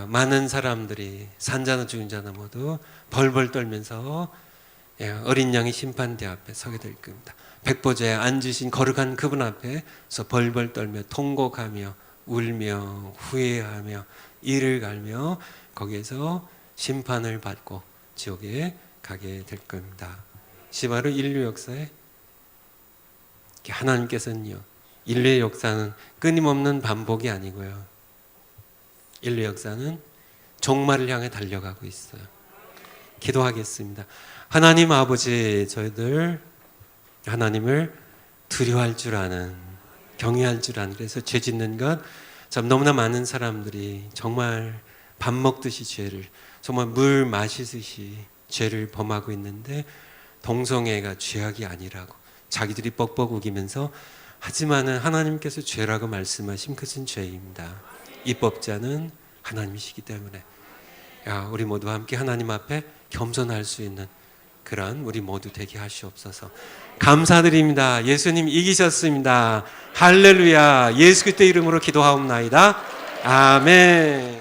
많은 사람들이 산자나 죽은 자나 모두 벌벌 떨면서 어린 양의 심판대 앞에 서게 될 겁니다. 백보좌에 앉으신 거룩한 그분 앞에서 벌벌 떨며 통곡하며 울며 후회하며 이를 갈며 거기에서 심판을 받고 지옥에 가게 될 겁니다. 바로 인류 역사에 하나님께서는요, 인류의 역사는 끊임없는 반복이 아니고요, 인류 역사는 종말을 향해 달려가고 있어요. 기도하겠습니다. 하나님 아버지, 저희들 하나님을 두려워할 줄 아는, 경외할 줄 아는, 그래서 죄 짓는 것 참 너무나 많은 사람들이 정말 밥 먹듯이 죄를, 정말 물 마시듯이 죄를 범하고 있는데, 동성애가 죄악이 아니라고 자기들이 뻑뻑 우기면서, 하지만은 하나님께서 죄라고 말씀하신 것은 죄입니다. 입법자는 하나님이시기 때문에 우리 모두 함께 하나님 앞에 겸손할 수 있는 그런 우리 모두 되게 하시옵소서. 감사드립니다. 예수님 이기셨습니다. 할렐루야. 예수 그리스도의 이름으로 기도하옵나이다. 아멘.